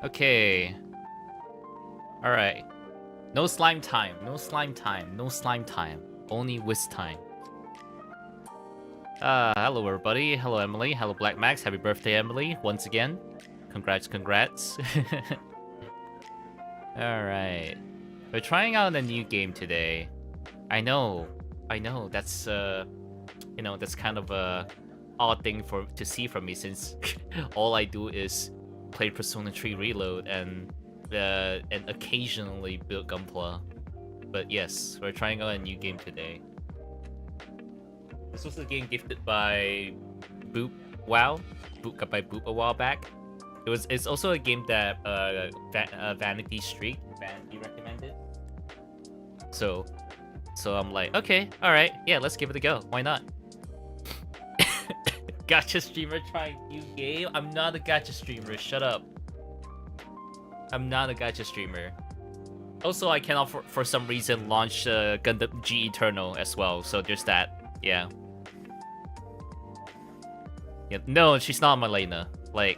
Okay. Alright. No slime time. No slime time. No slime time. Only wisp time. Hello everybody. Hello Emily. Hello Black Max. Happy birthday, Emily. Once again. Congrats. Alright. We're trying out a new game today. I know. That's you know, that's kind of a odd thing to see from me, since all I do is play Persona 3 Reload and occasionally build GUNPLA. But yes, we're trying out a new game today. This was a game gifted by boopwow, got by Boop a while back. It's also a game that Vanity recommended. So I'm like, okay, all right, yeah, let's give it a go. Why not? Gacha streamer trying new game? I'm not a gacha streamer. Shut up. I'm not a gacha streamer. Also, I cannot for some reason launch Gundam G Eternal as well. So there's that. Yeah. No, she's not Malena. Like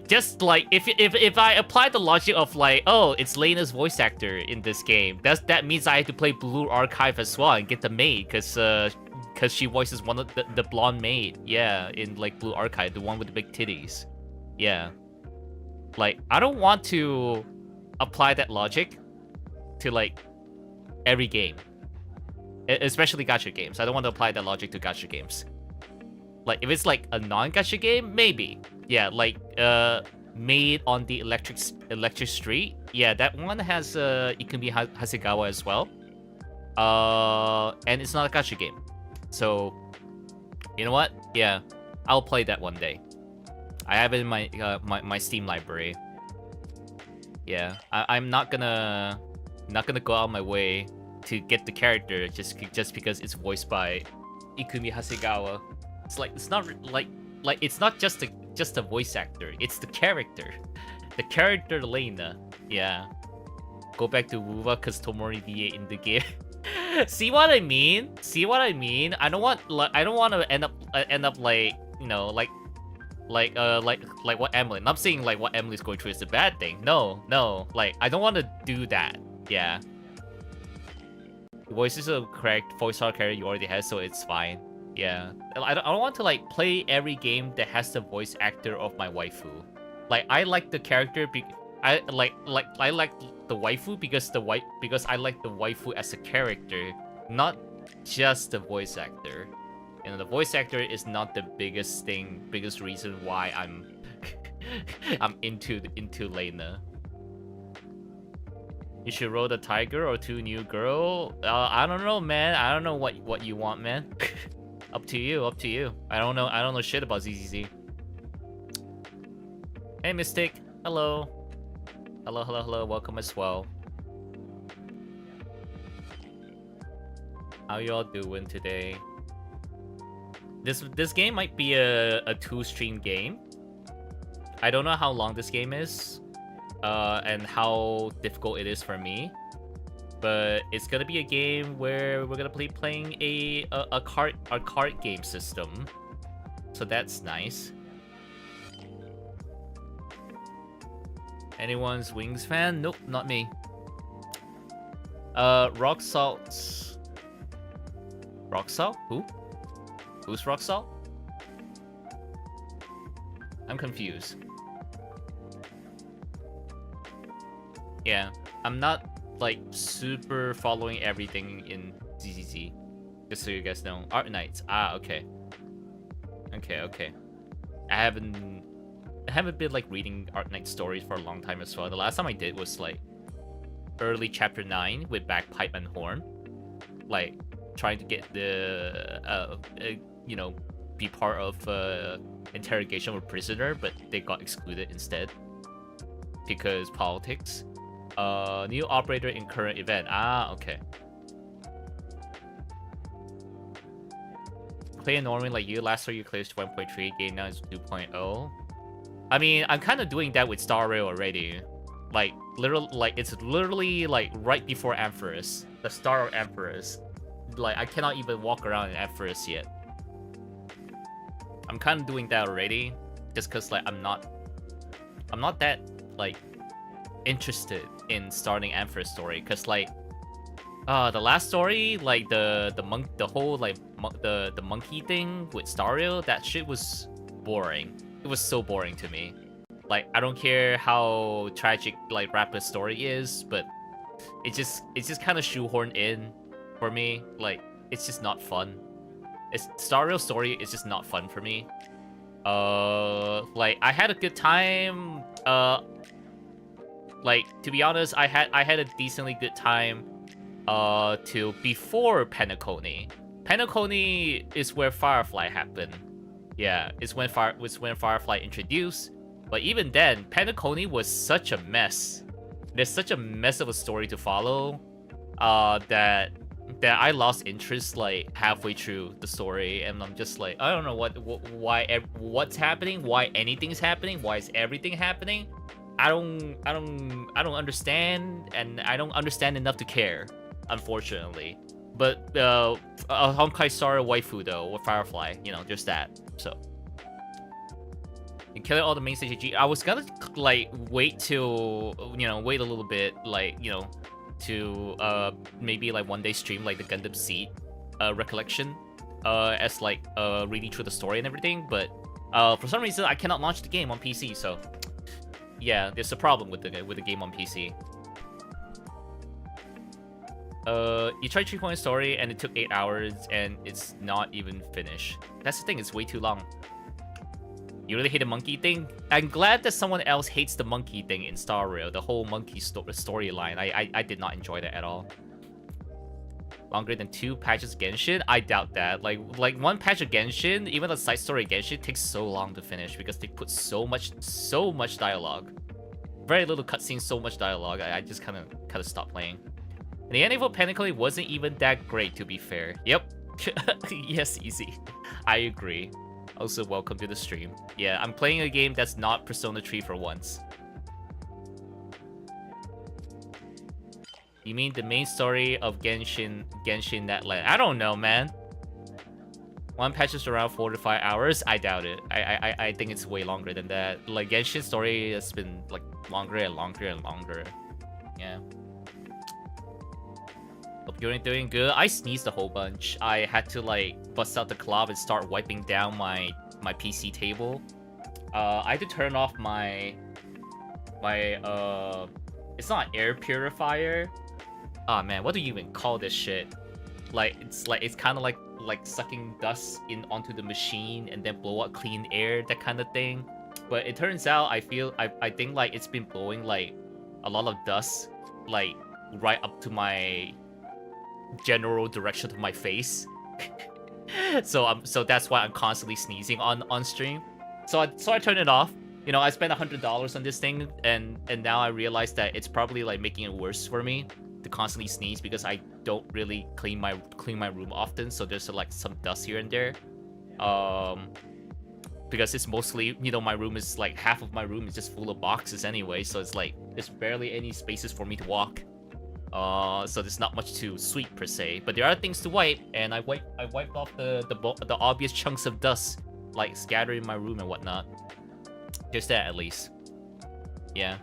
just like if I apply the logic of like, oh, it's Lena's voice actor in this game, that means I have to play Blue Archive as well and get the maid, because she voices one of the blonde maid, yeah, in like Blue Archive, the one with the big titties. Yeah. Like, I don't want to apply that logic to like every game, especially gacha games. I don't want to apply that logic to gacha games. Like, if it's like a non-gacha game, maybe. Yeah, like Made on the Electric Street. Yeah, that one has Ikumi Hasegawa as well. And it's not a gacha game. So, you know what? Yeah, I'll play that one day. I have it in my my Steam library. Yeah, I'm not gonna go out of my way to get the character just because it's voiced by Ikumi Hasegawa. It's like, it's not like it's not just a voice actor. It's the character Lena. Yeah. Go back to Wuva because Tomori VA in the game. See what I mean? I don't want to end up like, you know, like what Emily. I'm saying like what Emily's going through is a bad thing. No. Like, I don't want to do that. Yeah. Voice is a correct voice character you already have, so it's fine. Yeah. I don't want to like play every game that has the voice actor of my waifu. Like, I like the character I like the waifu because I like the waifu as a character, not just the voice actor. You know, the voice actor is not the biggest reason why I'm I'm into Lena. You should roll the tiger or 2 new girl. I don't know, man. I don't know what you want, man. Up to you. I don't know shit about ZZZ. Hey, Mystic. Hello. Hello. Welcome as well. How y'all doing today? This game might be a 2-stream game. I don't know how long this game is, and how difficult it is for me. But it's gonna be a game where we're gonna be playing a card game system. So that's nice. Anyone's Wings fan? Nope, not me. Rock Salt. Rock Salt? Who? Who's Rock Salt? I'm confused. Yeah, I'm not like super following everything in ZZZ. Just so you guys know. Art Nights. Ah, okay. Okay. I haven't been like reading Art Night stories for a long time as well. The last time I did was like early chapter 9 with bagpipe and horn, like trying to get the you know, be part of interrogation of a prisoner, but they got excluded instead because politics. New operator in current event. Ah, okay. Play normally like you. Last year you cleared 1.3 game, now it's 2.0. I mean, I'm kind of doing that with Star Rail already. Like, it's literally like right before Ampharos, the start of Ampharos. Like, I cannot even walk around in Ampharos yet. I'm kind of doing that already, just cause like I'm not that like interested in starting Ampharos story, cause like the last story, like the monkey thing with Star Rail, that shit was boring. It was so boring to me. Like, I don't care how tragic like Rapid's story is, but it's just kind of shoehorned in for me. Like, it's just not fun. Star Rail story is just not fun for me. Like, I had a good time. Like, to be honest, I had a decently good time till before Penacony. Penacony is where Firefly happened. Yeah, it's when Firefly introduced. But even then, Penacony was such a mess. There's such a mess of a story to follow, that I lost interest like halfway through the story, and I'm just like, I don't know what's happening, why anything's happening, why is everything happening? I don't understand, and I don't understand enough to care, unfortunately. But Honkai Star waifu though, or Firefly, you know, just that. So, and killing all the main stage. I was gonna like wait a little bit, like, you know, to maybe like one day stream like the Gundam Seed recollection, as like reading through the story and everything. But for some reason I cannot launch the game on PC, so yeah, there's a problem with the game on PC. You tried 3-point story and it took 8 hours and it's not even finished. That's the thing, it's way too long. You really hate the monkey thing? I'm glad that someone else hates the monkey thing in Star Rail, the whole monkey storyline. I did not enjoy that at all. Longer than 2 patches of Genshin? I doubt that. Like 1 patch of Genshin, even the side story of Genshin takes so long to finish because they put so much dialogue. Very little cutscenes, so much dialogue. I just kind of stopped playing. And the ending for Penacony wasn't even that great, to be fair. Yep. Yes, easy. I agree. Also, welcome to the stream. Yeah, I'm playing a game that's not Persona 3 for once. You mean the main story of Genshin that land? I don't know, man. 1 patch is around 4 to 5 hours. I doubt it. I think it's way longer than that. Like, Genshin story has been like longer and longer and longer. Yeah. Hope you're doing good. I sneezed a whole bunch. I had to like bust out the cloth and start wiping down my PC table. I had to turn off my it's not air purifier. Oh man, what do you even call this shit? Like it's kind of like like sucking dust in onto the machine and then blow out clean air, that kind of thing. But it turns out I think like it's been blowing like a lot of dust like right up to my general direction of my face. So that's why I'm constantly sneezing on stream. So I turned it off. You know, I spent $100 on this thing, and now I realize that it's probably like making it worse for me to constantly sneeze because I don't really clean my room often. So there's like some dust here and there. Because it's mostly, you know, my room is like half of my room is just full of boxes anyway. So it's like there's barely any spaces for me to walk. So there's not much to sweep per se, but there are things to wipe, and I wiped off the obvious chunks of dust like scattered in my room and whatnot. Just that at least. Yeah.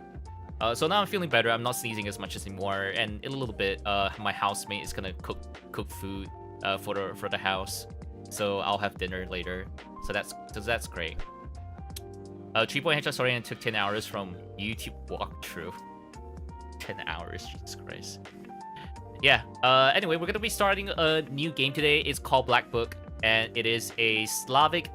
So now I'm feeling better. I'm not sneezing as much anymore, and in a little bit, my housemate is gonna cook food for the house, so I'll have dinner later. So that's great. 3-point headshot story and took 10 hours from YouTube walkthrough. 10 hours, Jesus Christ. Yeah, anyway, we're gonna be starting a new game today. It's called Black Book, and it is a Slavic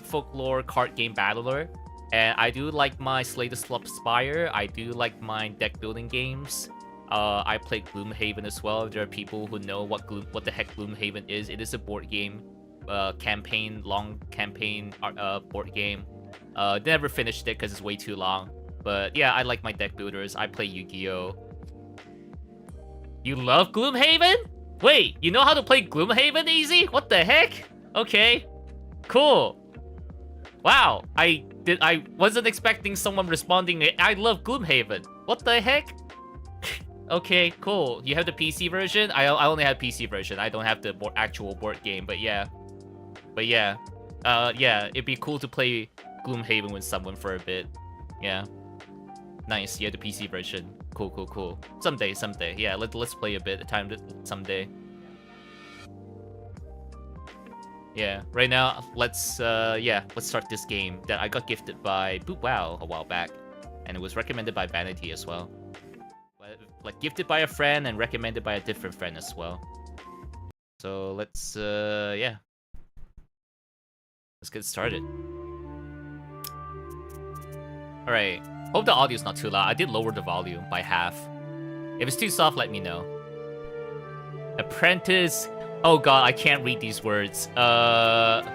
folklore card game battler. And I do like my Slay the Spire. I do like my deck building games. I play Gloomhaven as well. There are people who know what the heck Gloomhaven is. It is a board game, long campaign board game. Never finished it because it's way too long. But yeah, I like my deck builders. I play Yu-Gi-Oh! You love Gloomhaven? Wait, you know how to play Gloomhaven easy? What the heck? Okay, cool. Wow, I wasn't expecting someone responding, I love Gloomhaven. What the heck? Okay, cool. You have the PC version? I only have PC version. I don't have the actual board game, but yeah. Yeah, it'd be cool to play Gloomhaven with someone for a bit. Yeah. Nice, you have the PC version. Cool. Someday. Yeah, let's play a bit. Someday. Yeah, right now, let's start this game that I got gifted by boopwow a while back, and it was recommended by Vanity as well. Like gifted by a friend and recommended by a different friend as well. So let's let's get started. All right. Hope the audio's not too loud. I did lower the volume by half. If it's too soft, let me know. Apprentice. Oh god, I can't read these words. Alright.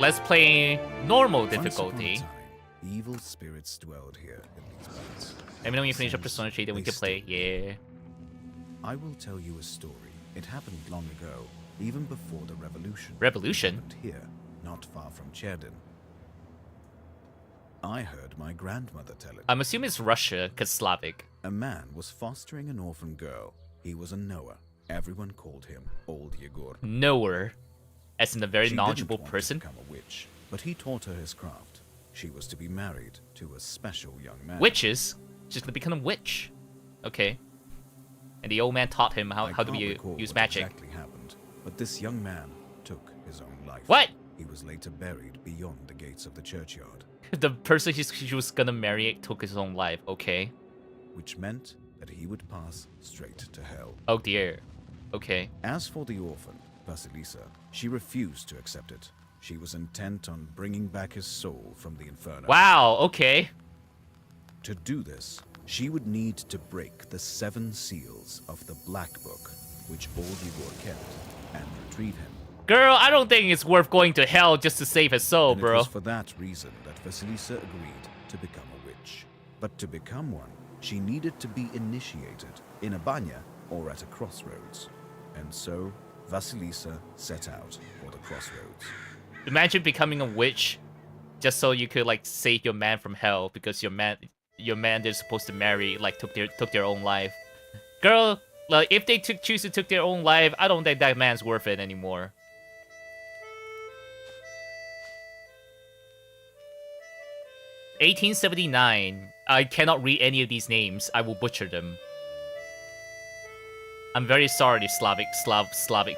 Let's play normal difficulty. Evil spirits dwelled here in these parts. Let me know when you finish up Persona 3, then we can play. Yeah. I will tell you a story. It happened long ago, even before the revolution. Revolution? It happened here, not far from Cherdin. I heard my grandmother tell it. I'm assuming it's Russia, because Slavic. A man was fostering an orphan girl. He was a knower. Everyone called him Old Yegor. Knower? As in a very knowledgeable person? She didn't want to become a witch, but he taught her his craft. She was to be married to a special young man. Witches? She's gonna become a witch. Okay. And the old man taught him how to use magic. Exactly happened, but this young man took his own life. What? He was later buried beyond the gates of the churchyard. The person she was gonna marry took his own life. Okay. Which meant that he would pass straight to hell. Oh dear. Okay. As for the orphan, Vasilisa, she refused to accept it. She was intent on bringing back his soul from the inferno. Wow, okay. To do this, she would need to break the 7 seals of the Black Book, which Old Igor kept, and retrieve him. Girl, I don't think it's worth going to hell just to save his soul, and bro. It was for that reason that Vasilisa agreed to become a witch. But to become one, she needed to be initiated in a banya or at a crossroads. And so, Vasilisa set out for the crossroads. Imagine becoming a witch just so you could like save your man from hell because your man they're supposed to marry like took their own life. Girl, like if they choose to take their own life, I don't think that man's worth it anymore. (1879). I cannot read any of these names. I will butcher them. I'm very sorry, Slavic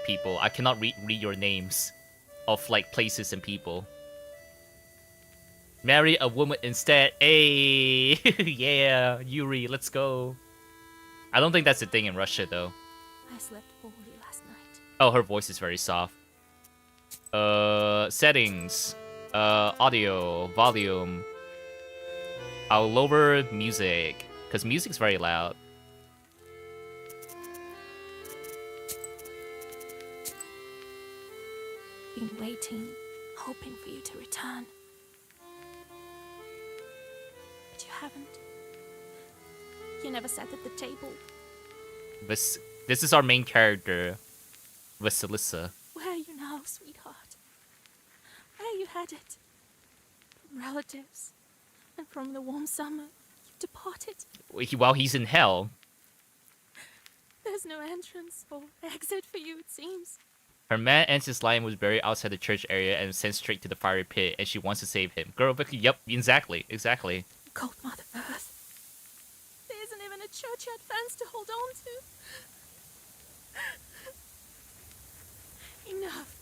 people. I cannot read your names of like places and people. Marry a woman instead. Hey, yeah, Yuri, let's go. I don't think that's a thing in Russia though. I slept poorly last Oh, her voice is very soft. Settings. Audio, volume. I'll lower music, because music's very loud. Been waiting, hoping for you to return. But you haven't. You never sat at the table. This is our main character, Vasilisa. Where are you now, sweetheart? Where you headed? From relatives and from the warm summer, you departed. While he's in hell, There's no entrance or exit for you, it seems. her man Ansis Lion was buried outside the church area and sent straight to the fiery pit, and she wants to save him. Girl, Vicky, yep, exactly. Cold Mother Earth. There isn't even a churchyard fence to hold on to. Enough.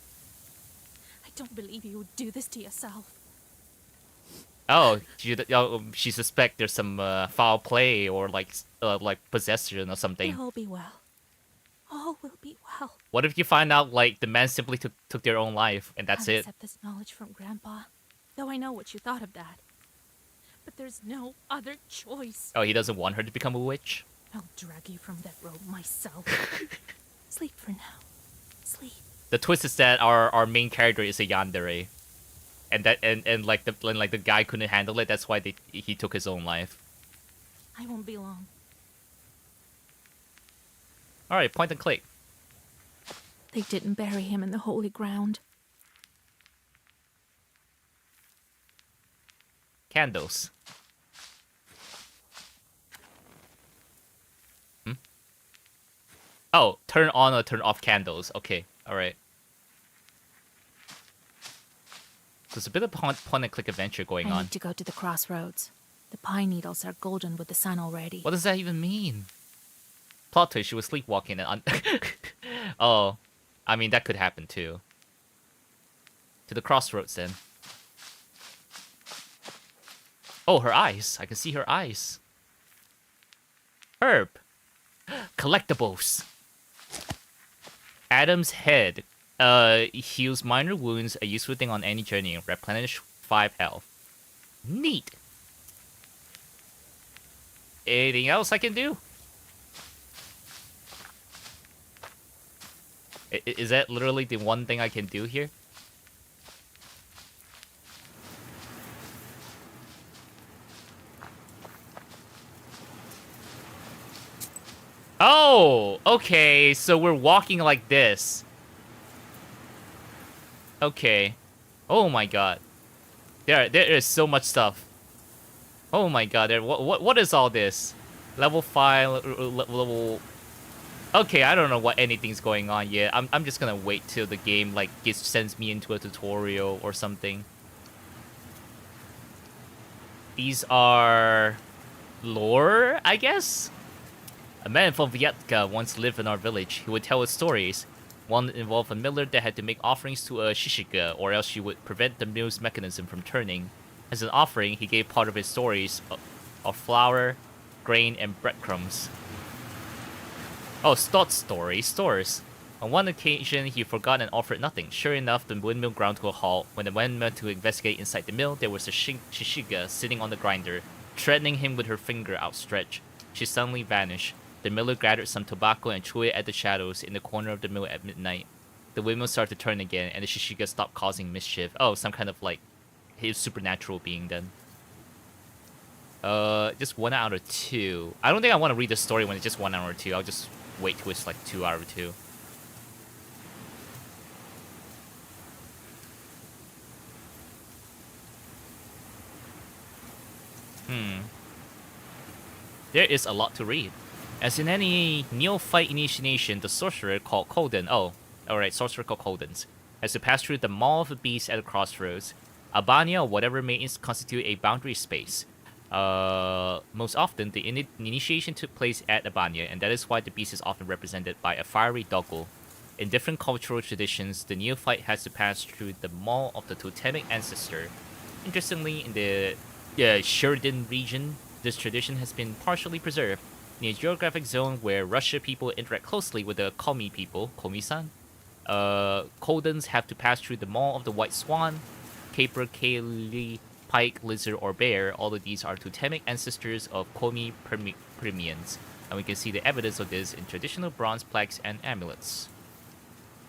I don't believe you would do this to yourself. Oh, she suspect there's some foul play or like possession or something. It'll all be well. All will be well. What if you find out like the man simply took their own life and that's I'll it? accept this knowledge from Grandpa, though I know what you thought of that. But there's no other choice. Oh, he doesn't want her to become a witch? I'll drag you from that road myself. Sleep for now. Sleep. The twist is that our main character is a yandere. And that and like the guy couldn't handle it, that's why he took his own life. I won't be long. Alright, point and click. They didn't bury him in the holy ground. Candles. Oh, turn on or turn off candles. Okay, alright. So it's a bit of point and click adventure going I on. need to go to the crossroads. The pine needles are golden with the sun already. What does that even mean? Plot twist, she was sleepwalking and oh, I mean, that could happen too. To the crossroads then. Oh, her eyes. I can see her eyes. Herb. Collectibles. Adam's head. Heals minor wounds, a useful thing on any journey. Replenish 5 health. Neat. Anything else I can do? Is that literally the one thing I can do here? Oh, okay, so we're walking like this. Okay. Oh my god. There is so much stuff. Oh my god, what is all this? Level 5, level... Okay, I don't know what anything's going on yet. I'm just gonna wait till the game like sends me into a tutorial or something. These are lore, I guess? A man from Vietka once lived in our village. He would tell us stories. One involved a miller that had to make offerings to a shishiga, or else she would prevent the mill's mechanism from turning. As an offering, he gave part of his stories of flour, grain, and breadcrumbs. Oh, stores. On one occasion, he forgot and offered nothing. Sure enough, the windmill ground to a halt. When the man went to investigate inside the mill, there was a shishiga sitting on the grinder, threatening him with her finger outstretched. She suddenly vanished. The miller gathered some tobacco and threw it at the shadows in the corner of the mill at midnight. The windmill started to turn again, and the shishiga stopped causing mischief. Oh, some kind of like his supernatural being then. Just 1 out of 2. I don't think I want to read the story when it's just 1 out of 2. I'll just wait till it's like 2 out of 2. There is a lot to read. As in any neophyte initiation, the sorcerer called Kolden, sorcerer called Koldens, has to pass through the maw of a beast at a crossroads. Albania, or whatever may constitute a boundary space. Most often, the initiation took place at Albania, and that is why the beast is often represented by a fiery doggle. In different cultural traditions, the neophyte has to pass through the maw of the totemic ancestor. Interestingly, in the Sheridan region, this tradition has been partially preserved. In a geographic zone where Russia people interact closely with the Komi people, Komi-san, Coldens have to pass through the Maw of the White Swan, Caper, Kaylee, Pike, Lizard, or Bear. All of these are totemic ancestors of Komi Premians, and we can see the evidence of this in traditional bronze plaques and amulets.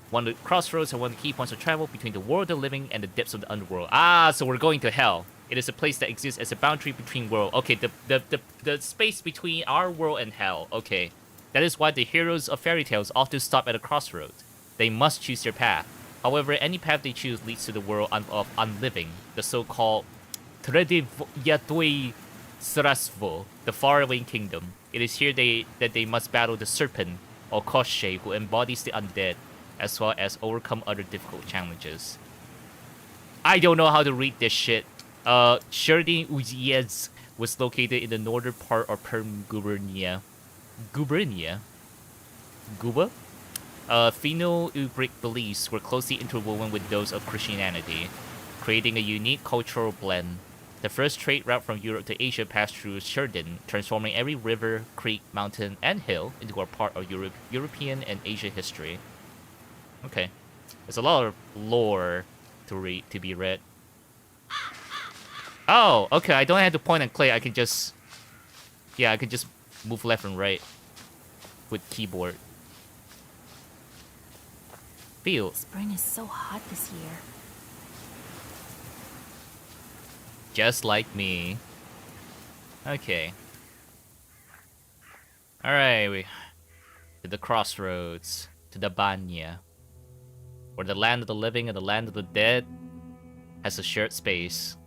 One of the crossroads are one of the key points of travel between the world of the living and the depths of the underworld. Ah, so we're going to hell. It is a place that exists as a boundary between world. Okay, the space between our world and hell. Okay. That is why the heroes of fairy tales often stop at a crossroad. They must choose their path. However, any path they choose leads to the world of unliving, the so-called Tredivyatui Srasvo, the faraway kingdom. It is here that they must battle the serpent, or Koshche, who embodies the undead, as well as overcome other difficult challenges. I don't know how to read this shit. Sherdin Uziez was located in the northern part of Perm Gubernia. Guba? Finno-Ugric beliefs were closely interwoven with those of Christianity, creating a unique cultural blend. The first trade route from Europe to Asia passed through Sherdin, transforming every river, creek, mountain, and hill into a part of European and Asian history. Okay. There's a lot of lore to be read. Oh, okay, I don't have to point and click, I can just... Yeah, I can just move left and right with keyboard. Feel. Spring is so hot this year. Just like me. Okay. Alright, we... To the crossroads. To the Banya. Where the land of the living and the land of the dead has a shared space.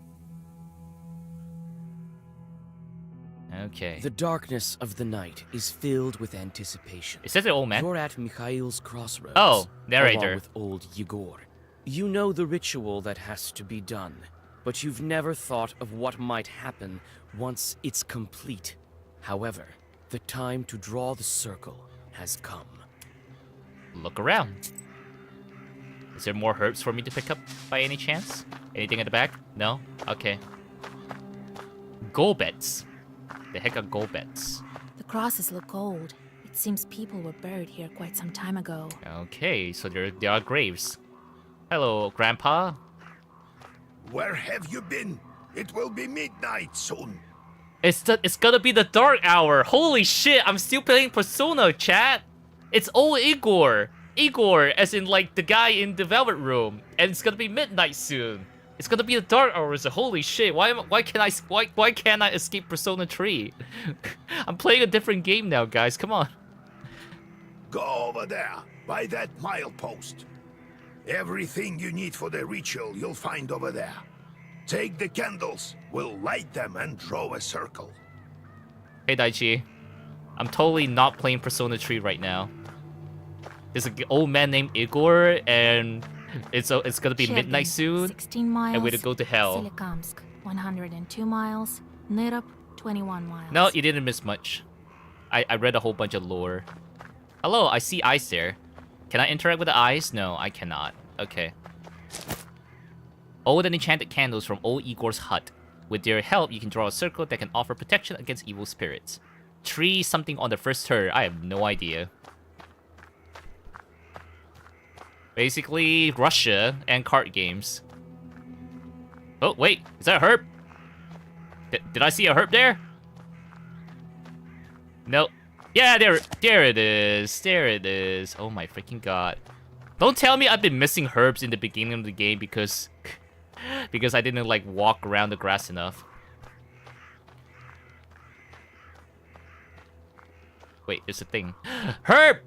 Okay. The darkness of the night is filled with anticipation. Is that the old man? You're at Mikhail's crossroads. Oh, narrator. Along with old Yegor. You know the ritual that has to be done, but you've never thought of what might happen once it's complete. However, the time to draw the circle has come. Look around. Is there more herbs for me to pick up by any chance? Anything in the back? No? Okay. Golbets. The heck are golbets? The crosses look old. It seems people were buried here quite some time ago. Okay, so there are graves. Hello, Grandpa. Where have you been? It will be midnight soon. It's gonna be the dark hour. Holy shit, I'm still playing Persona, chat. It's old Igor. Igor, as in like the guy in the Velvet Room. And it's gonna be midnight soon. It's gonna be the dark hours. Holy shit! Why can't I escape Persona 3? I'm playing a different game now, guys. Come on. Go over there, by that milepost. Everything you need for the ritual you'll find over there. Take the candles, we'll light them and draw a circle. Hey Daichi, I'm totally not playing Persona 3 right now. There's an old man named Igor, and it's gonna be midnight soon, 16 miles, and we're gonna go to hell. Solikamsk, 102 miles, Nirop, 21 miles. No, you didn't miss much. I read a whole bunch of lore. Hello, I see eyes there. Can I interact with the eyes? No, I cannot. Okay. Old and enchanted candles from old Igor's hut. With their help, you can draw a circle that can offer protection against evil spirits. Tree something on the first turn. I have no idea. Basically, Russia and card games. Oh, wait. Is that a herb? Did I see a herb there? Nope. Yeah, there it is. There it is. Oh my freaking god. Don't tell me I've been missing herbs in the beginning of the game because I didn't like walk around the grass enough. Wait, there's a thing. Herb!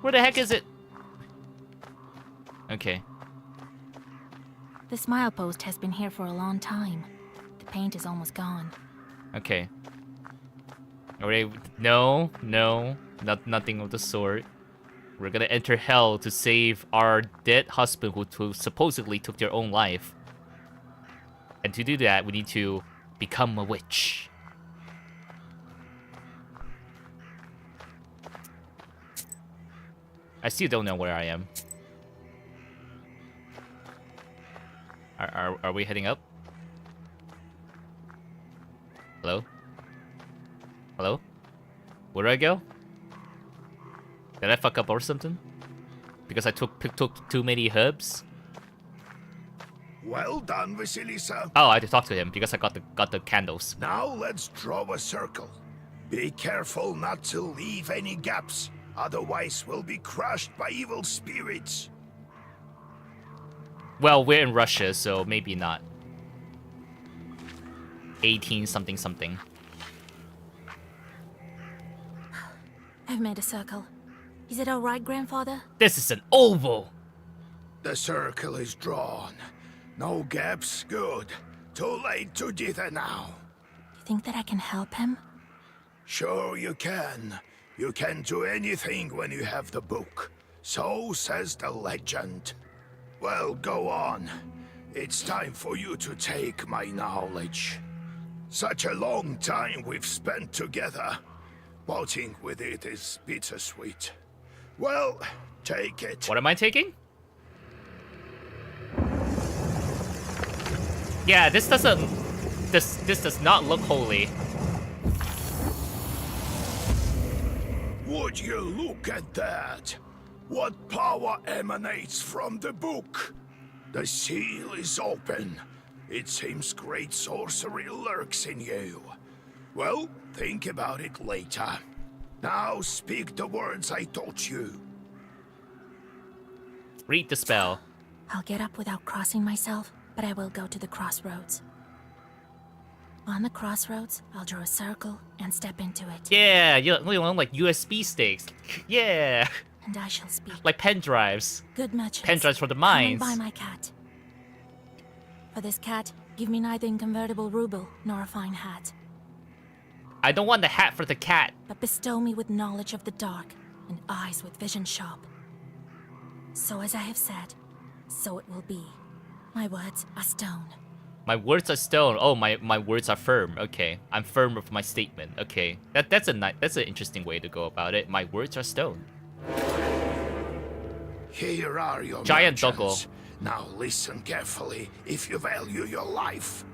Where the heck is it? Okay. This milepost has been here for a long time. The paint is almost gone. Okay. Alright, no, nothing of the sort. We're gonna enter hell to save our dead husband who supposedly took their own life. And to do that, we need to become a witch. I still don't know where I am. Are we heading up? Hello? Hello? Where do I go? Did I fuck up or something? Because I took too many herbs? Well done, Vasilisa. Oh, I had to talk to him because I got the candles. Now let's draw a circle. Be careful not to leave any gaps, otherwise we'll be crushed by evil spirits. Well, we're in Russia, so maybe not. 18 something something. I've made a circle. Is it all right, Grandfather? This is an oval! The circle is drawn. No gaps, good. Too late to dither now. You think that I can help him? Sure you can. You can do anything when you have the book. So says the legend. Well, go on. It's time for you to take my knowledge. Such a long time we've spent together. Parting with it is bittersweet. Well, take it. What am I taking? Yeah, this doesn't... This does not look holy. Would you look at that? What power emanates from the book? The seal is open. It seems great sorcery lurks in you. Well, think about it later. Now speak the words I taught you. Read the spell. I'll get up without crossing myself, but I will go to the crossroads. On the crossroads, I'll draw a circle and step into it. Yeah, you know, like USB sticks. Yeah, And I shall speak. like pen drives. Good merchants. Pen drives for the come and mines. buy my cat. For this cat, give me neither inconvertible ruble nor a fine hat, I don't want the hat for the cat. but bestow me with knowledge of the dark and eyes with vision sharp. So as I have said, so it will be. My words are stone. My words are stone. Oh, my words are firm. Okay, I'm firm with my statement. Okay, that's an interesting way to go about it. My words are stone. Here are your Giant merchants. doggo. Now listen carefully if you value your life.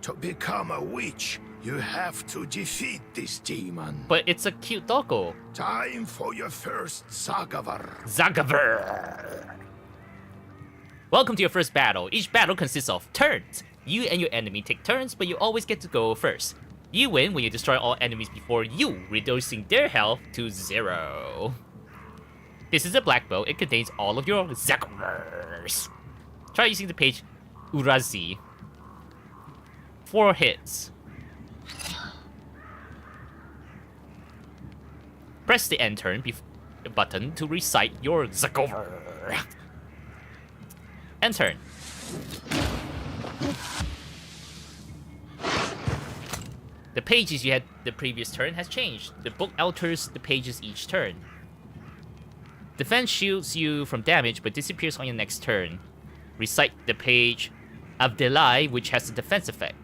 To become a witch, you have to defeat this demon. But it's a cute doggo. Time for your first Zagavar. Zagaver. Welcome to your first battle. Each battle consists of turns. You and your enemy take turns, but you always get to go first. You win when you destroy all enemies before you, reducing their health to 0. This is a black bow. It contains all of your Zagavers. Try using the page Urazi. 4 hits. Press the end turn button to recite your Zagover. End turn. The pages you had the previous turn has changed. The book alters the pages each turn. Defense shields you from damage but disappears on your next turn. Recite the page Abdelai, which has a defense effect.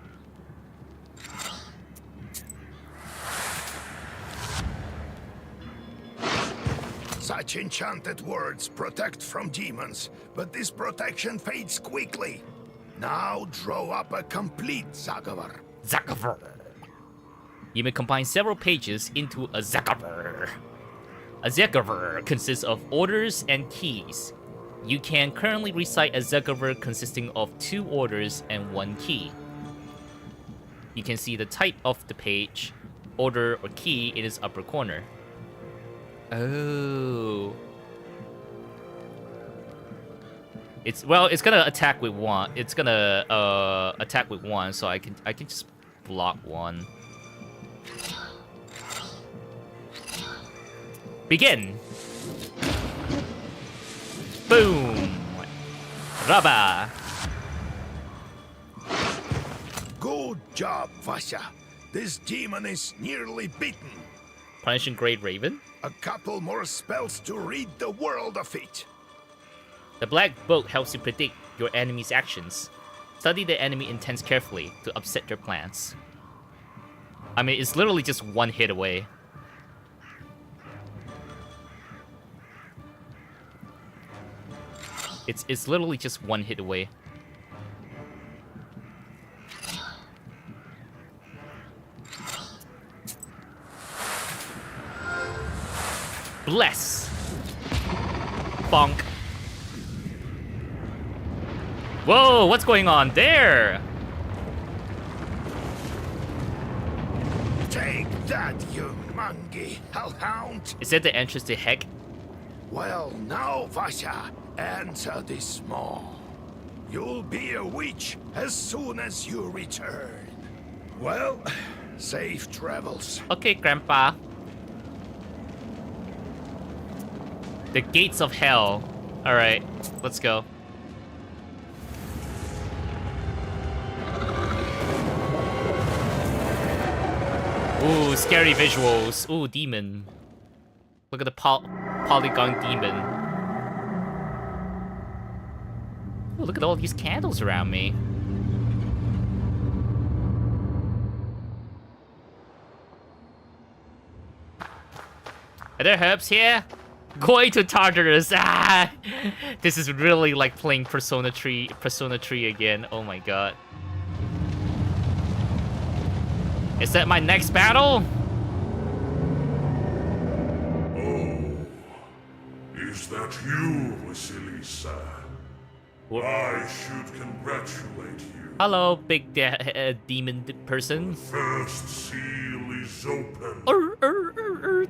Such enchanted words protect from demons, but this protection fades quickly. Now draw up a complete Zagavar. Zagaver. You may combine several pages into a Zagaver. A Zagaver consists of orders and keys. You can currently recite a Zagaver consisting of 2 orders and 1 key. You can see the type of the page, order, or key in its upper corner. Oh. It's gonna attack with 1. It's gonna attack with 1, so I can just block 1. Begin. Boom. Rubber. Good job, Vasya. This demon is nearly beaten. Punishing Great Raven. A couple more spells to rid the world of it. The black book helps you predict your enemy's actions. Study the enemy intents carefully to upset their plans. I mean, it's literally just 1 hit away. It's literally just 1 hit away. Bless. Bonk. Whoa, what's going on there? Take that, you monkey hellhound. Is that the entrance to heck? Well, now, Vasha, answer this maw. You'll be a witch as soon as you return. Well, safe travels. Okay, Grandpa. The gates of hell. Alright, let's go. Ooh, scary visuals. Ooh, demon. Look at the polygon demon. Ooh, look at all these candles around me. Are there herbs here? Going to Tartarus. Ah! This is really like playing Persona 3 again. Oh my god. Is that my next battle? Oh, is that you, Vasilisa? I should congratulate you. Hello, big demon person. First seal is open.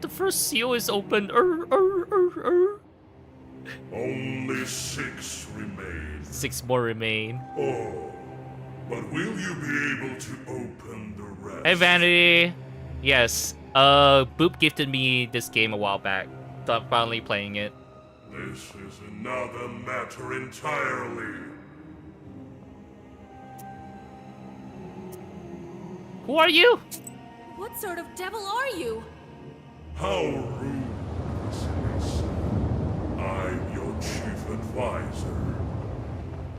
The first seal is open. Only 6 remain. 6 more remain. Oh, but will you be able to open the rest? Hey, Vanity. Yes. Boop gifted me this game a while back. So I'm finally playing it. This is another matter entirely. Who are you? What sort of devil are you? How rude, Vasilisa. I'm your chief advisor.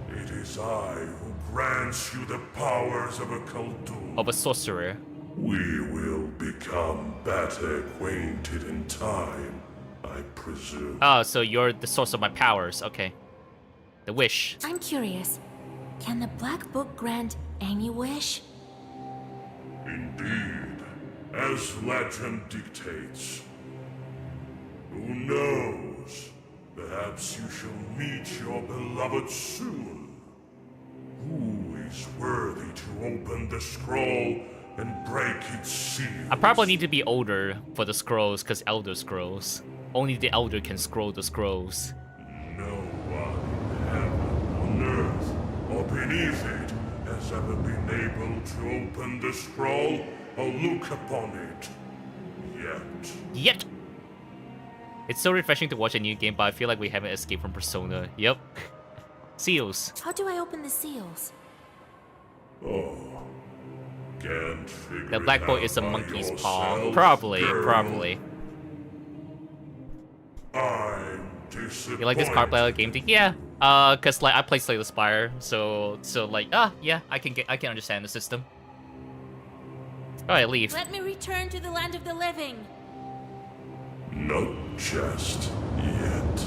It is I who grants you the powers of a Khaldun. Of a sorcerer. We will become better acquainted in time, I presume. Oh, so you're the source of my powers. Okay. The wish. I'm curious. Can the Black Book grant any wish? Indeed, as legend dictates. Who knows? Perhaps you shall meet your beloved soon. Who is worthy to open the scroll and break its seal? I probably need to be older for the scrolls, because Elder Scrolls. Only the Elder can scroll the scrolls. No one in heaven, on earth, or beneath it has ever been able to open the scroll or look upon it. Yet. It's so refreshing to watch a new game, but I feel like we haven't escaped from Persona. Yep. Seals. How do I open the seals? Oh. Can't figure The black it boy out is a by monkey's paw. yourself, Probably, girl. probably. I'm disappointed. You like this card player game thing? Yeah. Cause like I play Slay the Spire, so like yeah, I can understand the system. Alright, leave. Let me return to the land of the living. Not just yet.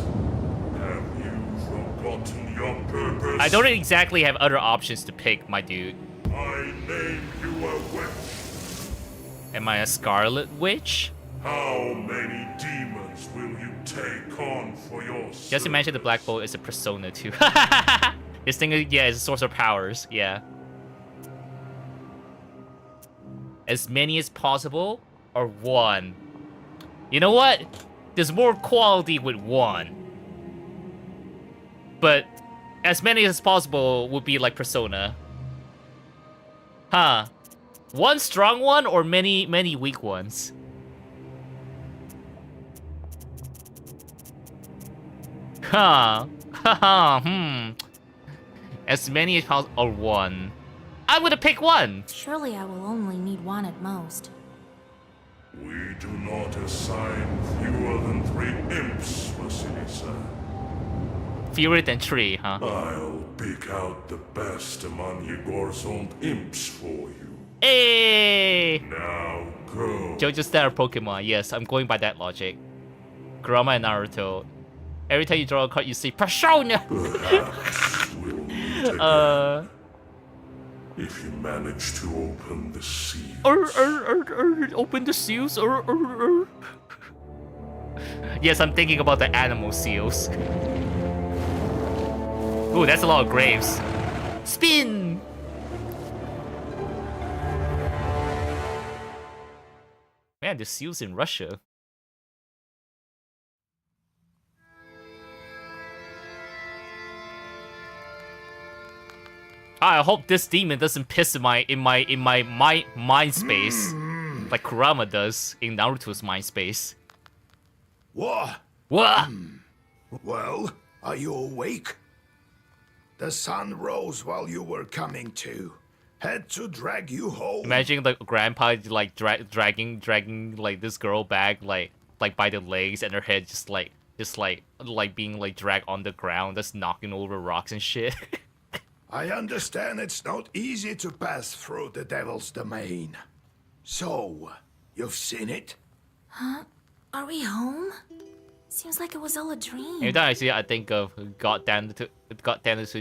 Have you forgotten your purpose? I don't exactly have other options to pick, my dude. I name you a witch. Am I a Scarlet Witch? How many demons will you take on for your Just imagine the Black Bolt is a Persona too. This thing, yeah, is a source of powers. Yeah. As many as possible, or one? You know what? There's more quality with one. But as many as possible would be like Persona. Huh. One strong one or many weak ones? Huh. As many as possible or one. I'm gonna pick one. Surely I will only need one at most. We do not assign fewer than 3 imps, Vasilisa. Fewer than 3, huh? I'll pick out the best among Yegor's old imps for you. Hey! Now go. JoJo's Star Pokemon. Yes, I'm going by that logic. Kurama and Naruto. Every time you draw a card, you see Persona! Perhaps we'll meet again. If you manage to open the seal. Open the seals. Yes, I'm thinking about the animal seals. Ooh, that's a lot of graves. Spin! Man, the seals in Russia. I hope this demon doesn't piss in my mind space like Kurama does in Naruto's mind space. What? What? Well, are you awake? The sun rose while you were coming to. Had to drag you home. Imagine the grandpa like dragging like this girl back like by the legs and her head just being like dragged on the ground, just knocking over rocks and shit. I understand it's not easy to pass through the devil's domain. So, you've seen it? Huh? Are we home? Seems like it was all a dream. Every time I see it, I think of God damn it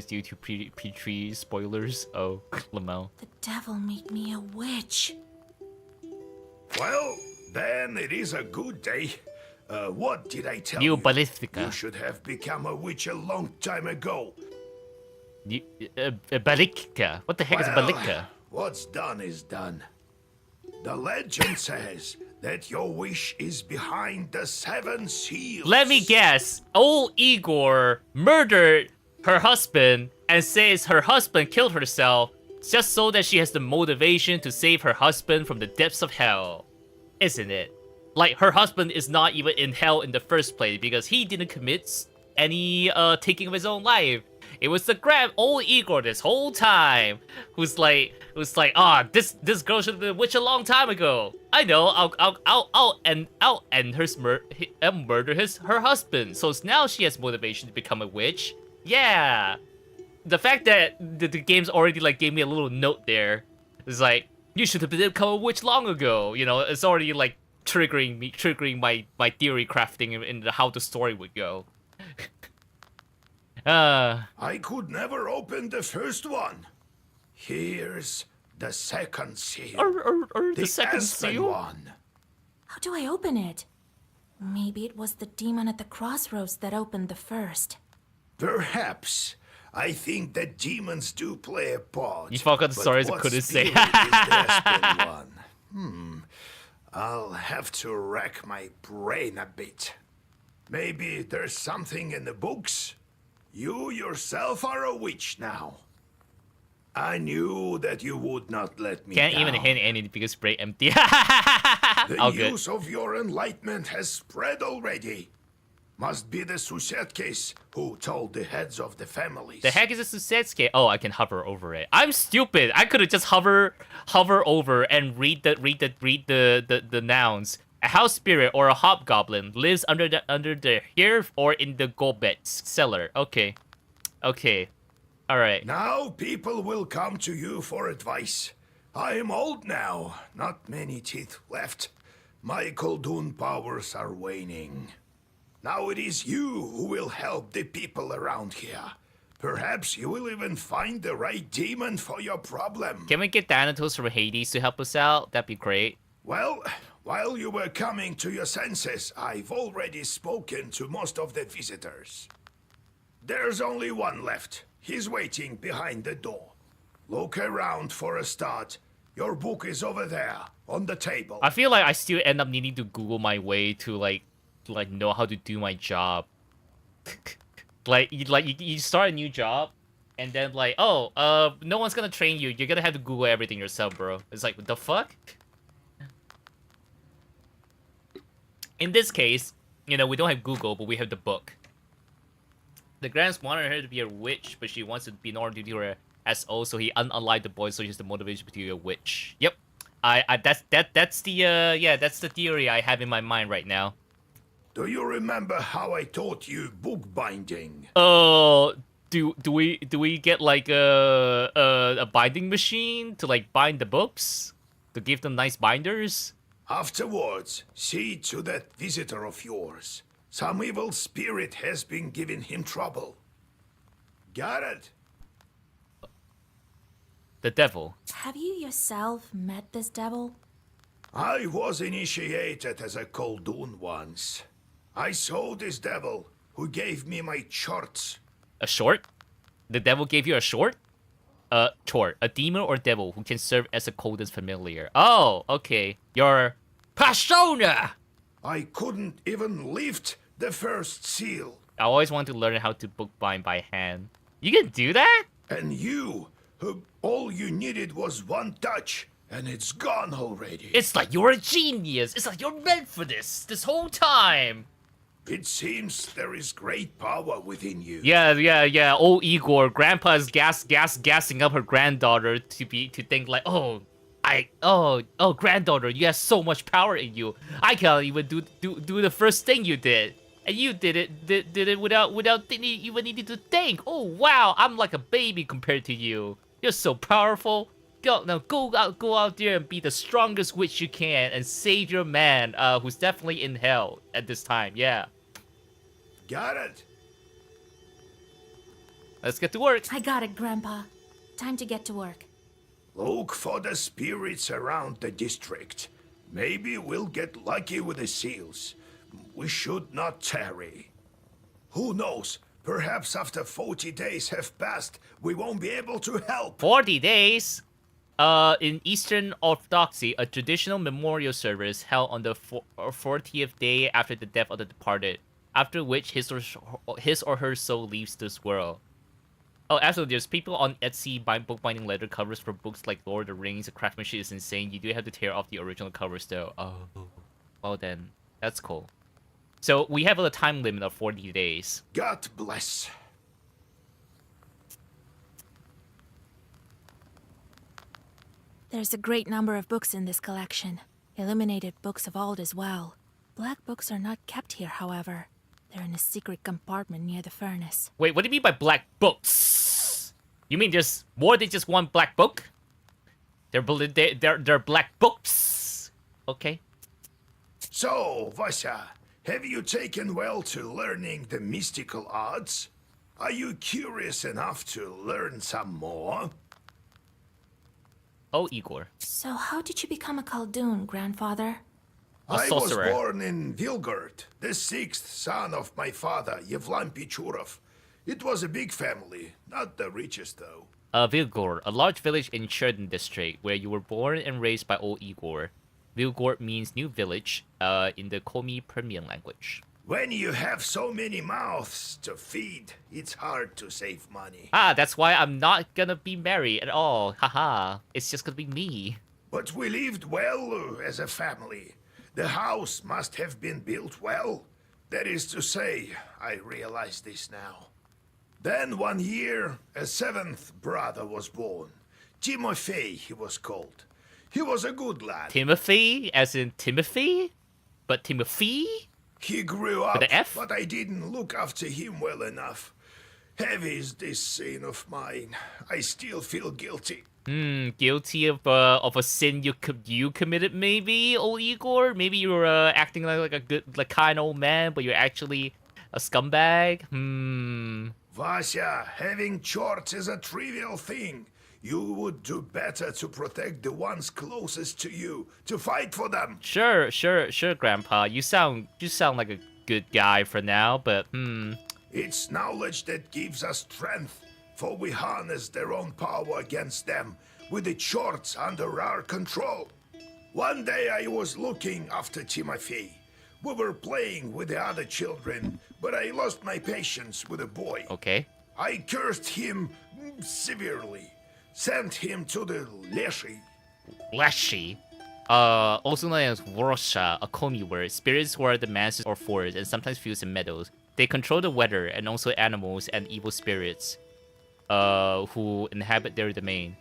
due to P3 spoilers. Oh, Lamel. The devil made me a witch. Well, then it is a good day. What did I tell New you? Ballistica. You should have become a witch a long time ago. Balika. What the heck is Balika? What's done is done. The legend says that your wish is behind the 7 seals. Let me guess. Old Igor murdered her husband and says her husband killed herself just so that she has the motivation to save her husband from the depths of hell. Isn't it? Like, her husband is not even in hell in the first place because he didn't commit any taking of his own life. It was the old Igor this whole time who's like, this girl should have been a witch a long time ago. I know, I'll end murder her husband. So now she has motivation to become a witch. Yeah. The fact that the game's already like gave me a little note there is like, you should have become a witch long ago. You know, it's already like triggering my theory crafting in how the story would go. I could never open the first one. Here's the second seal. The second Aspen seal? one. How do I open it? Maybe it was the demon at the crossroads that opened the first. Perhaps. I think that demons do play a part. You forgot the but stories I what couldn't say. spirit is the Aspen one? I'll have to rack my brain a bit. Maybe there's something in the books? You yourself are a witch now. I knew that you would not let me Can't down. even hit any because brain empty. The All good. news of your enlightenment has spread already. Must be the Susetkes who told the heads of the families. The heck is a Susetsuke? Oh, I can hover over it. I'm stupid. I could have just hover over and read the nouns. A house spirit or a hobgoblin lives under the here or in the Gobet's cellar. Okay. All right. Now people will come to you for advice. I am old now, not many teeth left. My Koldun powers are waning. Now it is you who will help the people around here. Perhaps you will even find the right demon for your problem. Can we get Thanatos from Hades to help us out? That'd be great. Well, while you were coming to your senses, I've already spoken to most of the visitors. There's only one left. He's waiting behind the door. Look around for a start. Your book is over there, on the table. I feel like I still end up needing to Google my way to like know how to do my job. you start a new job, and then like, oh, no one's gonna train you. You're gonna have to Google everything yourself, bro. It's like, what the fuck? In this case, you know, we don't have Google, but we have the book. The Gramps wanted her to be a witch, but she wants to be in order to do her SO, so he unallied the boy, so she has the motivation to be a witch. Yep. That's the theory I have in my mind right now. Do you remember how I taught you bookbinding? Do we get like a binding machine to like bind the books? To give them nice binders? Afterwards, see to that visitor of yours. Some evil spirit has been giving him trouble. Got it? The devil. Have you yourself met this devil? I was initiated as a Koldun once. I saw this devil who gave me my charts. A short? The devil gave you a short? Chort. A demon or devil who can serve as a Coden's familiar. Oh, okay. Your persona! I couldn't even lift the first seal. I always wanted to learn how to bookbind by hand. You can do that? And you, all you needed was one touch, and it's gone already. It's like you're a genius. It's like you're meant for this whole time. It seems there is great power within you. Yeah. Old Igor, Grandpa is gassing up her granddaughter to think like, oh, granddaughter, you have so much power in you. I can't even do the first thing you did, and you did it without even needing to think. Oh wow, I'm like a baby compared to you. You're so powerful. Go out there and be the strongest witch you can and save your man, who's definitely in hell at this time. Yeah. Got it. Let's get to work. I got it, Grandpa. Time to get to work. Look for the spirits around the district. Maybe we'll get lucky with the seals. We should not tarry. Who knows? Perhaps after 40 days have passed, we won't be able to help. 40 days? In Eastern Orthodoxy, a traditional memorial service held on the 40th day after the death of the departed, after which his or her soul leaves this world. Oh, absolutely. There's people on Etsy buying bookbinding leather covers for books like Lord of the Rings. The craftsmanship is insane. You do have to tear off the original covers, though. Oh, well then, that's cool. So we have a time limit of 40 days. God bless. There's a great number of books in this collection. Illuminated books of old as well. Black books are not kept here, however. They're in a secret compartment near the furnace. Wait, what do you mean by black books? You mean there's more than just one black book? They're black books. Okay. So, Vasya, have you taken well to learning the mystical arts? Are you curious enough to learn some more? Oh, Igor. So how did you become a Khaldun, Grandfather? A I was sorcerer. born in Vilgard, the sixth son of my father, Yevlam Pichurov. It was a big family, not the richest though. Vilgor, a large village in Cherden district, where you were born and raised by old Igor. Vilgor means new village, in the Komi Permian language. When you have so many mouths to feed, it's hard to save money. Ah, that's why I'm not gonna be married at all. Haha, it's just gonna be me. But we lived well as a family. The house must have been built well. That is to say, I realize this now. Then one year, a seventh brother was born. Timofey, he was called. He was a good lad. Timothy, as in Timothy? But Timothy? He grew up, With the F? but I didn't look after him well enough. Heavy is this sin of mine. I still feel guilty. Guilty of a sin you committed, maybe, old Igor? Maybe you were acting like a good, like kind old man, but you're actually a scumbag? Vasya, having charts is a trivial thing. You would do better to protect the ones closest to you, to fight for them. Sure, Grandpa. You sound like a good guy for now, but It's knowledge that gives us strength, for we harness their own power against them, with the charts under our control. One day I was looking after Timofey. We were playing with the other children, but I lost my patience with a boy. okay. I cursed him severely, sent him to the Leshi. Leshy. Also known as Worosha, a Komi word. Spirits who are the masters or forests and sometimes fused in metals. They control the weather and also animals and evil spirits who inhabit their domain.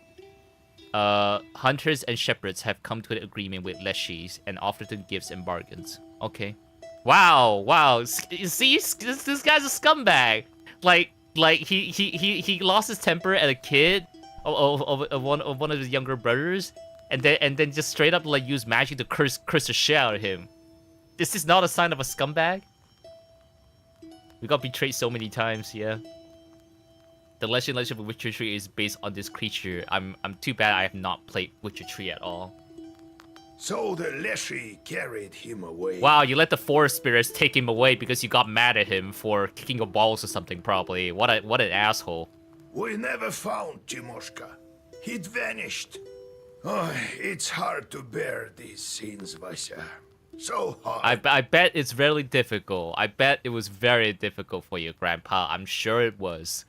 Hunters and shepherds have come to an agreement with Leshis and offered them gifts and bargains. Okay. Wow. You see, this guy's a scumbag. Like he lost his temper at a kid of one of his younger brothers, and then just straight up like use magic to curse the shit out of him. This is not a sign of a scumbag. We got betrayed so many times, yeah. The legend of Witcher 3 is based on this creature. I'm too bad I have not played Witcher 3 at all. So the Leshy carried him away. Wow, you let the forest spirits take him away because you got mad at him for kicking your balls or something, probably. What an asshole. We never found Timoshka. He'd vanished. Oh, it's hard to bear these scenes, Vasya. So hard. I bet it's very difficult. I bet it was very difficult for you, Grandpa. I'm sure it was.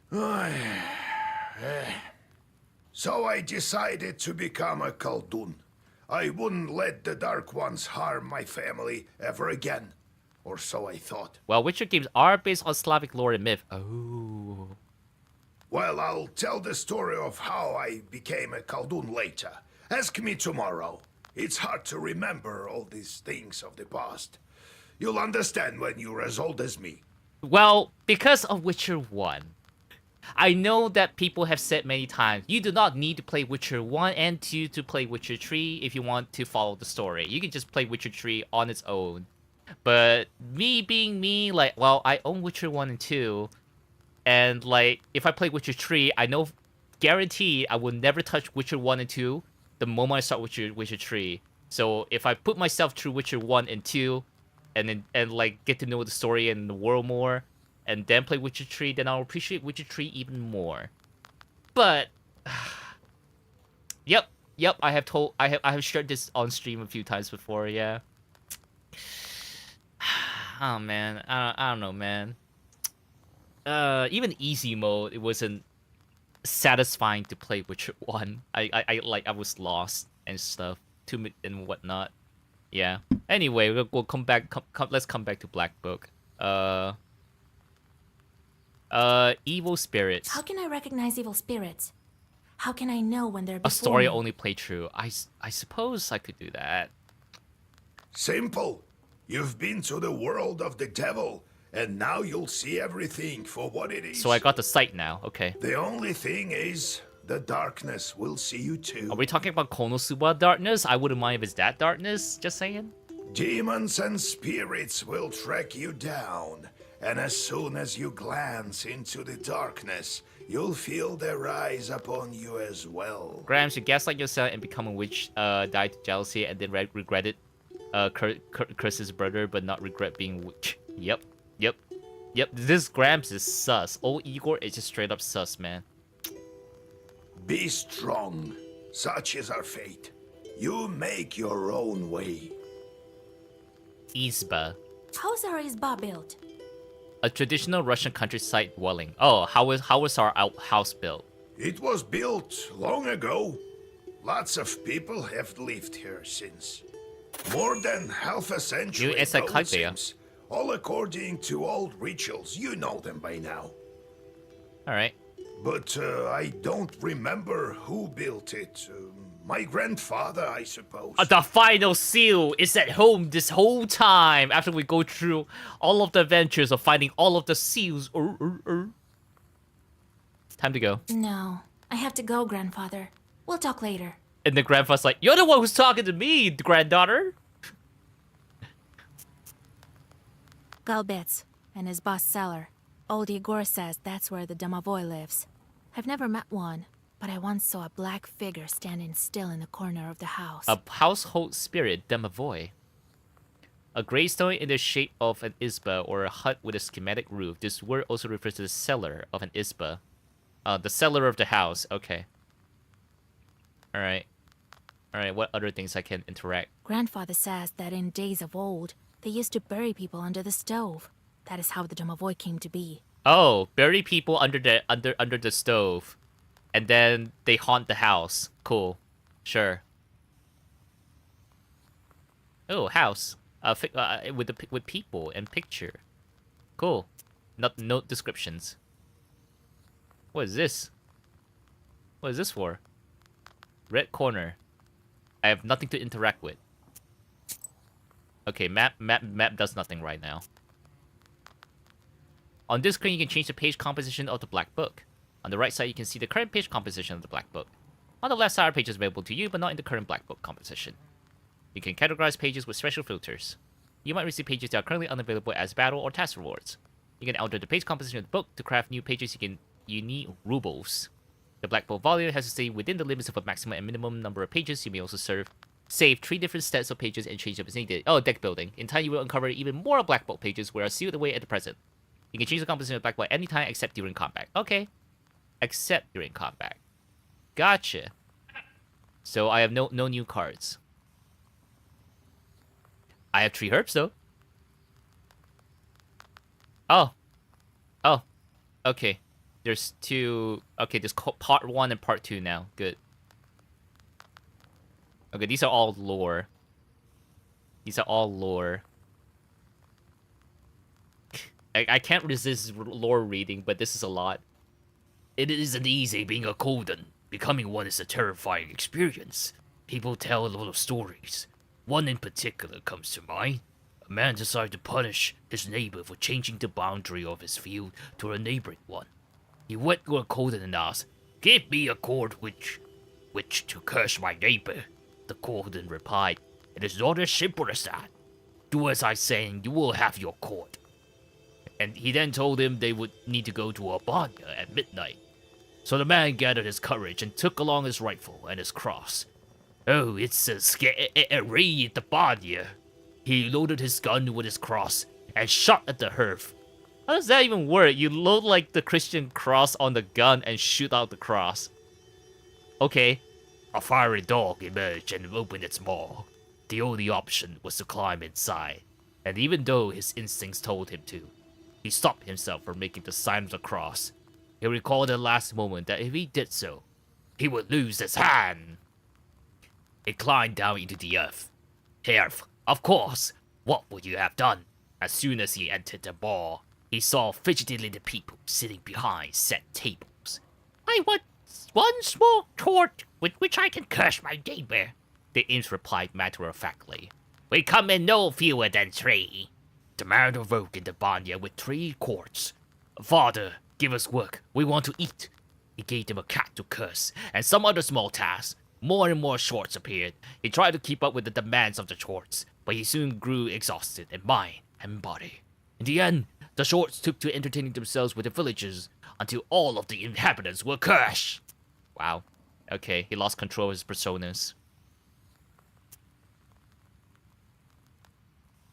So I decided to become a Khaldun. I wouldn't let the Dark Ones harm my family ever again. Or so I thought. Well, Witcher games are based on Slavic lore and myth. Oh. Well, I'll tell the story of how I became a Khaldun later. Ask me tomorrow. It's hard to remember all these things of the past. You'll understand when you're as old as me. Well, because of Witcher 1, I know that people have said many times, you do not need to play Witcher 1 and 2 to play Witcher 3 if you want to follow the story. You can just play Witcher 3 on its own. But me being me, like, well, I own Witcher 1 and 2, and, like, if I play Witcher 3, I know, guaranteed, I will never touch Witcher 1 and 2 the moment I start Witcher 3. So if I put myself through Witcher 1 and 2, and like, get to know the story and the world more, and then play Witcher 3, then I'll appreciate Witcher 3 even more. But yep, I have shared this on stream a few times before, yeah. Oh man, I don't know, man. Even easy mode, it wasn't satisfying to play Witcher 1. I was lost and stuff, and whatnot. Yeah. Anyway, we'll come back. Let's come back to Black Book. Evil spirits. How can I recognize evil spirits? How can I know when they're A before story me? only playthrough. I suppose I could do that. Simple. You've been to the world of the devil, and now you'll see everything for what it is. So I got the sight now. Okay. The only thing is, the darkness will see you too. Are we talking about Konosuba darkness? I wouldn't mind if it's that darkness. Just saying. Demons and spirits will track you down, and as soon as you glance into the darkness, you'll feel their eyes upon you as well. Grams, you gaslight yourself and become a witch, die to jealousy, and then regret it. Curse his brother, but not regret being witch. Yep. This Grams is sus. Old Igor is just straight up sus, man. Be strong. Such is our fate. You make your own way. Izba. How's our Izba built? A traditional Russian countryside dwelling. Oh, how was our house built? It was built long ago. Lots of people have lived here since. More than half a century New ago, it encyclopedia. seems. All according to old rituals. You know them by now. Alright. But I don't remember who built it. My grandfather, I suppose. The final seal is at home this whole time after we go through all of the adventures of finding all of the seals. Time to go. No, I have to go, grandfather. We'll talk later. And the grandfather's like, you're the one who's talking to me, granddaughter. Galbets and his boss cellar. Old Igor says that's where the domovoi lives. I've never met one, but I once saw a black figure standing still in the corner of the house. A household spirit, Demovoy. A gravestone in the shape of an isba or a hut with a schematic roof. This word also refers to the cellar of an isba. The cellar of the house. Okay. Alright. Alright, what other things I can interact? Grandfather says that in days of old, they used to bury people under the stove. That is how the domovoi came to be. Oh, bury people under the stove. And then they haunt the house. Cool. Sure. Oh, house. With people and picture. Cool. No descriptions. What is this? What is this for? Red corner. I have nothing to interact with. Okay, map does nothing right now. On this screen, you can change the page composition of the Black Book. On the right side, you can see the current page composition of the Black Book. On the left side are pages available to you, but not in the current Black Book composition. You can categorize pages with special filters. You might receive pages that are currently unavailable as battle or task rewards. You can alter the page composition of the book to craft new pages. You need rubles. The Black Book volume has to stay within the limits of a maximum and minimum number of pages. You may also serve Save 3 different sets of pages and change them as needed. Oh, deck building. In time, you will uncover even more black bolt pages which are sealed away at the present. You can change the composition of black bolt anytime except during combat. Okay. Except during combat. Gotcha. So I have no new cards. I have 3 herbs though. Oh. Oh. Okay. There's 2. Okay, there's part 1 and part 2 now. Good. Okay, these are all lore. These are all lore. I can't resist lore reading, but this is a lot. It isn't easy being a Colden. Becoming one is a terrifying experience. People tell a lot of stories. One in particular comes to mind. A man decided to punish his neighbor for changing the boundary of his field to a neighboring one. He went to a Colden and asked, "Give me a cord which to curse my neighbor." The Colden replied, "It is not as simple as that. Do as I say and you will have your cord." And he then told him they would need to go to a banya at midnight. So the man gathered his courage and took along his rifle and his cross. Oh, it's a scary at the banya. He loaded his gun with his cross and shot at the hearth. How does that even work? You load like the Christian cross on the gun and shoot out the cross. Okay. A fiery dog emerged and opened its maw. The only option was to climb inside. And even though his instincts told him to, he stopped himself from making the sign of the cross. He recalled at the last moment that if he did so, he would lose his hand. It climbed down into the earth. Earth, of course. What would you have done? As soon as he entered the bar, he saw fidgety little people sitting behind set tables. "I want one small cord with which I can curse my neighbor," the imps replied matter-of-factly. "We come in no fewer than 3. The man awoke in the banya with 3 cords. "Father, give us work. We want to eat." He gave them a cat to curse, and some other small tasks. More and more shorts appeared. He tried to keep up with the demands of the shorts, but he soon grew exhausted in mind and body. In the end, the shorts took to entertaining themselves with the villagers until all of the inhabitants were cursed. Wow. Okay, he lost control of his personas.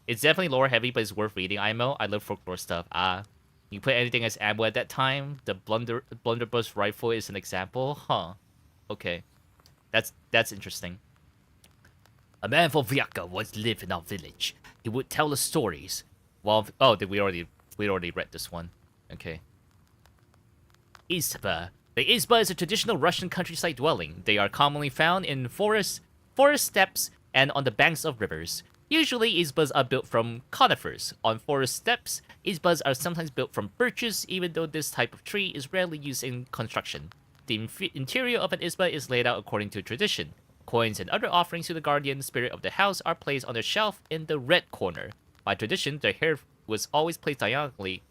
It's definitely lore heavy, but it's worth reading. I love folklore stuff. You put anything as ammo at that time. The blunderbuss rifle is an example. Huh. Okay. That's interesting. A man from Vyaka once lived in our village. He would tell us stories. Well, we already read this one. Okay. Izba. The Izba is a traditional Russian countryside dwelling. They are commonly found in forests, forest steppes, and on the banks of rivers. Usually, izbas are built from conifers. On forest steppes, izbas are sometimes built from birches, even though this type of tree is rarely used in construction. The interior of an izba is laid out according to tradition. Coins and other offerings to the guardian spirit of the house are placed on a shelf in the red corner. By tradition, the hearth was always placed diagonally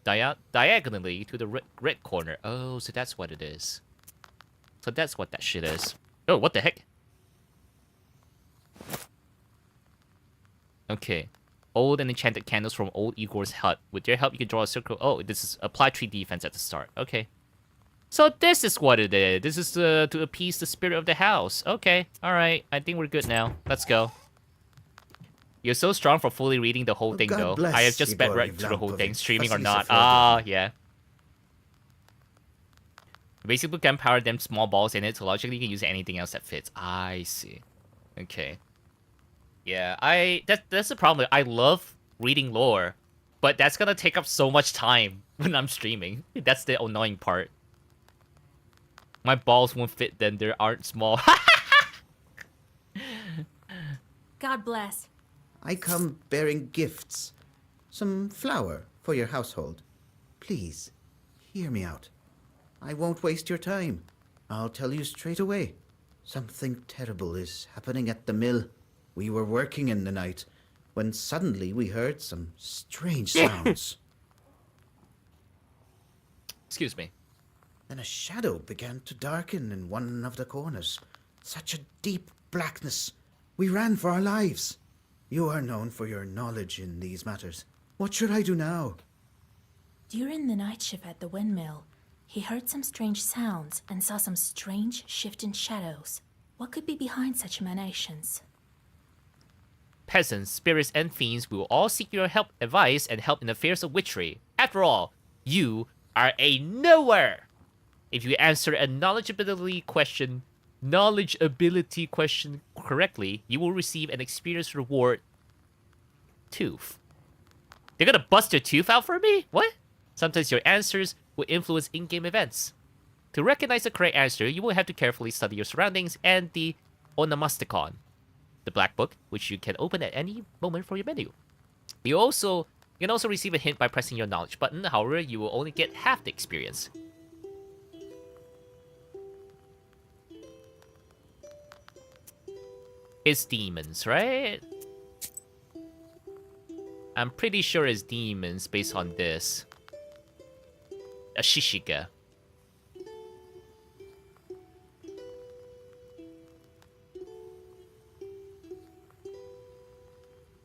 to the red corner. Oh, so that's what it is. So that's what that shit is. Oh, what the heck? Okay. Old and enchanted candles from old Igor's hut. With their help, you can draw a circle. Oh, this is apply 3 defense at the start. Okay. So this is what it is. This is to appease the spirit of the house. Okay. Alright. I think we're good now. Let's go. You're so strong for fully reading the whole thing, though. I have just sped right through the whole thing, streaming or not. Yeah. Basically, can power them small balls in it, so logically you can use anything else that fits. I see. Okay. Yeah, that's the problem. I love reading lore, but that's gonna take up so much time when I'm streaming. That's the annoying part. My balls won't fit then, they aren't small. God bless. I come bearing gifts. Some flour for your household. Please, hear me out. I won't waste your time. I'll tell you straight away. Something terrible is happening at the mill. We were working in the night when suddenly we heard some strange sounds. Excuse me. Then a shadow began to darken in one of the corners. Such a deep blackness. We ran for our lives. You are known for your knowledge in these matters. What should I do now? During the night shift at the windmill, he heard some strange sounds and saw some strange shifting shadows. What could be behind such emanations? Peasants, spirits, and fiends will all seek your help, advice, and help in affairs of witchery. After all, you are a knower. If you answer a knowledgeability question correctly, you will receive an experience reward. Tooth. They're gonna bust your tooth out for me? What? Sometimes your answers will influence in-game events. To recognize the correct answer, you will have to carefully study your surroundings and the onomasticon, the black book, which you can open at any moment from your menu. You can also receive a hint by pressing your knowledge button. However, you will only get half the experience. It's demons, right? I'm pretty sure it's demons based on this. A Shishiga.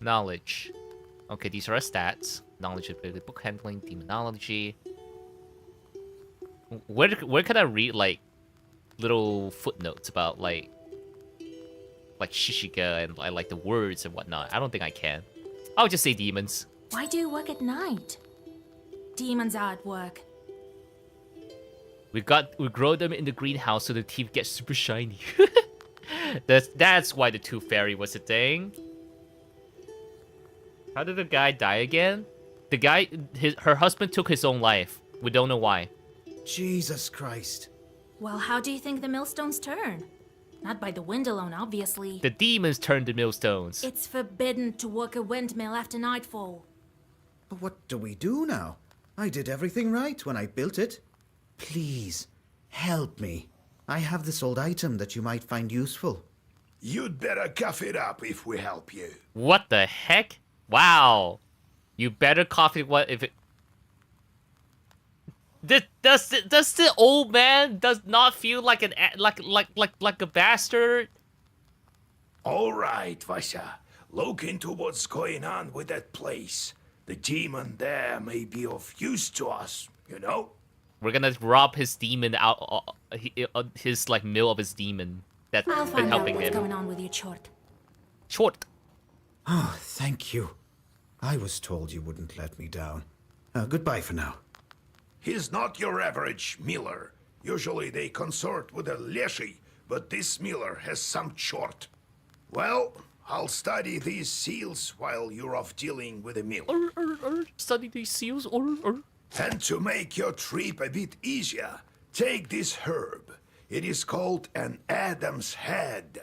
Knowledge. Okay, these are our stats. Knowledge, ability, book handling, demonology. Where can I read like little footnotes about like Shishiga and like the words and whatnot? I don't think I can. I'll just say demons. Why do you work at night? Demons are at work. We grow them in the greenhouse so the teeth get super shiny. That's why the tooth fairy was a thing. How did the guy die again? The guy, her husband took his own life. We don't know why. Jesus Christ. Well, how do you think the millstones turn? Not by the wind alone, obviously. The demons turned the millstones. It's forbidden to work a windmill after nightfall. But what do we do now? I did everything right when I built it. Please, help me. I have this old item that you might find useful. You'd better cough it up if we help you. What the heck? Wow. You better cough it. What if it... Does the old man does not feel like a bastard? All right, Vasha. Look into what's going on with that place. The demon there may be of use to us, you know? We're gonna rob his demon out, his like mill of his demon that's I'll been find out helping what's him. going on with your chort. Short. Oh, thank you. I was told you wouldn't let me down. Goodbye for now. He's not your average miller. Usually they consort with a leshy, but this miller has some chort. Well, I'll study these seals while you're off dealing with the mill. Study these seals. And to make your trip a bit easier, take this herb. It is called an Adam's head.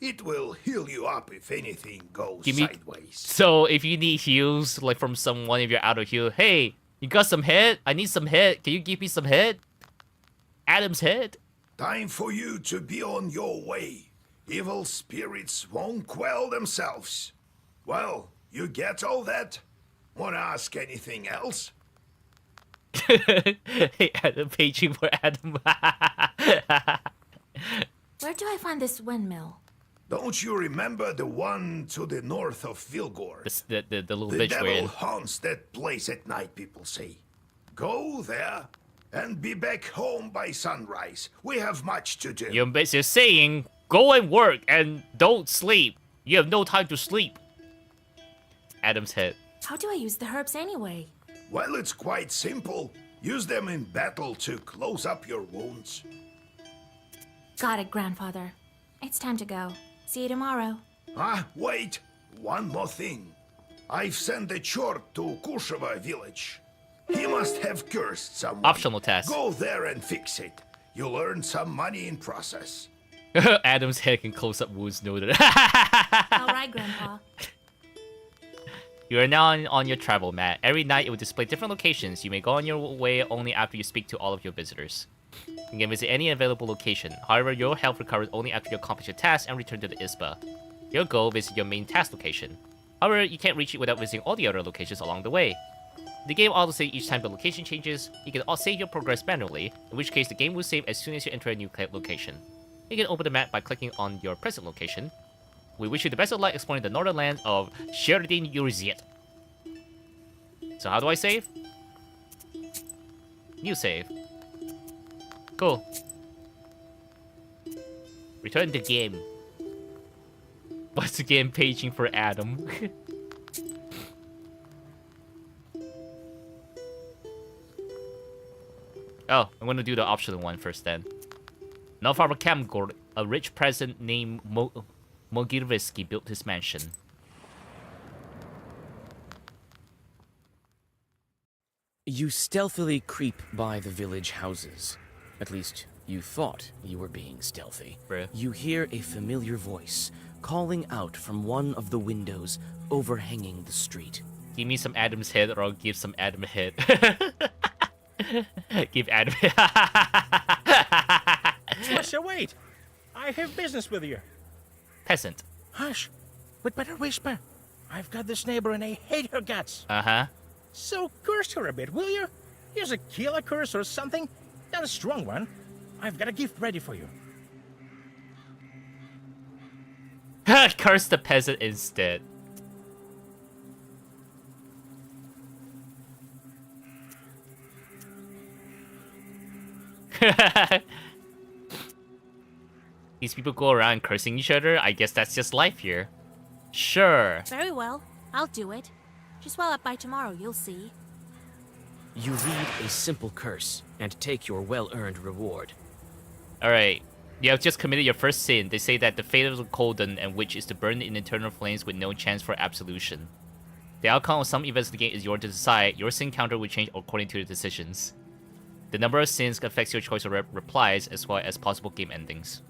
It will heal you up if anything goes sideways. So if you need heals, like from someone, if you're out of heal, hey, you got some head? I need some head. Can you give me some head? Adam's head. Time for you to be on your way. Evil spirits won't quell themselves. Well, you get all that? Wanna ask anything else? Hey, Adam, paging for Adam. Where do I find this windmill? Don't you remember the one to the north of Vilgord? The little The bitch devil wearing. haunts that place at night, people say. Go there and be back home by sunrise. We have much to do. You're basically saying, go and work and don't sleep. You have no time to sleep. Adam's head. How do I use the herbs anyway? Well, it's quite simple. Use them in battle to close up your wounds. Got it, grandfather. It's time to go. See you tomorrow. Ah, wait. One more thing. I've sent a chort to Kusheva village. He must have cursed someone. Optional task. Go there and fix it. You'll earn some money in process. Adam's head can close up wounds noted. All right, Grandpa. You are now on your travel mat. Every night it will display different locations. You may go on your way only after you speak to all of your visitors. You can visit any available location. However, your health recovers only after you accomplish your task and return to the ISPA. Your goal, visit your main task location. However, you can't reach it without visiting all the other locations along the way. The game auto-saves each time the location changes. You can save your progress manually, in which case the game will save as soon as you enter a new location. You can open the map by clicking on your present location. We wish you the best of luck exploring the northern lands of Sheridan Uriziet. So how do I save? New save. Cool. Return the game. Once again, paging for Adam. Oh, I'm gonna do the optional one first then. Novara Kamgor, a rich peasant named Mogirvisky built his mansion. You stealthily creep by the village houses. At least, you thought you were being stealthy. Bruh. You hear a familiar voice calling out from one of the windows overhanging the street. Give me some Adam's head or I'll give some Adam a head. Give Adam Swisher, wait! I have business with you. Peasant. Hush! We'd better whisper. I've got this neighbor and I hate her guts. Uh-huh. So curse her a bit, will you? Use a killer curse or something. Not a strong one. I've got a gift ready for you. Curse the peasant instead. These people go around cursing each other. I guess that's just life here. Sure. Very well. I'll do it. Just well up by tomorrow, you'll see. You read a simple curse and take your well-earned reward. Alright. You have just committed your first sin. They say that the fate of the Colden and which is to burn in eternal flames with no chance for absolution. The outcome of some events of the game is yours to decide. Your sin counter will change according to your decisions. The number of sins affects your choice of replies as well as possible game endings.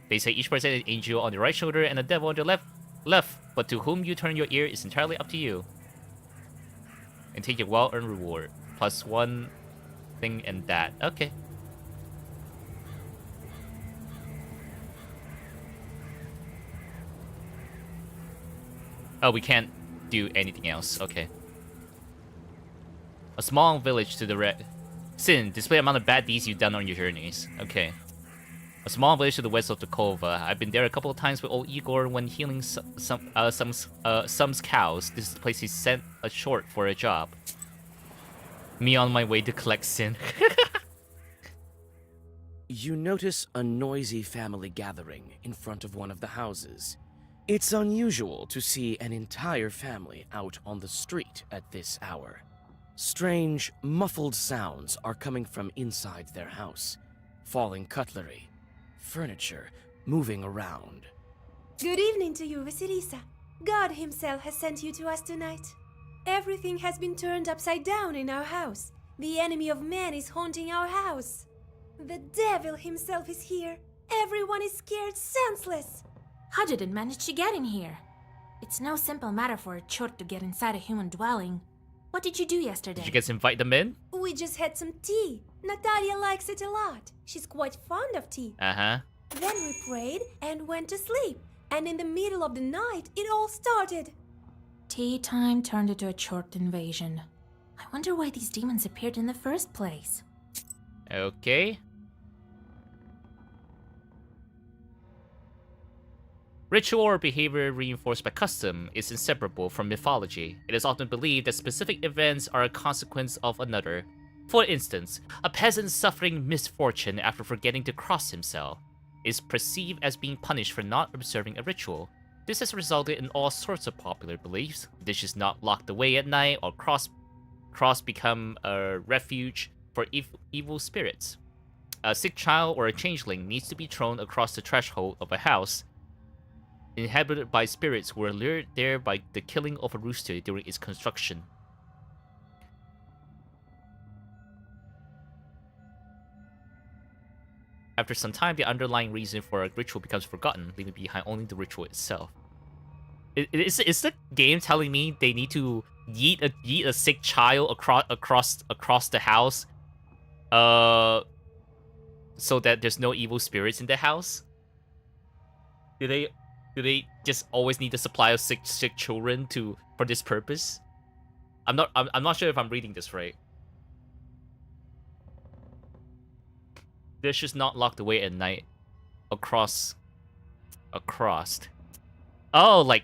They say each person is an angel on the right shoulder and a devil on the left, but to whom you turn your ear is entirely up to you. And take your well-earned reward. Plus one thing and that. Okay. Oh, we can't do anything else. Okay. A small village to the Sin, display amount of bad deeds you've done on your journeys. Okay. A small village to the west of Takova. I've been there a couple of times with old Igor when healing some cows. This is the place he sent a short for a job. Me on my way to collect Sin. You notice a noisy family gathering in front of one of the houses. It's unusual to see an entire family out on the street at this hour. Strange, muffled sounds are coming from inside their house. Falling cutlery, furniture moving around. Good evening to you, Vasilisa. God himself has sent you to us tonight. Everything has been turned upside down in our house. The enemy of man is haunting our house. The devil himself is here. Everyone is scared senseless. How did it manage to get in here? It's no simple matter for a chort to get inside a human dwelling. What did you do yesterday? Did you guys invite them in? We just had some tea. Natalia likes it a lot. She's quite fond of tea. Uh-huh. Then we prayed and went to sleep. And in the middle of the night, it all started. Tea time turned into a chort invasion. I wonder why these demons appeared in the first place. Okay. Ritual or behavior reinforced by custom is inseparable from mythology. It is often believed that specific events are a consequence of another. For instance, a peasant suffering misfortune after forgetting to cross himself is perceived as being punished for not observing a ritual. This has resulted in all sorts of popular beliefs. Dishes not locked away at night, or cross become a refuge for evil spirits. A sick child or a changeling needs to be thrown across the threshold of a house inhabited by spirits who were lured there by the killing of a rooster during its construction. After some time, the underlying reason for a ritual becomes forgotten, leaving behind only the ritual itself. Is the game telling me they need to yeet a sick child across the house, so that there's no evil spirits in the house? Do they just always need a supply of sick children for this purpose? I'm not sure if I'm reading this right. They're just not locked away at night. Across. Oh, like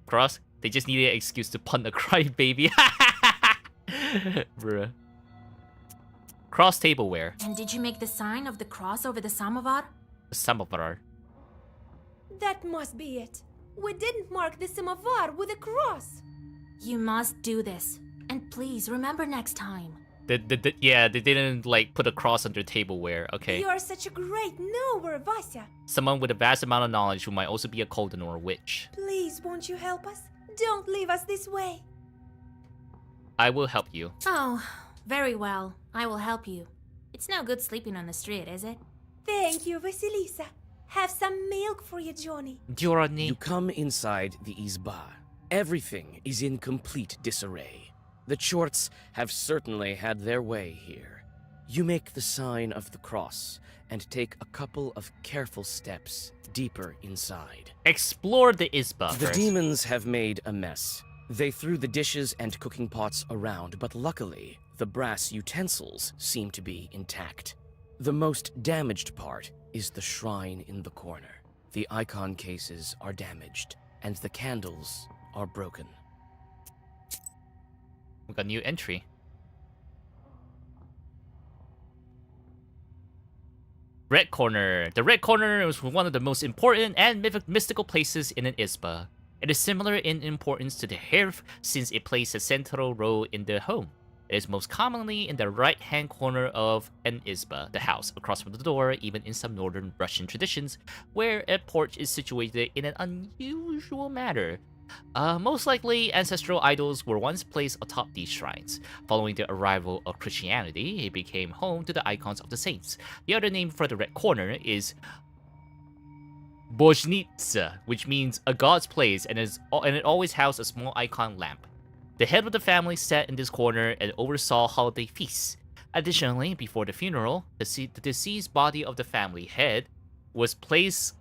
cross. They just needed an excuse to punt a crying baby. Bruh. Cross tableware. And did you make the sign of the cross over the samovar? Samovar. That must be it. We didn't mark the samovar with a cross. You must do this. And please remember next time. Yeah, they didn't like put a cross under tableware. Okay. You are such a great knower, Vasya. Someone with a vast amount of knowledge who might also be a Colden or a witch. Please, won't you help us? Don't leave us this way. I will help you. Oh, very well. I will help you. It's no good sleeping on the street, is it? Thank you, Vasilisa. Have some milk for you, Johnny. You come inside the izba. Everything is in complete disarray. The Chorts have certainly had their way here. You make the sign of the cross and take a couple of careful steps deeper inside. Explore the Isba The first. demons have made a mess. They threw the dishes and cooking pots around, but luckily, the brass utensils seem to be intact. The most damaged part is the shrine in the corner. The icon cases are damaged, and the candles are broken. We got a new entry. Red Corner. The Red Corner is one of the most important and mystical places in an Isba. It is similar in importance to the hearth since it plays a central role in the home. It is most commonly in the right-hand corner of an Isba, the house, across from the door, even in some northern Russian traditions, where a porch is situated in an unusual manner. Most likely, ancestral idols were once placed atop these shrines. Following the arrival of Christianity, it became home to the icons of the saints. The other name for the Red Corner is Bozhnitsa, which means a god's place, and it always housed a small icon lamp. The head of the family sat in this corner and oversaw holiday feasts. Additionally, before the funeral, the deceased body of the family head was placed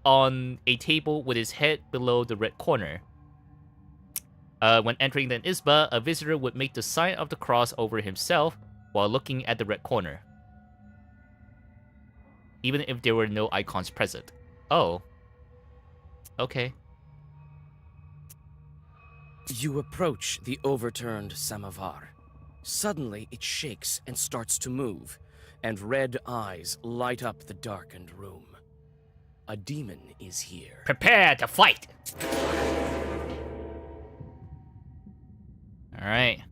on a table with his head below the red corner. When entering the Isba, a visitor would make the sign of the cross over himself while looking at the red corner, even if there were no icons present. Oh. Okay. You approach the overturned samovar. Suddenly, it shakes and starts to move, and red eyes light up the darkened room. A demon is here. Prepare to fight! Alright.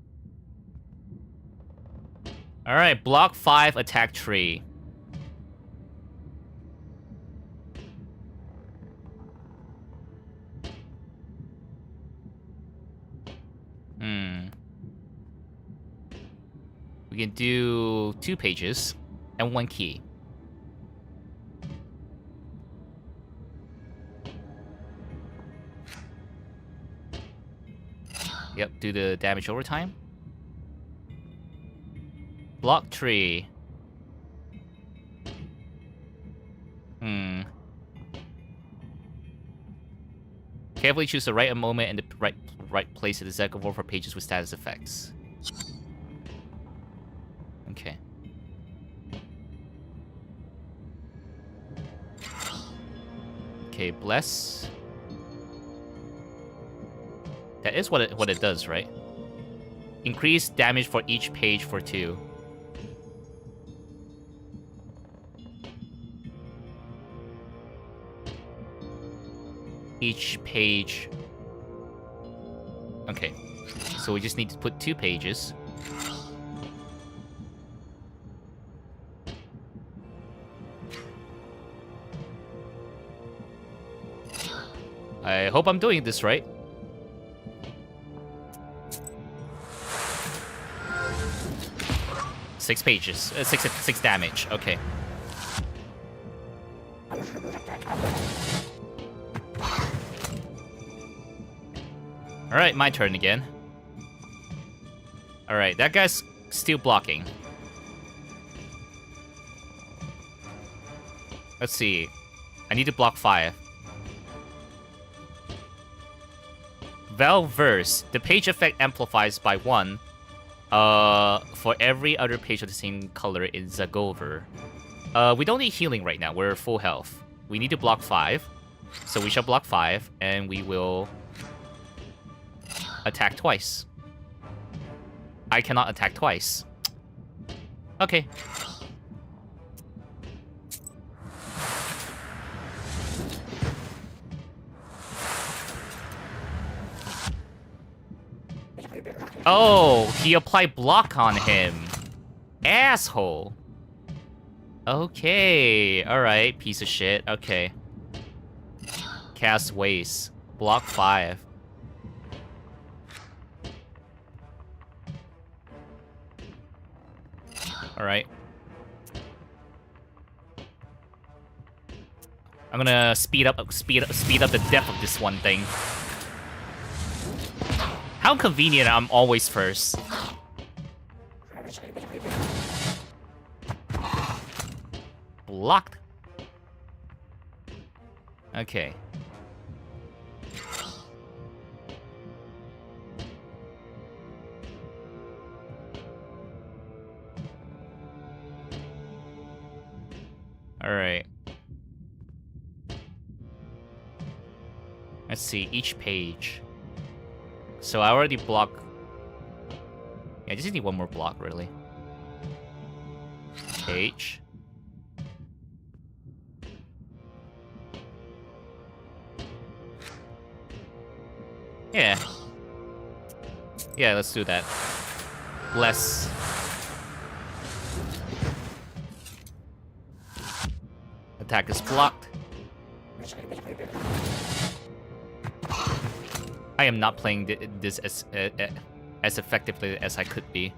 Alright, block 5, attack tree. We can do 2 pages and 1 key. Yep, do the damage over time. Block tree. Carefully choose the right moment and the right place at the second for pages with status effects. Okay. Okay, bless. That is what it does, right? Increase damage for each page for 2. Each page. Okay. So we just need to put 2 pages. I hope I'm doing this right. Six pages. Six damage. Okay. Alright, my turn again. Alright, that guy's still blocking. Let's see. I need to block 5. Valverse. The page effect amplifies by 1. For every other page of the same color in Zagover. We don't need healing right now. We're full health. We need to block 5. So we shall block 5, and we will attack twice. I cannot attack twice. Okay. Oh, he applied block on him. Asshole. Okay, alright, piece of shit. Okay. Cast waste. Block 5. Alright. I'm gonna speed up the death of this one thing. How convenient I'm always first. Blocked. Okay. Alright. Let's see, each page. So I already blocked... Yeah, I just need one more block, really. Page. Yeah. Yeah, let's do that. Less. Attack is blocked. I am not playing this as effectively as I could be.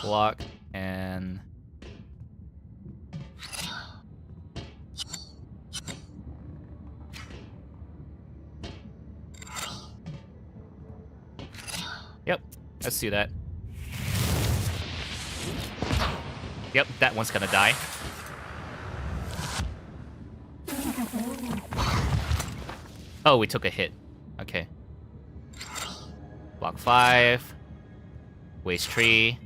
Block and... Yep, let's do that. Yep, that one's gonna die. Oh, we took a hit. Okay. Block 5. Waste tree.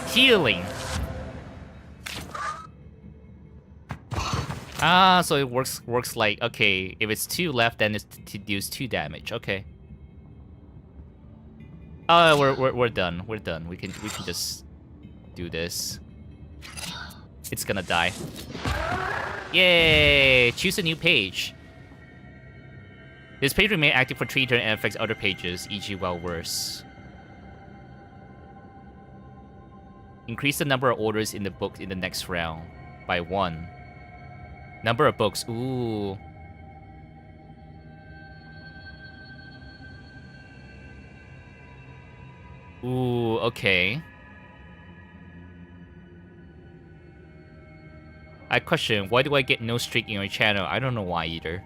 Healing. Ah, so it works like, okay, if it's 2 left, then it's to deals 2 damage. Okay. Oh, we're done. We're done. We can just do this. It's gonna die. Yay! Choose a new page. This page remains active for 3 turns and affects other pages, e.g. well worse. Increase the number of orders in the book in the next round by 1. Number of books. Ooh. Ooh, okay. I question, why do I get no streak in your channel? I don't know why either.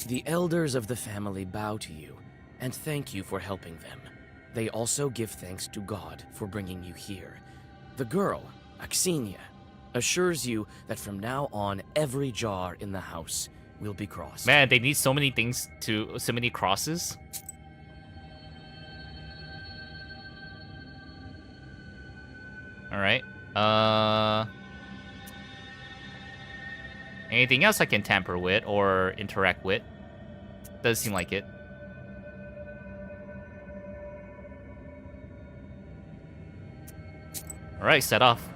The elders of the family bow to you and thank you for helping them. They also give thanks to God for bringing you here. The girl, Axinia, assures you that from now on, every jar in the house will be crossed. Man, they need so many things to... so many crosses. Alright. Anything else I can tamper with or interact with? Does seem like it. Alright, set off.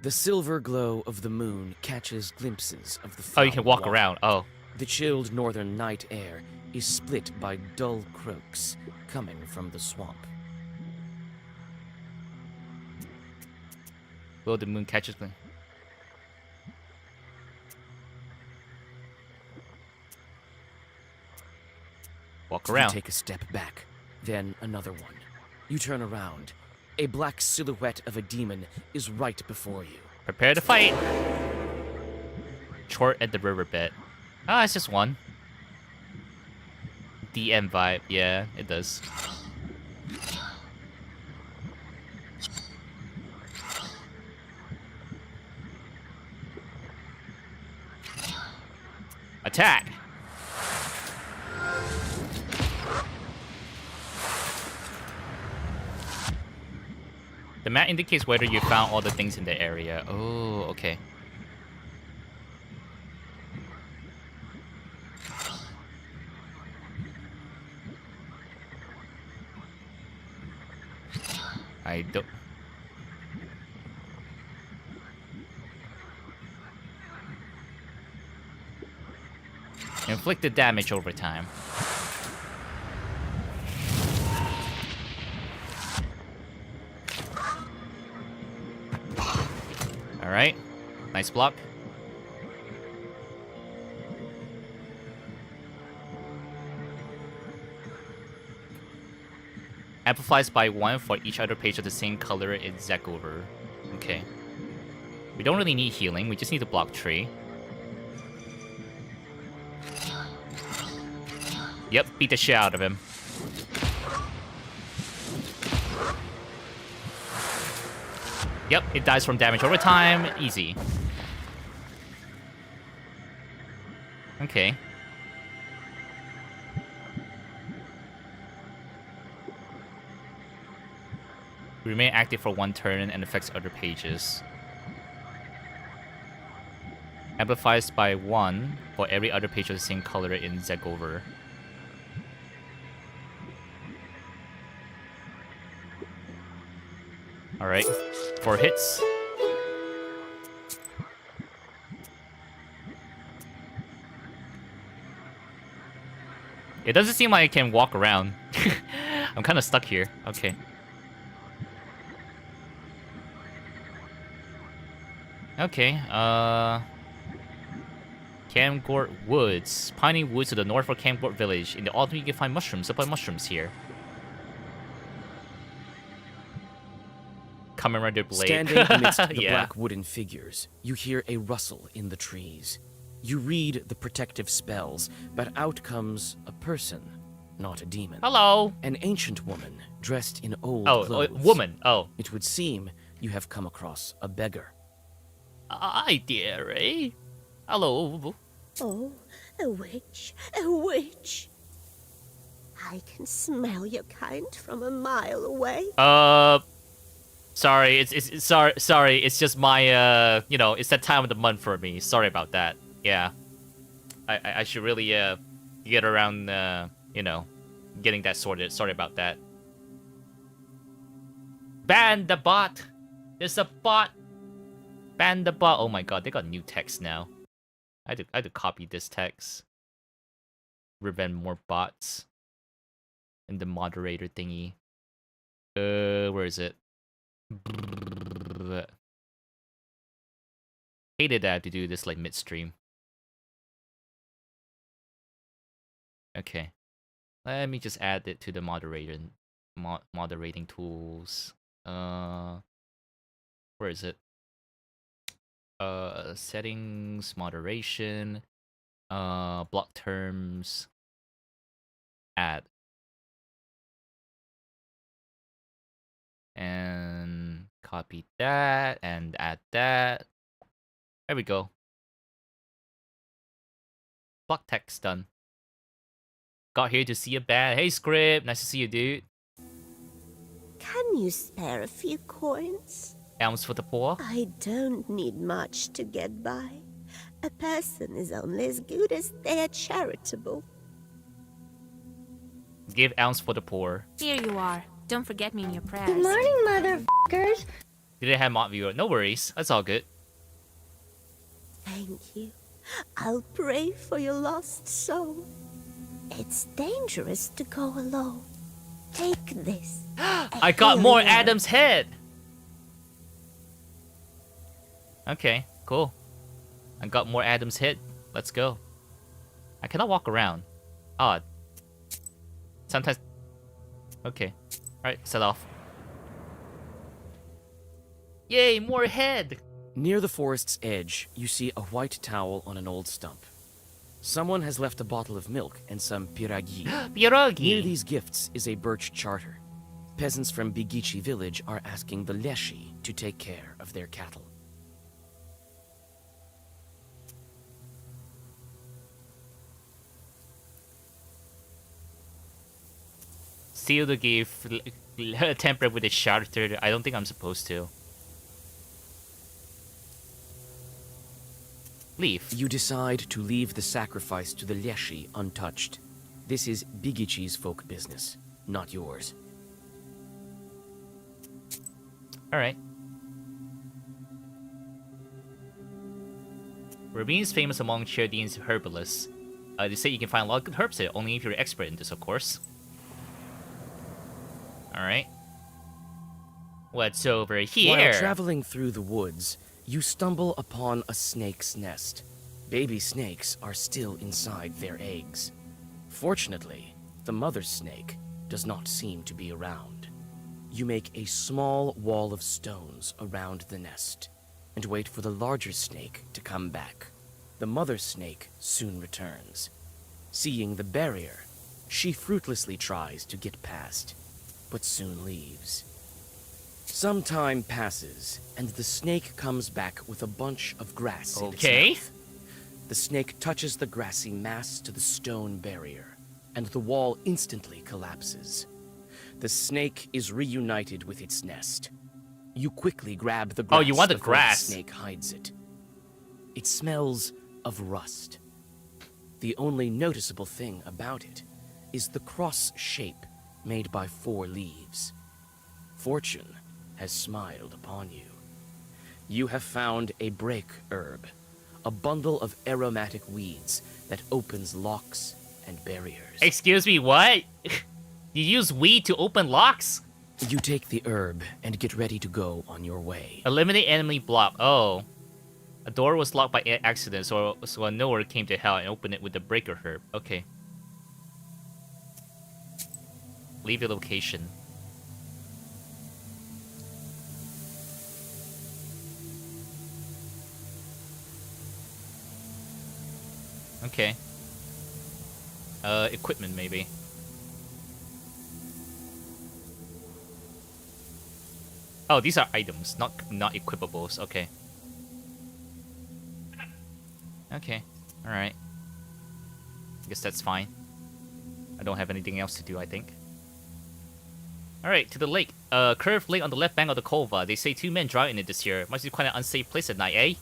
The silver glow of the moon catches glimpses of the Oh, you can walk wall. around. Oh. The chilled northern night air is split by dull croaks coming from the swamp. Will the moon catches me? Walk around. You take a step back, then another one. You turn around. A black silhouette of a demon is right before you. Prepare to fight. Chort at the riverbed. Ah, it's just one. DM vibe. Yeah, it does. Attack! The map indicates whether you found all the things in the area. Oh, okay. I don't... Inflicted damage over time. Alright. Nice block. Amplifies by 1 for each other page of the same color in Zekover. Okay. We don't really need healing, we just need to block tree. Yep, beat the shit out of him. Yep, it dies from damage over time. Easy. Okay. Remain active for 1 turn and affects other pages. Amplifies by 1 for every other page of the same color in Zekover. Alright, 4 hits. It doesn't seem like I can walk around. I'm kind of stuck here. Okay. Okay, Camgort Woods. Piney Woods to the north of Camgort Village. In the autumn, you can find mushrooms. Supply mushrooms here. Commemorative blade. Standing amidst the Yeah. black wooden figures, you hear a rustle in the trees. You read the protective spells, but out comes a person, not a demon. Hello. An ancient woman dressed in old Oh, clothes. woman. Oh. It would seem you have come across a beggar. Hi, dearie. Hello. Oh, a witch, a witch. I can smell your kind from a mile away. Sorry, it's sorry, it's just my you know, it's that time of the month for me. Sorry about that. Yeah. I should really get around you know, getting that sorted. Sorry about that. Ban the bot. There's a bot. Ban the bot. Oh my god, they got new text now. I had to copy this text. Prevent more bots. And the moderator thingy. Where is it? Hated that I have to do this like midstream. Okay. Let me just add it to the moderating tools. Where is it? Settings, moderation, block terms, add. And copy that and add that. There we go. Block text done. Got here to see a band. Hey, Script. Nice to see you, dude. Can you spare a few coins? Alms for the poor. I don't need much to get by. A person is only as good as they are charitable. Give alms for the poor. Here you are. Don't forget me in your prayers. Good morning, motherfuckers. Didn't have mod viewer. No worries. That's all good. Thank you. I'll pray for your lost soul. It's dangerous to go alone. Take this. I got more Adam's head. Okay, cool. I got more Adam's head. Let's go. I cannot walk around. Odd. Sometimes. Okay. Alright, set off. Yay, more head! Near the forest's edge, you see a white towel on an old stump. Someone has left a bottle of milk and some piragi. Pierogi! Near these gifts is a birch charter. Peasants from Bigichi village are asking the Leshi to take care of their cattle. steal the gift, tamper with the shattered. I don't think I'm supposed to. Leave. You decide to leave the sacrifice to the Leshy untouched. This is Bigichi's folk business, not yours. Alright. Ravine is famous among Chaldean's herbalists. They say you can find a lot of good herbs here, only if you're an expert in this, of course. Alright. What's over here? While traveling through the woods, you stumble upon a snake's nest. Baby snakes are still inside their eggs. Fortunately, the mother snake does not seem to be around. You make a small wall of stones around the nest and wait for the larger snake to come back. The mother snake soon returns. Seeing the barrier, she fruitlessly tries to get past, but soon leaves. Some time passes, and the snake comes back with a bunch of grass in its mouth. The snake touches the grassy mass to the stone barrier, and the wall instantly collapses. The snake is reunited with its nest. You quickly grab the grass. Oh, you want the before grass? The snake hides it. It smells of rust. The only noticeable thing about it is the cross shape made by 4 leaves. Fortune has smiled upon you. You have found a break herb, a bundle of aromatic weeds that opens locks and barriers. Excuse me, what? You use weed to open locks? You take the herb and get ready to go on your way. Eliminate enemy block. Oh. A door was locked by accident, so a knower came to hell and opened it with the breaker herb. Okay. Leave your location. Okay. Equipment maybe. Oh, these are items, not equipables. Okay. Okay. All right. I guess that's fine. I don't have anything else to do, I think. All right, to the lake. Curved lake on the left bank of the Kolva. They say 2 men drowned in it this year. Must be quite an unsafe place at night, eh?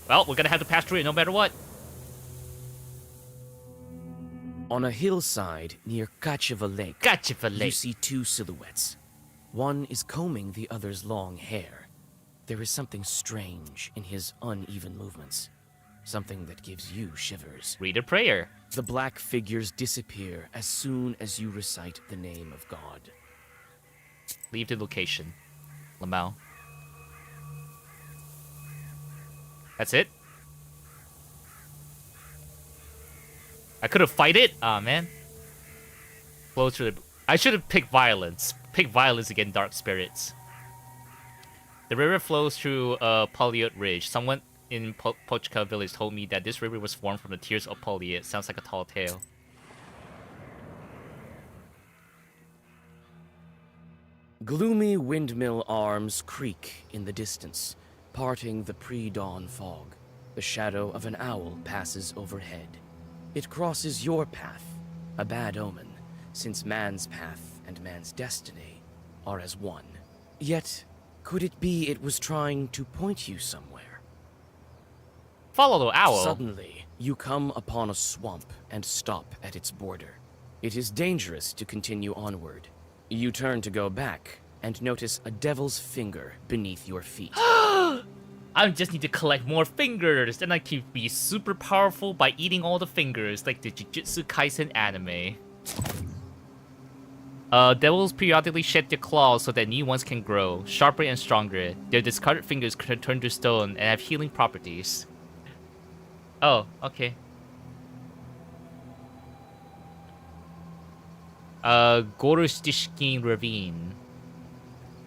Well, we're gonna have to pass through it no matter what. On a hillside near Kacheva Lake, you see 2 silhouettes. One is combing the other's long hair. There is something strange in his uneven movements. Something that gives you shivers. Read a prayer. The black figures disappear as soon as you recite the name of God. Leave the location. Lamau. That's it? I could have fight it? Aw, man. Flow through the... I should have picked violence. Pick violence against dark spirits. The river flows through Poliot Ridge. Someone in Pochka village told me that this river was formed from the tears of Poliot. Sounds like a tall tale. Gloomy windmill arms creak in the distance, parting the pre-dawn fog. The shadow of an owl passes overhead. It crosses your path, a bad omen, since man's path and man's destiny are as one. Yet, could it be it was trying to point you somewhere? Follow the owl. Suddenly, you come upon a swamp and stop at its border. It is dangerous to continue onward. You turn to go back and notice a devil's finger beneath your feet. I just need to collect more fingers, then I can be super powerful by eating all the fingers, like the Jujutsu Kaisen anime. Devils periodically shed their claws so that new ones can grow, sharper and stronger. Their discarded fingers can turn to stone and have healing properties. Oh, okay. Gorustishkin Ravine.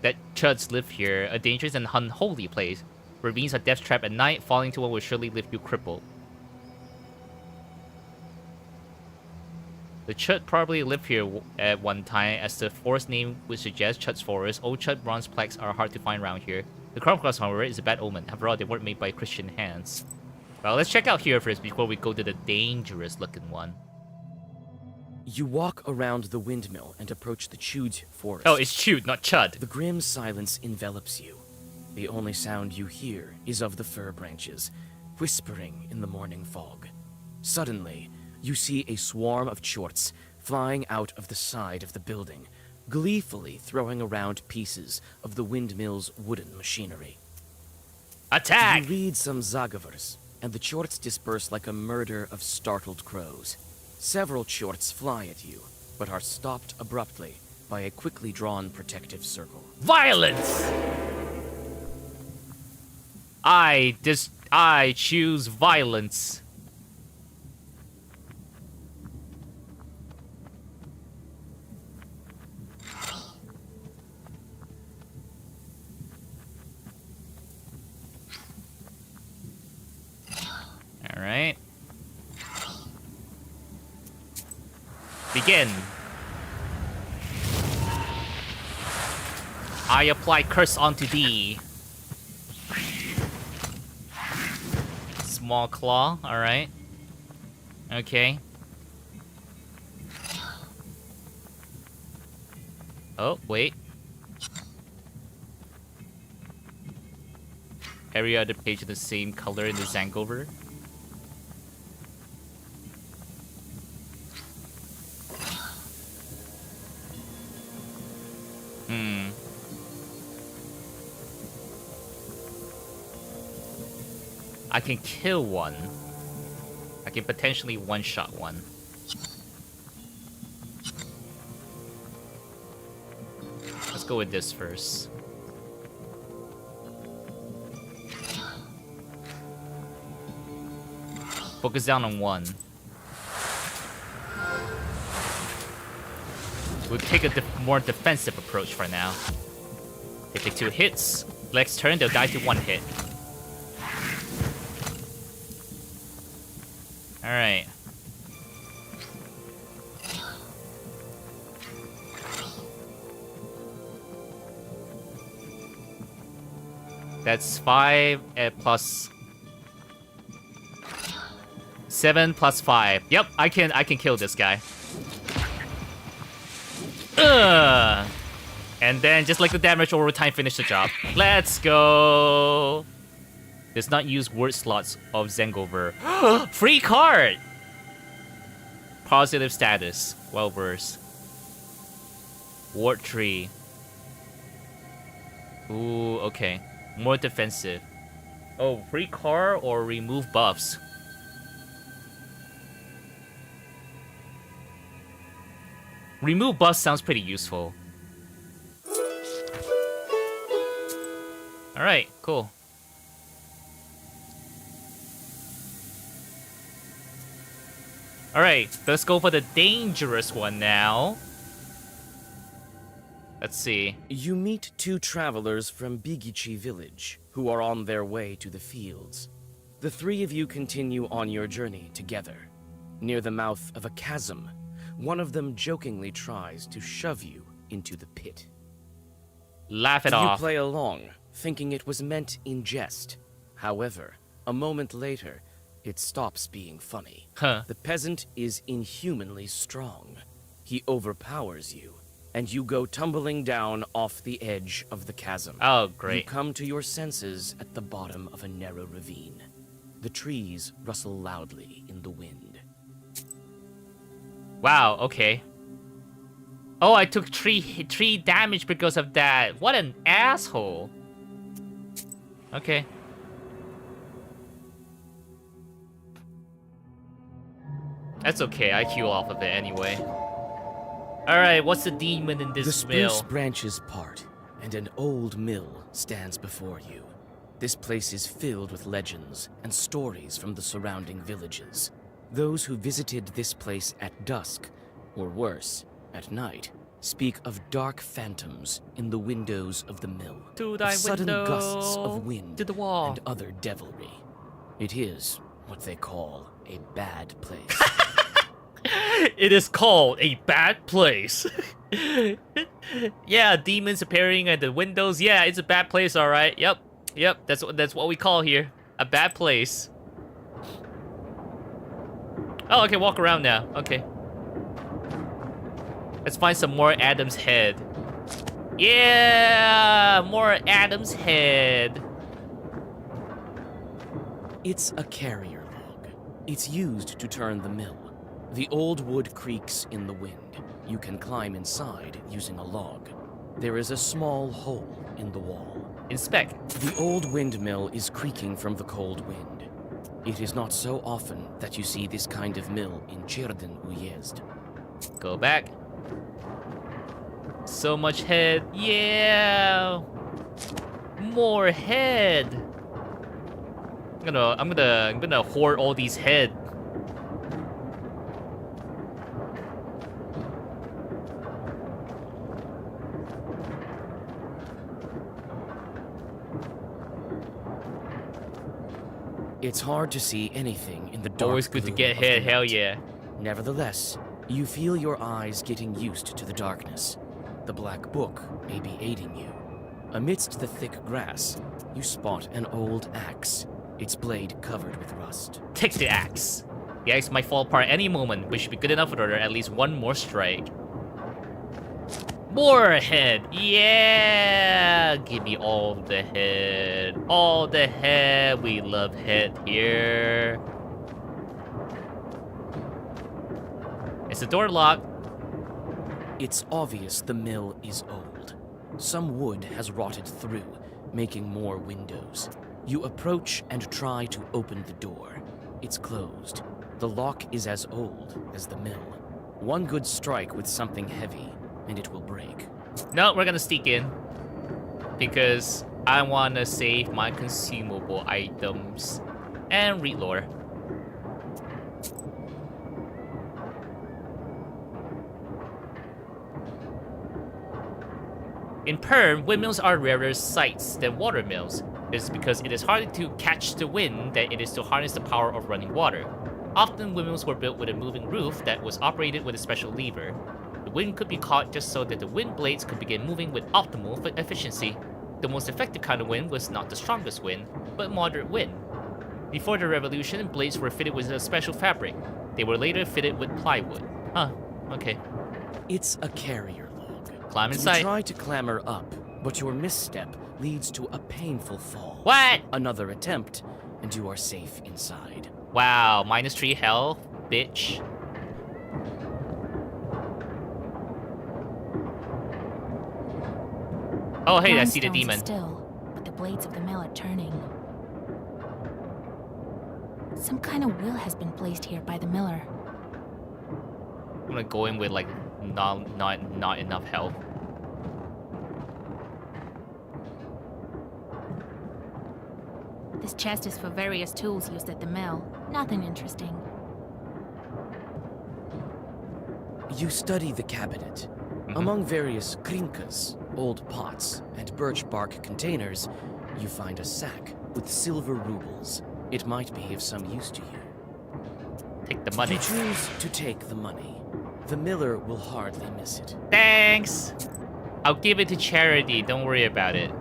That chuds live here, a dangerous and unholy place. Ravines are death trap at night, falling into one will surely leave you crippled. The Chud probably lived here at one time, as the forest name would suggest. Chud's Forest. Old Chud bronze plaques are hard to find around here. The crop cross, however, is a bad omen. After all, they weren't made by Christian hands. Well, let's check out here first before we go to the dangerous looking one. You walk around the windmill and approach the chewed forest. Oh, it's chewed, not chud. The grim silence envelops you. The only sound you hear is of the fir branches, whispering in the morning fog. Suddenly, you see a swarm of chorts flying out of the side of the building, gleefully throwing around pieces of the windmill's wooden machinery. Attack! You read some zagavers, and the chorts disperse like a murder of startled crows. Several chorts fly at you, but are stopped abruptly by a quickly drawn protective circle. Violence! I choose violence. All right. Begin. I apply curse onto thee. Small claw, alright. Okay. Oh, wait. Every other page of the same color in the Zangover. I can kill one. I can potentially one-shot one. Let's go with this first. Focus down on one. We'll take a more defensive approach for now. They take 2 hits. Next turn, they'll die to 1 hit. Alright. That's 5 plus 7 plus 5. Yep, I can kill this guy. Ugh. And then just like the damage over time, finish the job. Let's go. Does not use word slots of Zangover. Free card! Positive status. Well versed. Ward tree. Ooh, okay. More defensive. Oh, free card or remove buffs. Remove buffs sounds pretty useful. Alright, cool. Alright, let's go for the dangerous one now. Let's see. You meet 2 travelers from Bigichi village, who are on their way to the fields. The 3 of you continue on your journey together. Near the mouth of a chasm, one of them jokingly tries to shove you into the pit. Laugh it off. You play along, thinking it was meant in jest. However, a moment later, it stops being funny. Huh. The peasant is inhumanly strong. He overpowers you, and you go tumbling down off the edge of the chasm. Oh, great. You come to your senses at the bottom of a narrow ravine. The trees rustle loudly in the wind. Wow, okay. Oh, I took 3 damage because of that. What an asshole. Okay. That's okay, I heal off of it anyway. Alright, what's the demon in this mill? The spruce branches part, and an old mill stands before you. This place is filled with legends and stories from the surrounding villages. Those who visited this place at dusk, or worse, at night, speak of dark phantoms in the windows of the mill. To thy of sudden window, gusts of wind to the wall. and other devilry. It is what they call a bad place. It is called a bad place. Yeah, demons appearing at the windows. Yeah, it's a bad place, all right. Yep. That's what we call here, a bad place. Oh, I can walk around now. Okay. Let's find some more Adam's head. Yeah, more Adam's head. It's a carrier log. It's used to turn the mill. The old wood creaks in the wind. You can climb inside using a log. There is a small hole in the wall. Inspect. The old windmill is creaking from the cold wind. It is not so often that you see this kind of mill in Cherdyn Uyezd. Go back. So much head. Yeah. More head. I'm gonna hoard all these head. It's hard to see anything in the dark. Always good to gloom get of the head, hell night. yeah. Nevertheless, you feel your eyes getting used to the darkness. The black book may be aiding you. Amidst the thick grass, you spot an old axe, its blade covered with rust. Take the axe. The axe might fall apart any moment, but should be good enough for at least one more strike. More head. Yeah. Give me all the head. All the head. We love head here. Is the door locked? It's obvious the mill is old. Some wood has rotted through, making more windows. You approach and try to open the door. It's closed. The lock is as old as the mill. One good strike with something heavy, and it will break. No, we're gonna sneak in. Because I wanna save my consumable items. And read lore. In Perm, windmills are rarer sights than water mills. This is because it is harder to catch the wind than it is to harness the power of running water. Often, windmills were built with a moving roof that was operated with a special lever. The wind could be caught just so that the wind blades could begin moving with optimal efficiency. The most effective kind of wind was not the strongest wind, but moderate wind. Before the revolution, blades were fitted with a special fabric. They were later fitted with plywood. Huh, okay. It's a carrier log. Climb You inside. try to clamber up, but your misstep leads to a painful fall. What? Another attempt, and you are safe inside. Wow, -3 health, bitch. Oh, hey, I see the Grindstones are demon. Still, but the blades of the mill are turning. Some kind of will has been placed here by the miller. I'm gonna go in with like not enough health. This chest is for various tools used at the mill. Nothing interesting. You study the cabinet. Among various krinkas, old pots, and birch bark containers, you find a sack with silver rubles. It might be of some use to you. Take the money. You choose to take the money. The miller will hardly miss it. Thanks! I'll give it to charity, don't worry about it.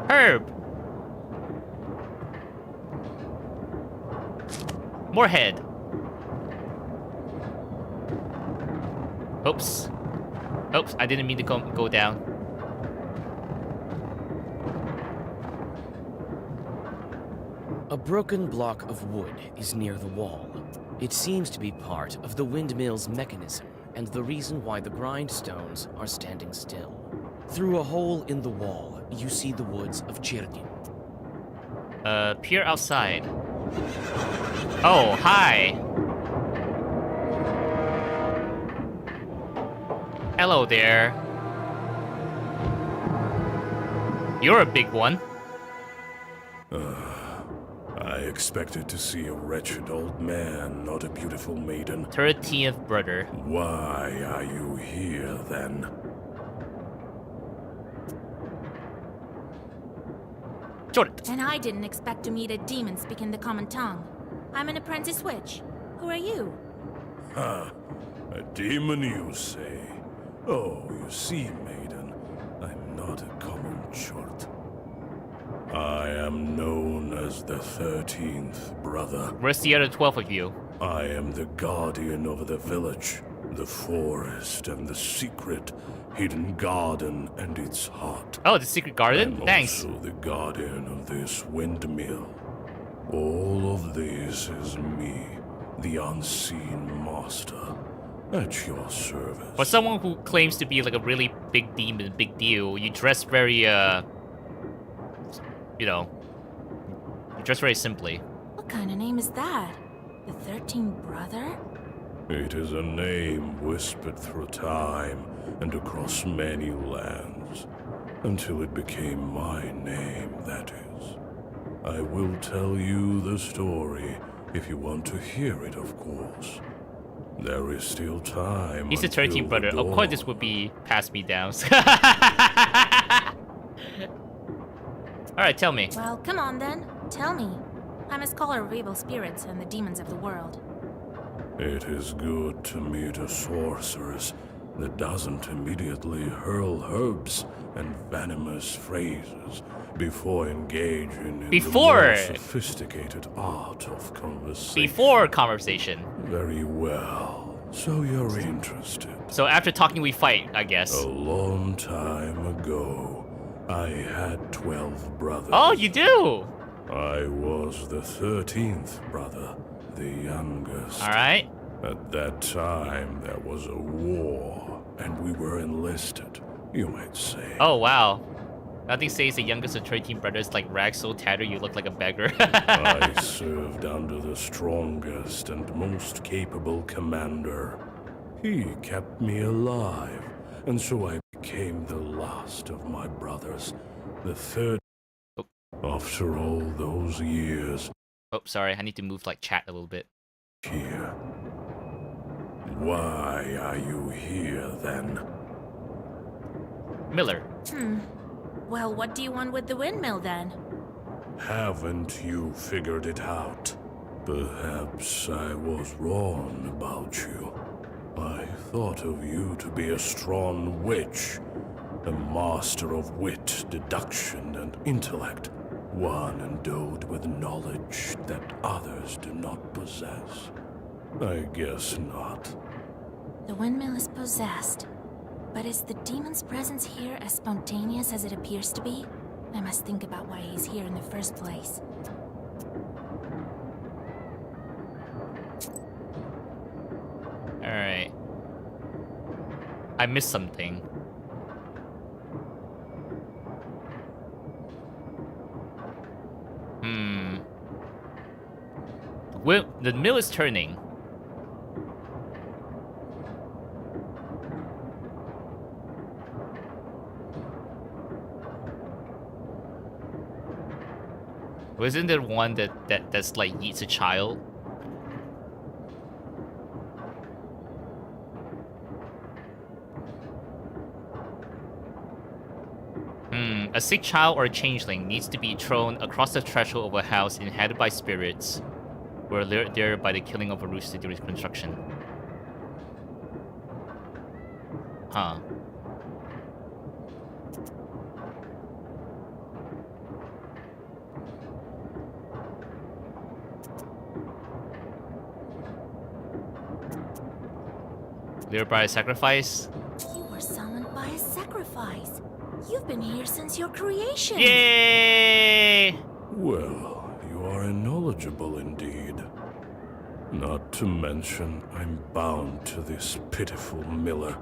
Herb! More head. Oops. Oops, I didn't mean to go down. A broken block of wood is near the wall. It seems to be part of the windmill's mechanism and the reason why the grindstones are standing still. Through a hole in the wall, you see the woods of Cherdyn. Peer outside. Oh, hi. Hello there. You're a big one. I expected to see a wretched old man, not a beautiful maiden. 13th brother. Why are you here, then? Jordan. And I didn't expect to meet a demon speaking the common tongue. I'm an apprentice witch. Who are you? Ha! A demon, you say? Oh, you see, maiden, I'm not a common chort. I am known as the 13th brother. Where's the other 12 of you? I am the guardian of the village, the forest, and the secret hidden garden and its heart. Oh, the secret garden? I'm Thanks. also the guardian of this windmill. All of this is me, the unseen master, at your service. For someone who claims to be like a really big demon, big deal, you dress very, you know, you dress very simply. What kind of name is that? The 13th brother? It is a name whispered through time and across many lands, until it became my name, that is. I will tell you the story if you want to hear it, of course. There is still time. He's the until 13th brother. Of dawn. course this would be pass me downs. Alright, tell me. Well, come on then. Tell me. I'm a scholar of evil spirits and the demons of the world. It is good to meet a sorceress that doesn't immediately hurl herbs and venomous phrases before engaging in the more sophisticated art of conversation. Before conversation. Very well. So you're interested. So after talking, we fight, I guess. A long time ago, I had 12 brothers. Oh, you do? I was the 13th brother, the youngest. Alright. At that time, there was a war, and we were enlisted, you might say. Oh, wow. Nothing says the youngest of 13 brothers like rags so tattered you look like a beggar. I served under the strongest and most capable commander. He kept me alive, and so I became the last of my brothers, the third. Oh. After all those years. Oh, sorry, I need to move like chat a little bit. Here. Why are you here then? Miller. Well, what do you want with the windmill then? Haven't you figured it out? Perhaps I was wrong about you. I thought of you to be a strong witch, a master of wit, deduction, and intellect, one endowed with knowledge that others do not possess. I guess not. The windmill is possessed. But is the demon's presence here as spontaneous as it appears to be? I must think about why he's here in the first place. Alright. I missed something. The mill is turning. Wasn't there one that's like eats a child? A sick child or a changeling needs to be thrown across the threshold of a house inhabited by spirits who are lured there by the killing of a rooster during construction. Huh. Lured by a sacrifice? You were summoned by a sacrifice. You've been here since your creation. Yay! Well, you are knowledgeable indeed. Not to mention, I'm bound to this pitiful miller,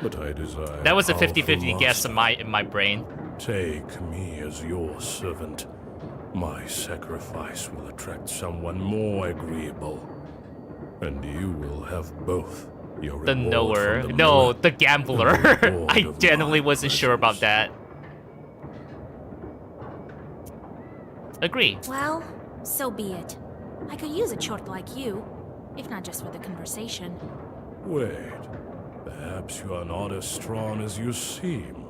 but I desire. That was a powerful 50-50 guess in master. my brain. Take me as your servant. My sacrifice will attract someone more agreeable, and you will have both. Your The reward knower. from the No, miller the gambler. and the reward I of genuinely my wasn't sure about presence. that. Agree. Well, so be it. I could use a short like you, if not just for the conversation. Wait, perhaps you are not as strong as you seem.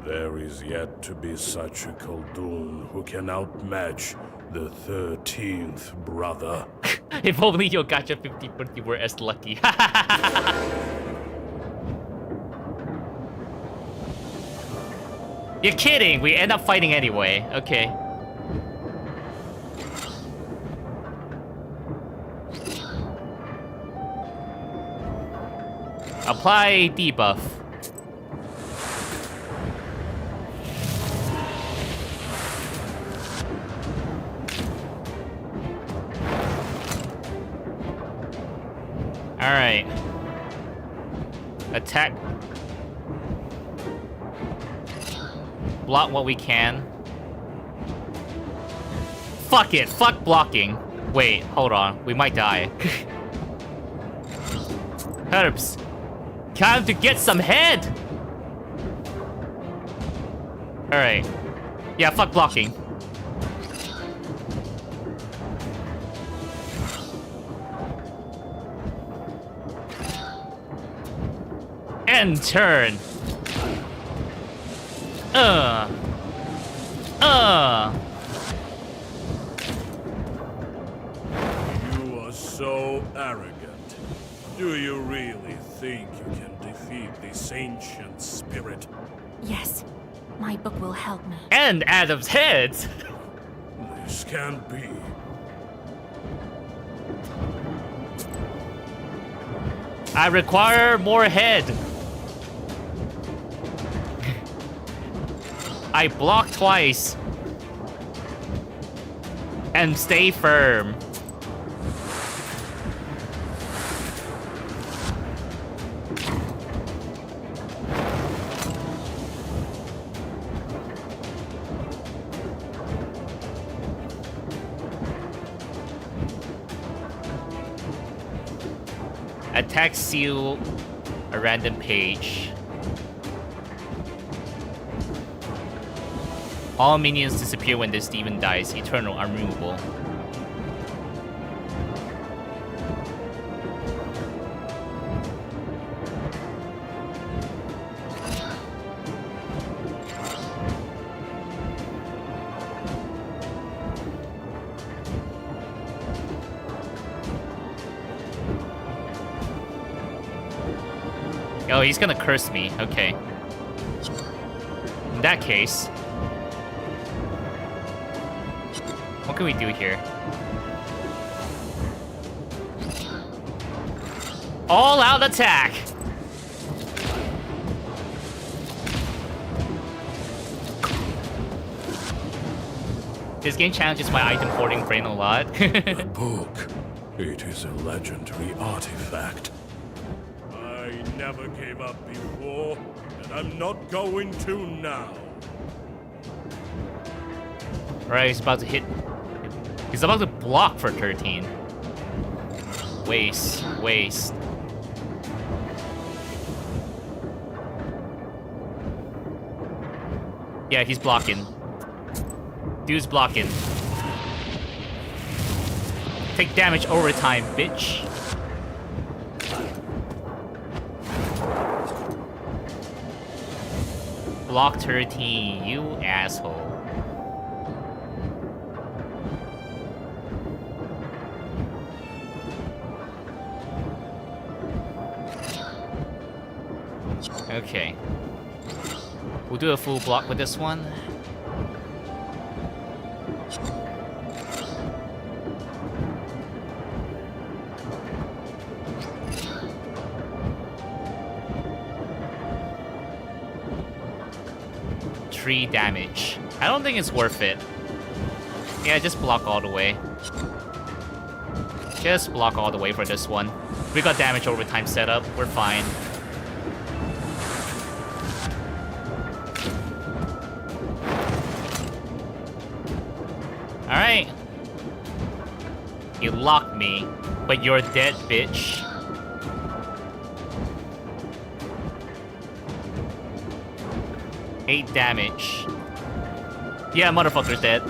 There is yet to be such a Khaldun who can outmatch the 13th brother. If only your gacha 50-50 were as lucky. You're kidding! We end up fighting anyway. Okay. Apply debuff. Alright. Attack. Block what we can. Fuck it. Fuck blocking. Wait, hold on. We might die. Herbs. Time to get some head! Alright. Yeah, fuck blocking. End turn. You are so arrogant. Do you really think you can defeat this ancient spirit? Yes, my book will help me. And Adam's head! This can't be. I require more head. I block twice. And stay firm. Attack seal a random page. All minions disappear when this demon dies. Eternal, unremovable. Oh, he's gonna curse me. Okay. In that case, what can we do here? All out attack! This game challenges my item hoarding brain a lot. The book. It is a legendary artifact. I never gave up before, and I'm not going to now. Right, he's about to hit. He's about to block for 13. Waste. Yeah, he's blocking. Dude's blocking. Take damage over time, bitch. Block 13, you asshole. Okay. We'll do a full block with this one. Three damage. I don't think it's worth it. Yeah, just block all the way. Just block all the way for this one. We got damage over time setup. We're fine. Alright. You locked me, but you're dead, bitch. Eight damage. Yeah, motherfucker's dead.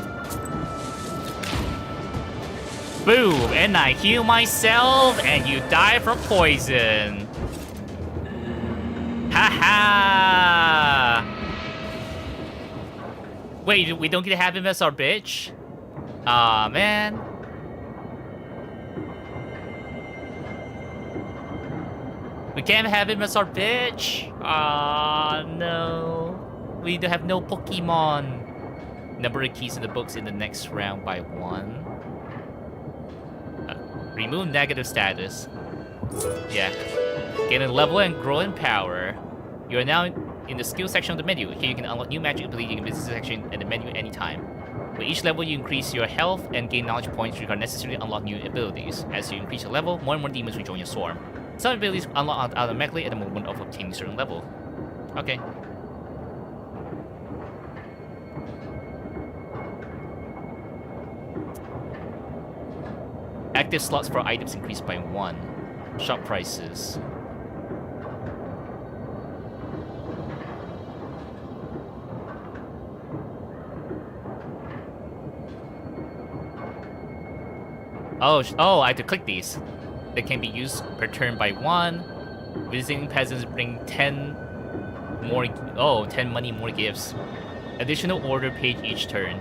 Boom! And I heal myself, and you die from poison. Haha! Wait, we don't get to have him as our bitch? Aw, man. We can't have him as our bitch? Aw, no. We have no Pokemon. Number of keys in the books in the next round by 1. Remove negative status. Yeah. Gain a level and grow in power. You are now in the skill section of the menu. Here you can unlock new magic ability in the business section and the menu anytime. With each level, you increase your health and gain knowledge points, which are necessary to unlock new abilities. As you increase your level, more and more demons will join your swarm. Some abilities unlock automatically at the moment of obtaining a certain level. Okay. Active slots for items increased by 1. Shop prices. Oh, I have to click these. They can be used per turn by 1. Visiting peasants bring 10 more. 10 money more gifts. Additional order page each turn.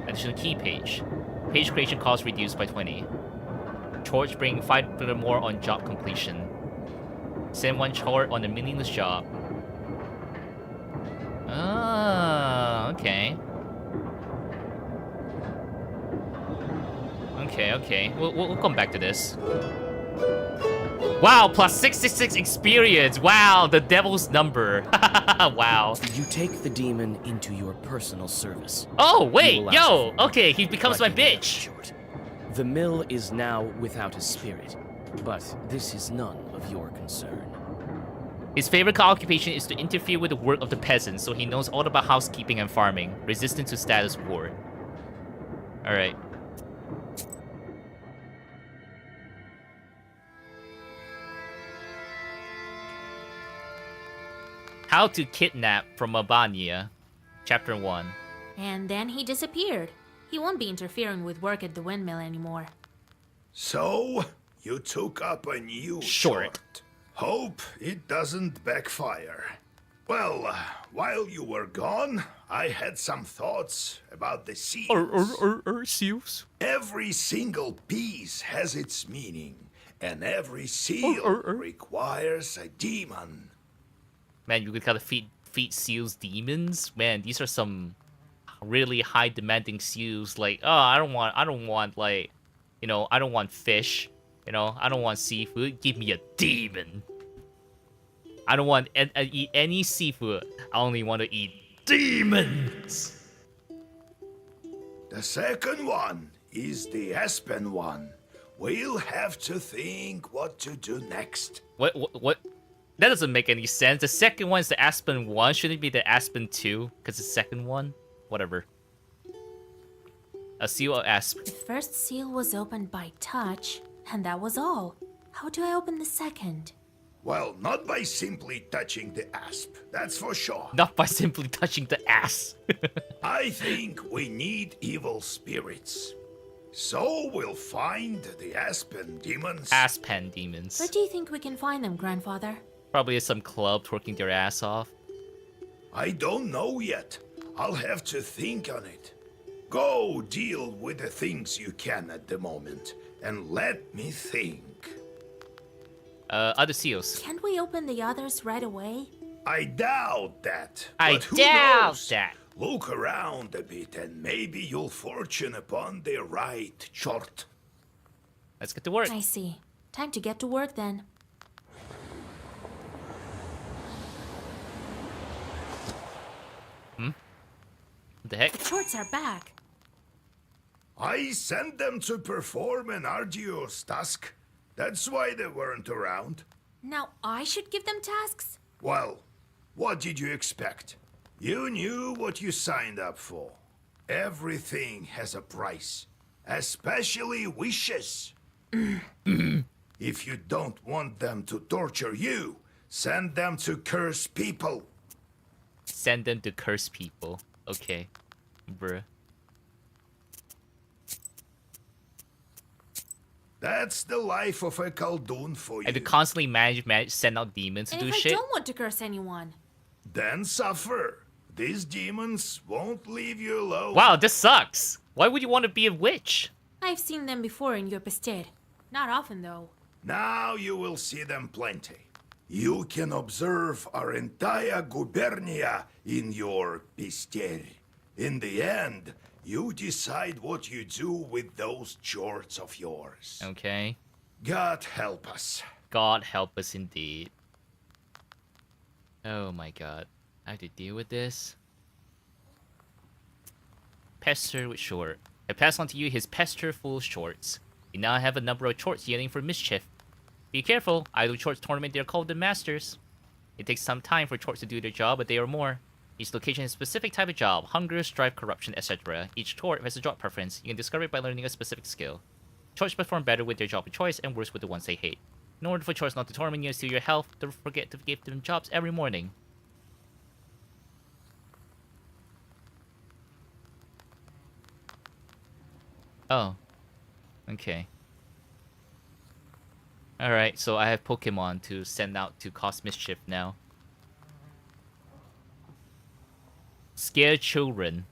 Additional key page. Page creation cost reduced by 20. Chores bring 5 more on job completion. Send 1 chore on a meaningless job. Ah, okay. Okay. We'll come back to this. Wow, plus 66 experience. Wow, the devil's number. Wow. You take the demon into your personal service. Oh, wait, yo. Okay, he becomes my Like bitch. The mill is now without a spirit, but this is none of your concern. His favorite occupation is to interfere with the work of the peasants, so he knows all about housekeeping and farming, resistant to status war. Alright. How to Kidnap from Albania, Chapter 1. And then he disappeared. He won't be interfering with work at the windmill anymore. So, you took up a new short. Hope it doesn't backfire. Well, while you were gone, I had some thoughts about the seals. Seals? Every single piece has its meaning, and every seal requires a demon. Man, you gotta feed seals demons? Man, these are some really high demanding seals. Like, oh, I don't want like, you know, I don't want fish. You know, I don't want seafood. Give me a demon. I don't want eat any seafood. I only want to eat demons. The second one is the aspen one. We'll have to think what to do next. What? That doesn't make any sense. The second one is the Aspen 1. Shouldn't it be the Aspen 2? Because the second one? Whatever. A seal of aspen. The first seal was opened by touch, and that was all. How do I open the second? Well, not by simply touching the asp, that's for sure. Not by simply touching the ass. I think we need evil spirits. So we'll find the aspen demons. Aspen demons. Where do you think we can find them, Grandfather? Probably at some club twerking their ass off. I don't know yet. I'll have to think on it. Go deal with the things you can at the moment, and let me think. Other seals. Can't we open the others right away? I doubt that. I but who doubt knows? that. Look around a bit, and maybe you'll fortune upon the right short. Let's get to work. I see. Time to get to work then. What the heck? The shorts are back. I sent them to perform an arduous task. That's why they weren't around. Now I should give them tasks? Well, what did you expect? You knew what you signed up for. Everything has a price, especially wishes. If you don't want them to torture you, send them to curse people. Send them to curse people. Okay. Bruh. That's the life of a Khaldun for you. And to constantly manage send out demons to And do if shit. I don't want to curse anyone? Then suffer. These demons won't leave you alone. Wow, this sucks. Why would you want to be a witch? I've seen them before in your Pested. Not often, though. Now you will see them plenty. You can observe our entire gubernia in your pister. In the end, you decide what you do with those shorts of yours. Okay. God help us. God help us indeed. Oh my god. I have to deal with this. Pester with short. I pass on to you his pester-full shorts. You now have a number of shorts yearning for mischief. Be careful, idle shorts tournament they are called the Masters. It takes some time for shorts to do their job, but they are more. Each location has a specific type of job, hunger, strife, corruption, etc. Each tort has a job preference. You can discover it by learning a specific skill. Shorts perform better with their job of choice and worse with the ones they hate. In order for shorts not to torment you and steal your health, don't forget to give them jobs every morning. Oh. Okay. Alright, so I have Pokemon to send out to cause mischief now. Scare children.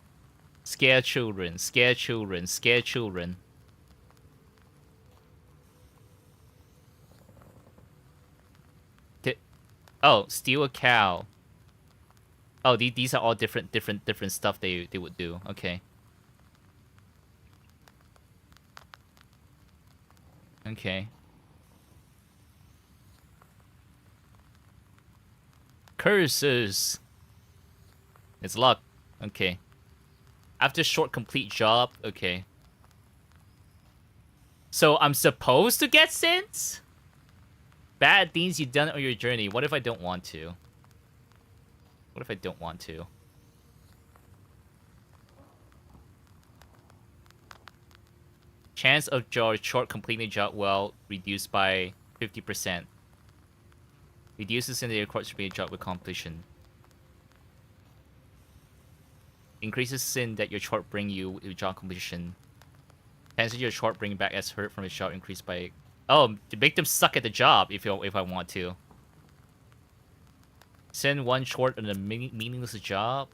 Scare children. Scare children. Scare children. Oh, steal a cow. Oh, these are all different stuff they would do. Okay. Okay. Curses. It's luck. Okay. After short complete job. Okay. So I'm supposed to get sins? Bad things you've done on your journey. What if I don't want to? What if I don't want to? Chance of your short completing job well reduced by 50%. Reduces in the required to be a job with completion. Increases sin that your short bring you with job completion. Chance of your short bring back as hurt from a job increased by... Oh, to make them suck at the job if I want to. Send one short on a meaningless job.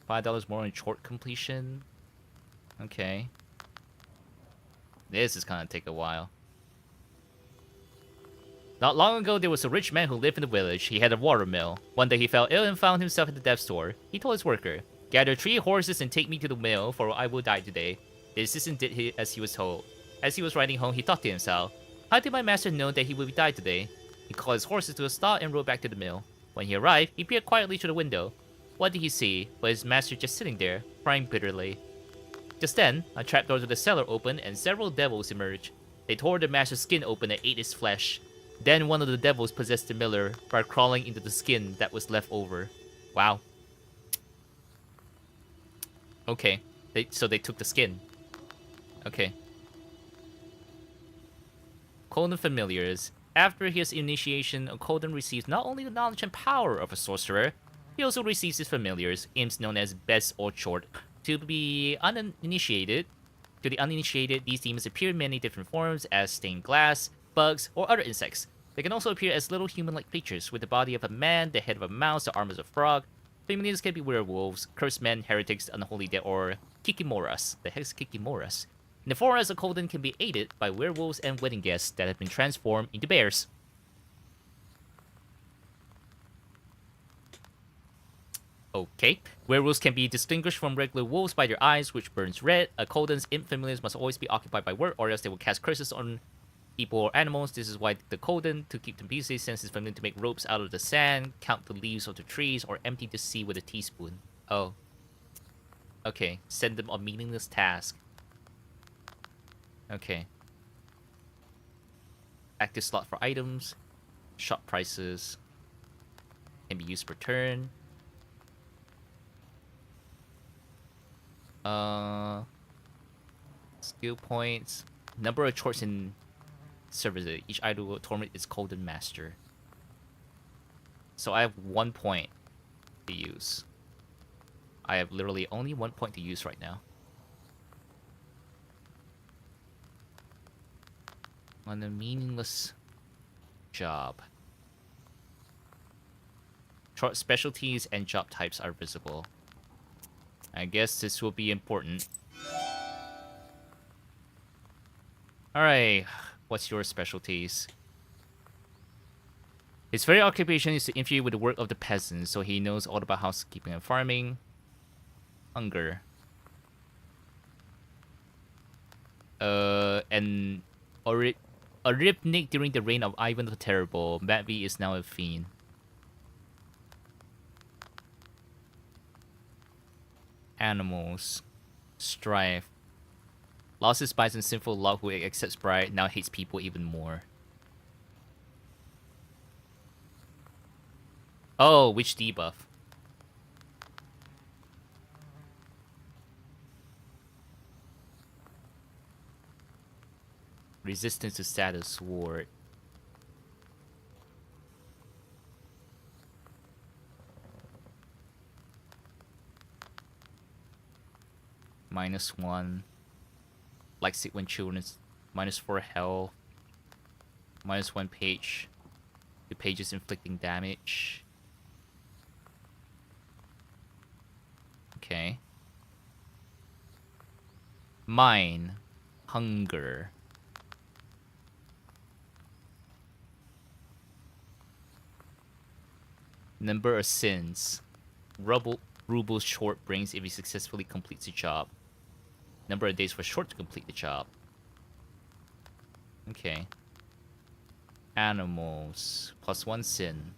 $5 more on short completion. Okay. This is gonna take a while. Not long ago, there was a rich man who lived in the village. He had a water mill. One day he fell ill and found himself at the death's door. He told his worker, "Gather 3 horses and take me to the mill, for I will die today." The assistant did as he was told. As he was riding home, he thought to himself, "How did my master know that he would die today?" He called his horses to a stall and rode back to the mill. When he arrived, he peered quietly through the window. What did he see? But his master just sitting there, crying bitterly. Just then, a trapdoor to the cellar opened and several devils emerged. They tore the master's skin open and ate his flesh. Then one of the devils possessed the miller by crawling into the skin that was left over. Wow. Okay, so they took the skin. Okay. Colden Familiars. After his initiation, Colden receives not only the knowledge and power of a sorcerer, he also receives his familiars, imps known as Best or Short. To the uninitiated, these demons appear in many different forms as stained glass, bugs, or other insects. They can also appear as little human-like creatures with the body of a man, the head of a mouse, the arms of a frog. Familiars can be werewolves, cursed men, heretics, unholy dead, or kikimoras. The heck's kikimoras? In the forest, a Colden can be aided by werewolves and wedding guests that have been transformed into bears. Okay. Werewolves can be distinguished from regular wolves by their eyes, which burns red. A Colden's imp familiars must always be occupied by work, or else they will cast curses on people or animals. This is why the Colden, to keep them busy, sends his family to make ropes out of the sand, count the leaves of the trees, or empty the sea with a teaspoon. Oh. Okay. Send them on meaningless task. Okay. Active slot for items. Shop prices. Can be used per turn. Skill points. Number of chores in service. Each idle torment is Colden Master. So I have 1 point to use. I have literally only 1 point to use right now. On a meaningless job. Short specialties and job types are visible. I guess this will be important. Alright, what's your specialties? His very occupation is to interfere with the work of the peasants, so he knows all about housekeeping and farming. Hunger. And a ripnik during the reign of Ivan the Terrible. Matvey is now a fiend. Animals. Strife. Lost his spice and sinful love who accepts pride, now hates people even more. Oh, which debuff? Resistance to status sword. -1. Likes it when children is -4 health. -1 page. 2 pages inflicting damage. Okay. Mine. Hunger. Number of sins. Rubles short brings if he successfully completes the job. Number of days for short to complete the job. Okay. Animals. +1 sin.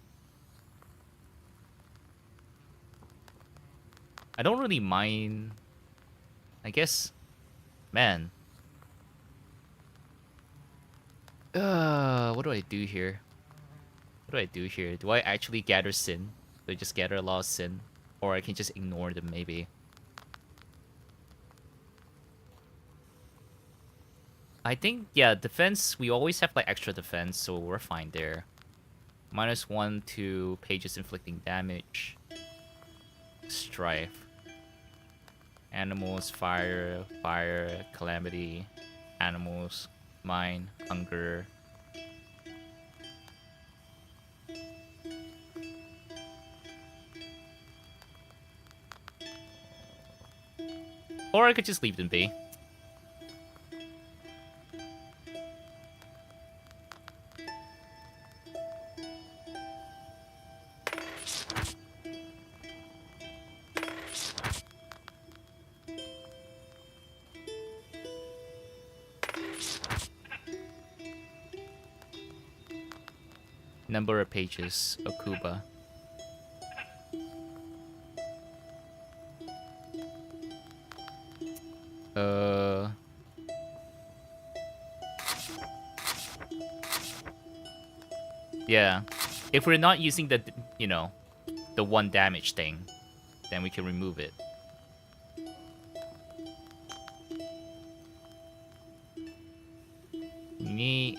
I don't really mind. I guess. Man. What do I do here? What do I do here? Do I actually gather sin? Do I just gather a lot of sin? Or I can just ignore them, maybe. I think, yeah, defense, we always have, like, extra defense, so we're fine there. -1 to pages inflicting damage. Strife. Animals, fire, calamity. Animals, mine, hunger. Or I could just leave them be. Number of pages, Okuba. Yeah. If we're not using the, you know, the 1 damage thing, then we can remove it. Neat.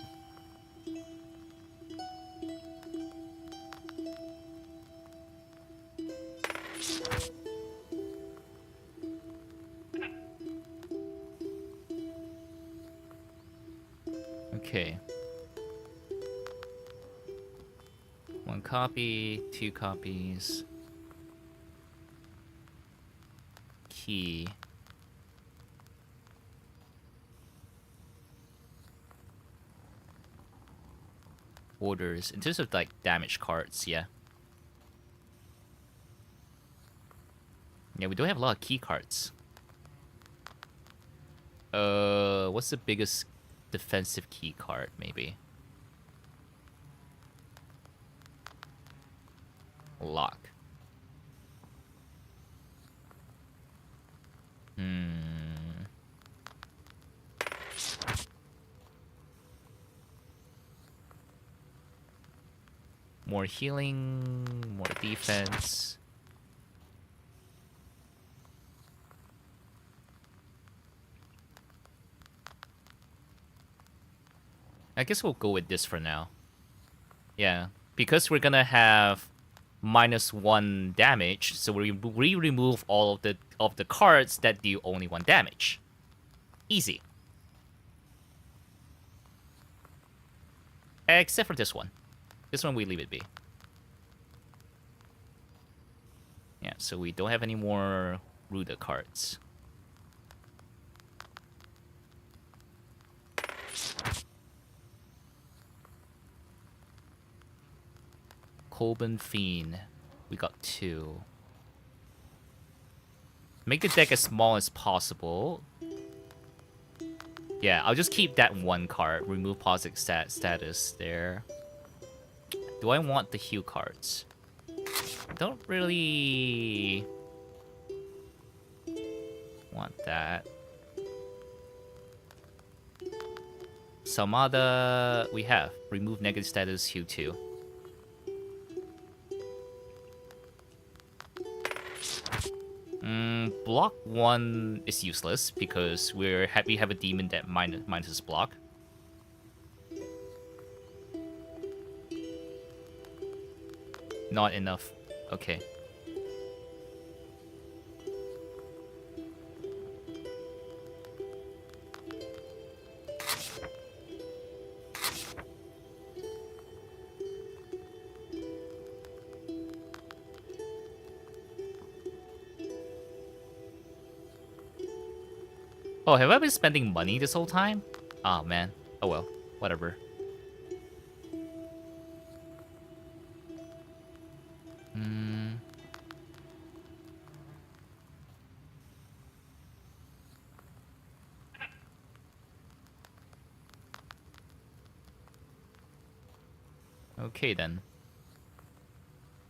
Okay. 1 copy, 2 copies. Key. Orders. In terms of, like, damage cards, yeah. Yeah, we don't have a lot of key cards. What's the biggest defensive key card, maybe? Lock. More healing, more defense. I guess we'll go with this for now. Yeah, because we're gonna have -1 damage, so we remove all of the cards that do only 1 damage. Easy. Except for this one. This one we leave it be. Yeah, so we don't have any more Ruda cards. Coben Fiend. We got 2. Make the deck as small as possible. Yeah, I'll just keep that 1 card. Remove positive status there. Do I want the heal cards? I don't really want that. Samada we have. Remove negative status, heal 2. Block 1 is useless because we have a demon that minuses block. Not enough. Okay. Oh, have I been spending money this whole time? Oh man. Oh well. Whatever. Okay then.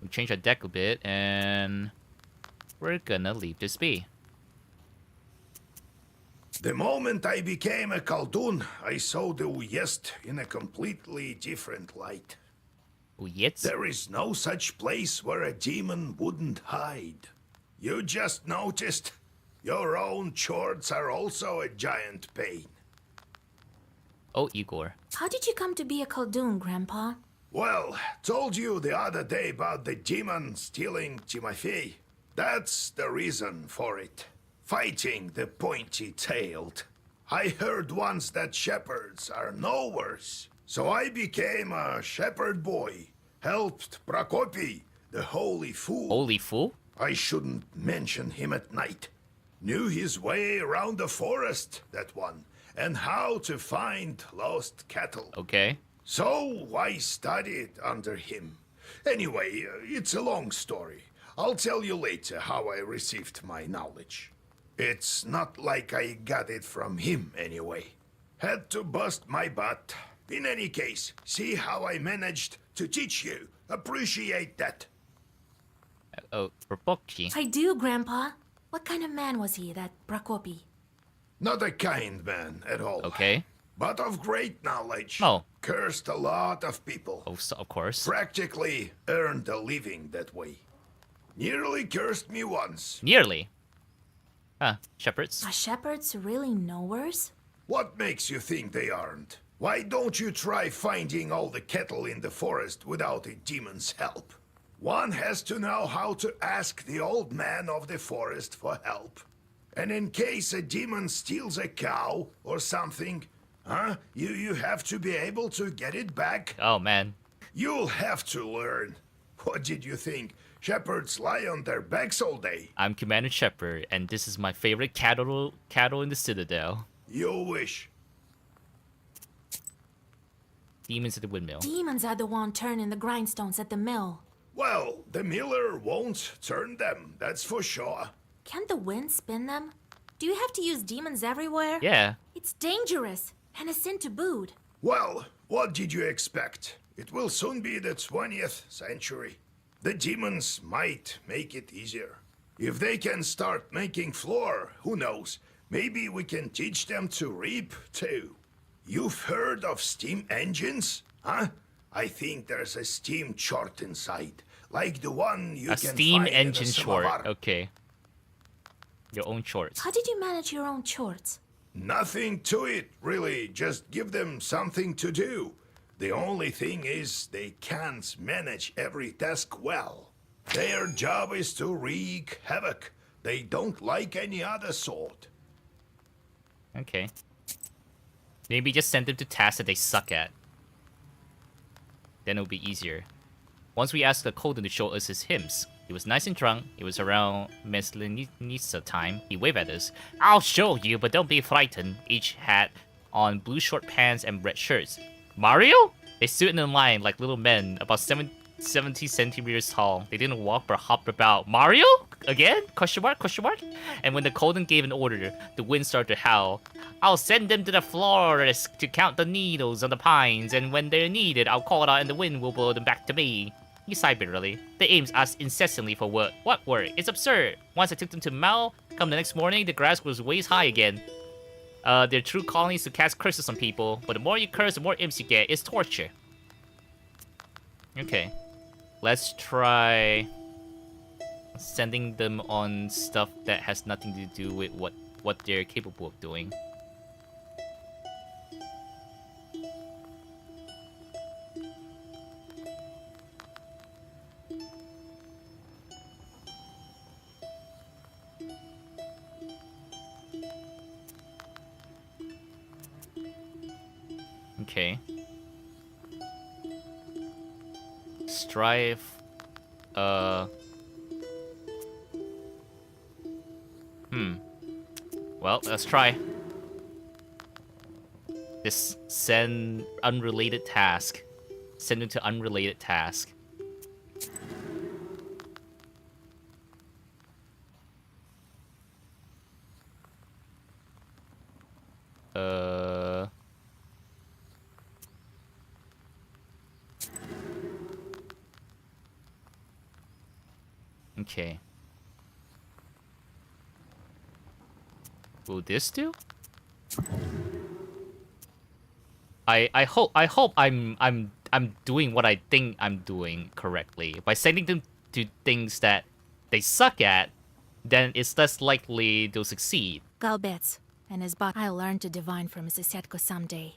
We change our deck a bit and we're gonna leave this be. The moment I became a Khaldun, I saw the Uyest in a completely different light. Uyets? There is no such place where a demon wouldn't hide. You just noticed? Your own chords are also a giant pain. Oh, Igor. How did you come to be a Khaldun, Grandpa? Well, told you the other day about the demon stealing Timofey. That's the reason for it. Fighting the pointy-tailed. I heard once that shepherds are no worse. So I became a shepherd boy. Helped Prokopy, the holy fool. Holy fool? I shouldn't mention him at night. Knew his way around the forest, that one. And how to find lost cattle. Okay. So I studied under him. Anyway, it's a long story. I'll tell you later how I received my knowledge. It's not like I got it from him anyway. Had to bust my butt. In any case, see how I managed to teach you. Appreciate that. Oh, Prokopy. I do, Grandpa. What kind of man was he, that Prokopy? Not a kind man at all. Okay. But of great knowledge. Oh. Cursed a lot of people. Oh, so, of course. Practically earned a living that way. Nearly cursed me once. Nearly. Shepherds. Are shepherds really no worse? What makes you think they aren't? Why don't you try finding all the cattle in the forest without a demon's help? One has to know how to ask the old man of the forest for help. And in case a demon steals a cow or something, you have to be able to get it back. Oh, man. You'll have to learn. What did you think? Shepherds lie on their backs all day. I'm Commander Shepherd, and this is my favorite cattle in the Citadel. You wish. Demons at the windmill. Demons are the one turning the grindstones at the mill. Well, the miller won't turn them, that's for sure. Can't the wind spin them? Do you have to use demons everywhere? Yeah. It's dangerous, and a sin to boot. Well, what did you expect? It will soon be the 20th century. The demons might make it easier. If they can start making flour, who knows? Maybe we can teach them to reap, too. You've heard of steam engines? Huh? I think there's a steam chort inside. Like the one you A can steam find engine in a short. samovar. Okay. Your own shorts. How did you manage your own chorts? Nothing to it, really. Just give them something to do. The only thing is they can't manage every task well. Their job is to wreak havoc. They don't like any other sort. Okay. Maybe just send them to tasks that they suck at. Then it'll be easier. Once we asked the Khaldun to show us his hymns. He was nice and drunk. It was around Meslinitsa time. He waved at us. I'll show you, but don't be frightened. Each had on blue short pants and red shirts. Mario? They stood in a line like little men, about 70 centimeters tall. They didn't walk but hopped about. Mario? Again? Question mark? Question mark? And when the Colden gave an order, the wind started to howl. I'll send them to the florist to count the needles on the pines, and when they're needed, I'll call it out and the wind will blow them back to me. He sighed bitterly. They aimed us incessantly for work. What work? It's absurd. Once I took them to Mao, come the next morning, the grass was waist high again. Their true calling is to cast curses on people, but the more you curse, the more imps you get. It's torture. Okay. Let's try sending them on stuff that has nothing to do with what they're capable of doing. Okay. Strive. Well, let's try. Just send unrelated task. Send it to unrelated task. Okay. Will this do? I hope I'm doing what I think I'm doing correctly. By sending them to things that they suck at, then it's less likely they'll succeed. Galbets and his bot I'll learn to divine from his Setko someday.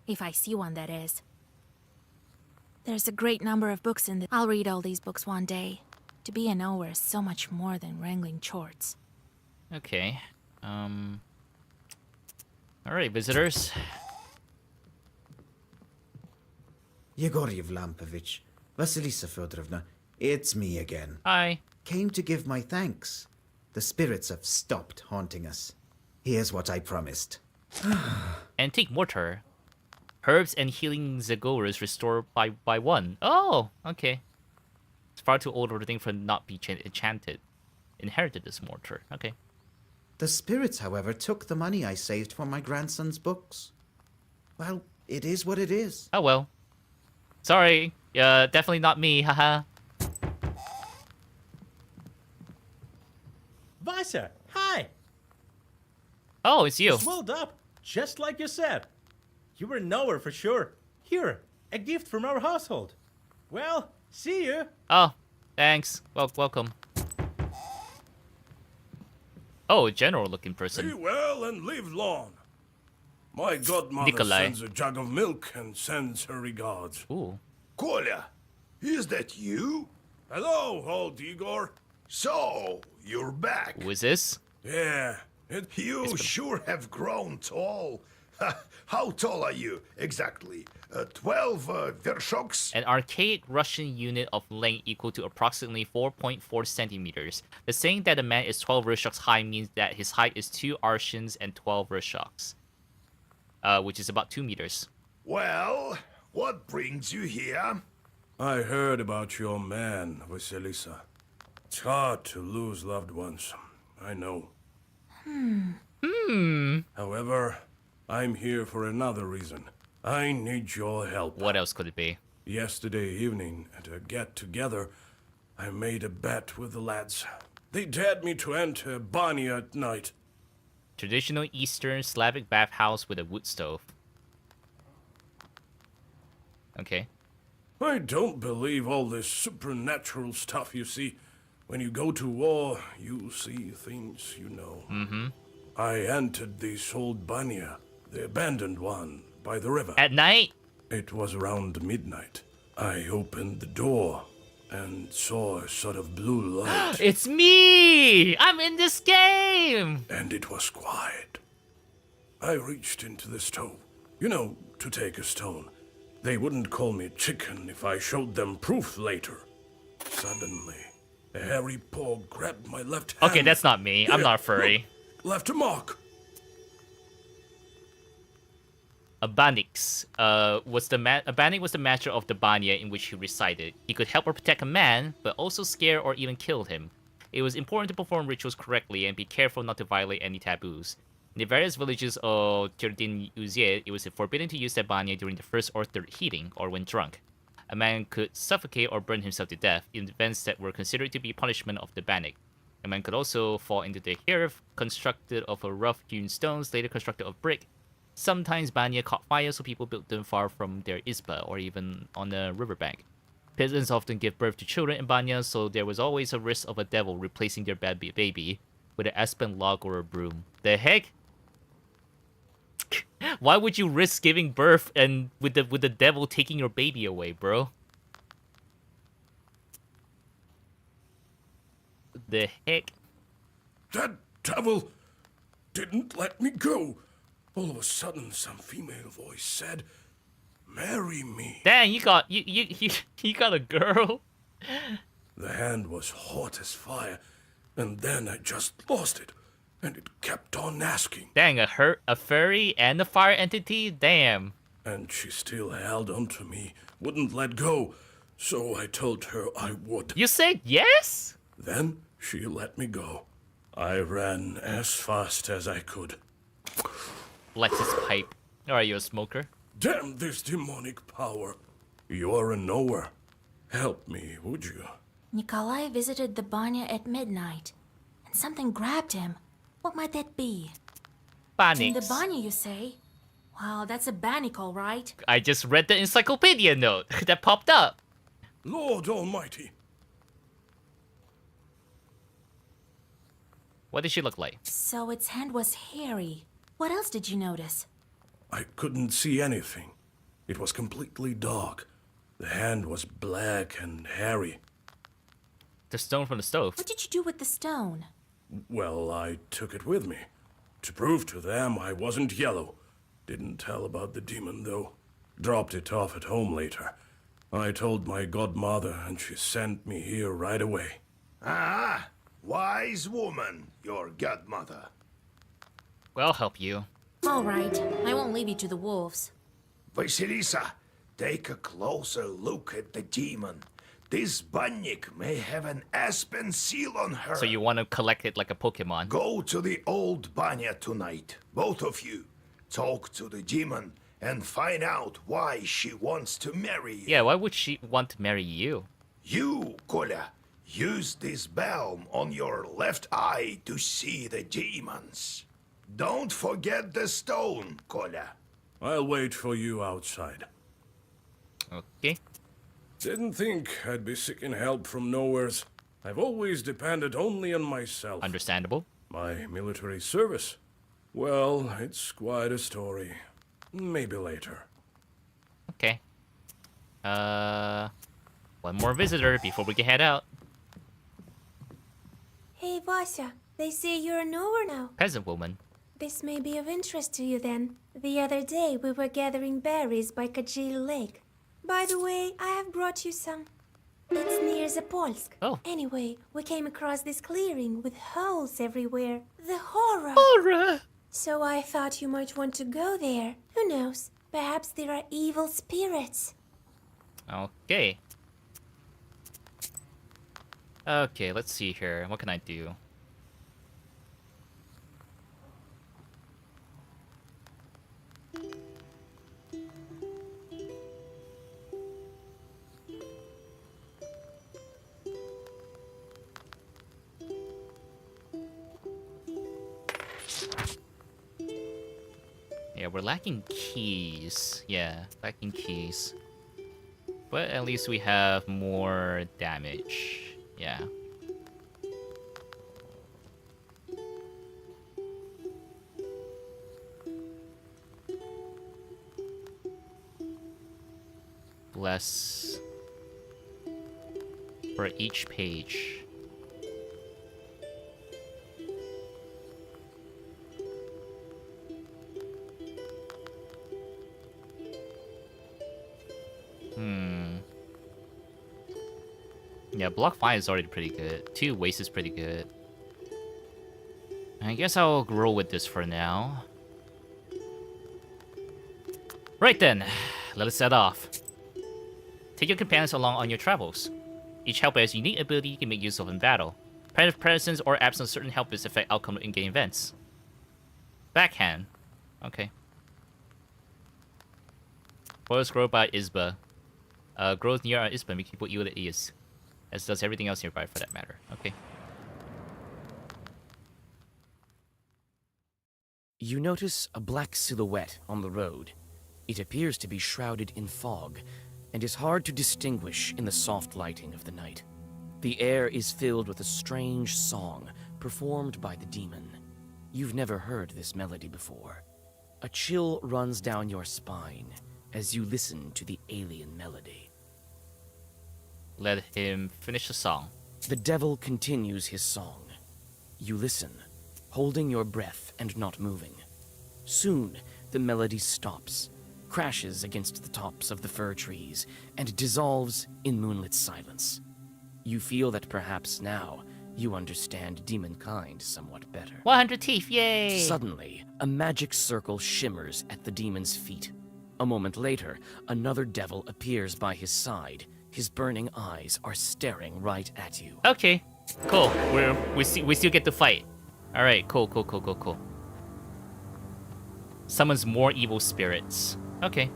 If I see one, that is. There's a great number of books in the... I'll read all these books one day. To be a knower is so much more than wrangling chorts. Okay. Alright, visitors. Yegoriev Lampovich, Vasilisa Fedorovna, it's me again. Hi. Came to give my thanks. The spirits have stopped haunting us. Here's what I promised. Antique mortar. Herbs and healing Zagoras restored by one. Oh, okay. It's far too old for the thing for not be enchanted. Inherited this mortar. Okay. The spirits, however, took the money I saved for my grandson's books. Well, it is what it is. Oh well. Sorry. Definitely not me. Haha. Vasa, hi! Oh, it's you. Swelled up, just like you said. You were a knower for sure. Here, a gift from our household. Well, see you. Oh, thanks. Well, welcome. Oh, a general-looking Be person. well and live long. My godmother Nikolai. sends a jug of milk and sends her regards. Ooh. Kolya, is that you? Hello, old Igor. So, you're back. Who is this? Yeah, You sure have grown tall. How tall are you, exactly? 12 vershoks? An archaic Russian unit of length equal to approximately 4.4 centimeters. The saying that a man is 12 vershoks high means that his height is 2 arshins and 12 vershoks. Which is about 2 meters. Well, what brings you here? I heard about your man, Vasilisa. It's hard to lose loved ones. I know. However, I'm here for another reason. I need your help. What else could it be? Yesterday evening, at a get-together, I made a bet with the lads. They dared me to enter Banya at night. Traditional Eastern Slavic bathhouse with a wood stove. Okay. I don't believe all this supernatural stuff you see. When you go to war, you see things you know. Mm-hmm. I entered this old Banya, the abandoned one, by the river. At night? It was around midnight. I opened the door and saw a sort of blue light. It's me! I'm in this game! And it was quiet. I reached into the stove. You know, to take a stone. They wouldn't call me chicken if I showed them proof later. Suddenly, a hairy paw grabbed my left hand. Okay, that's not me. I'm not a furry. Look, left a mark. Abanix was the Abanik was the master of the banya in which he resided. He could help or protect a man, but also scare or even kill him. It was important to perform rituals correctly and be careful not to violate any taboos. In the various villages of Turdin Uzier, it was forbidden to use the banya during the first or third heating, or when drunk. A man could suffocate or burn himself to death in events that were considered to be punishment of the Banik. A man could also fall into the hearth, constructed of a rough-hewn stones, later constructed of brick. Sometimes banya caught fire, so people built them far from their isba, or even on a riverbank. Peasants often give birth to children in banya, so there was always a risk of a devil replacing their baby with an aspen log or a broom. The heck? Why would you risk giving birth and with the devil taking your baby away, bro? The heck? That devil didn't let me go. All of a sudden, some female voice said, "Marry me." Dang, you got a girl. The hand was hot as fire, and then I just lost it, and it kept on asking. Dang, a furry and a fire entity? Damn. And she still held on to me, wouldn't let go, so I told her I would. You said yes? Then she let me go. I ran as fast as I could. Let's his pipe. Are you a smoker? Damn this demonic power. You're a knower. Help me, would you? Nikolai visited the banya at midnight, and something grabbed him. What might that be? In the Banix. banya, you say? Well, that's a bannic, all right. I just read the encyclopedia note that popped up. Lord Almighty. What did she look like? So its hand was hairy. What else did you notice? I couldn't see anything. It was completely dark. The hand was black and hairy. The stone from the stove. What did you do with the stone? Well, I took it with me. To prove to them I wasn't yellow. Didn't tell about the demon, though. Dropped it off at home later. I told my godmother, and she sent me here right away. Ah, wise woman, your godmother. Well, I'll help you. All right, I won't leave you to the wolves. Vasilisa, take a closer look at the demon. This banyak may have an aspen seal on her. So you want to collect it like a Pokemon? Go to the old banya tonight, both of you. Talk to the demon and find out why she wants to marry you. Yeah, why would she want to marry you? You, Kolya, use this balm on your left eye to see the demons. Don't forget the stone, Kolya. I'll wait for you outside. Okay. Didn't think I'd be seeking help from nowheres. I've always depended only on myself. Understandable. My military service? Well, it's quite a story. Maybe later. Okay. One more visitor before we can head out. Hey, Vasya, they say you're a knower now. Peasant woman. This may be of interest to you then. The other day we were gathering berries by Kajil Lake. By the way, I have brought you some. It's near Zapolsk. Oh. Anyway, we came across this clearing with holes everywhere. The horror! Horror! So I thought you might want to go there. Who knows? Perhaps there are evil spirits. Okay. Okay, let's see here. What can I do? Yeah, we're lacking keys. Yeah, lacking keys. But at least we have more damage. Yeah. Less for each page. Yeah, block 5 is already pretty good. 2 waste is pretty good. I guess I'll roll with this for now. Right then, let us set off. Take your companions along on your travels. Each helper has a unique ability you can make use of in battle. Presence or absence of certain helpers affect outcome of in-game events. Backhand. Okay. Forest grow by Isba. Grows near our Isba make people ill at ease. As does everything else nearby for that matter. Okay. You notice a black silhouette on the road. It appears to be shrouded in fog, and is hard to distinguish in the soft lighting of the night. The air is filled with a strange song performed by the demon. You've never heard this melody before. A chill runs down your spine as you listen to the alien melody. Let him finish the song. The devil continues his song. You listen, holding your breath and not moving. Soon, the melody stops, crashes against the tops of the fir trees, and dissolves in moonlit silence. You feel that perhaps now you understand demonkind somewhat better. 100 teeth, yay! Suddenly, a magic circle shimmers at the demon's feet. A moment later, another devil appears by his side. His burning eyes are staring right at you. Okay, cool. We still get to fight. All right, cool. Summons more evil spirits. Okay.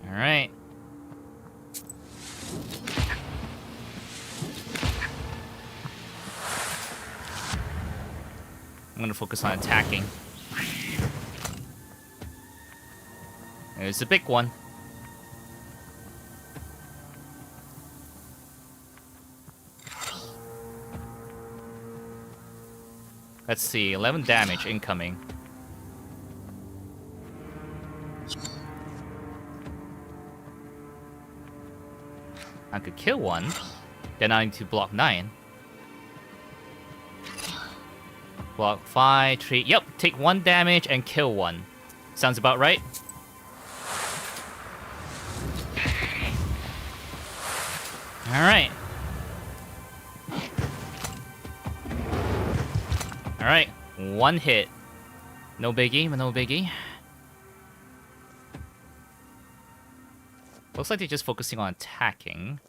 All right. I'm gonna focus on attacking. There's a big one. Let's see, 11 damage incoming. I could kill one. Then I need to block 9. Block 5, 3. Yep, take 1 damage and kill 1. Sounds about right. Alright. Alright, 1 hit. No biggie, no biggie. Looks like they're just focusing on attacking.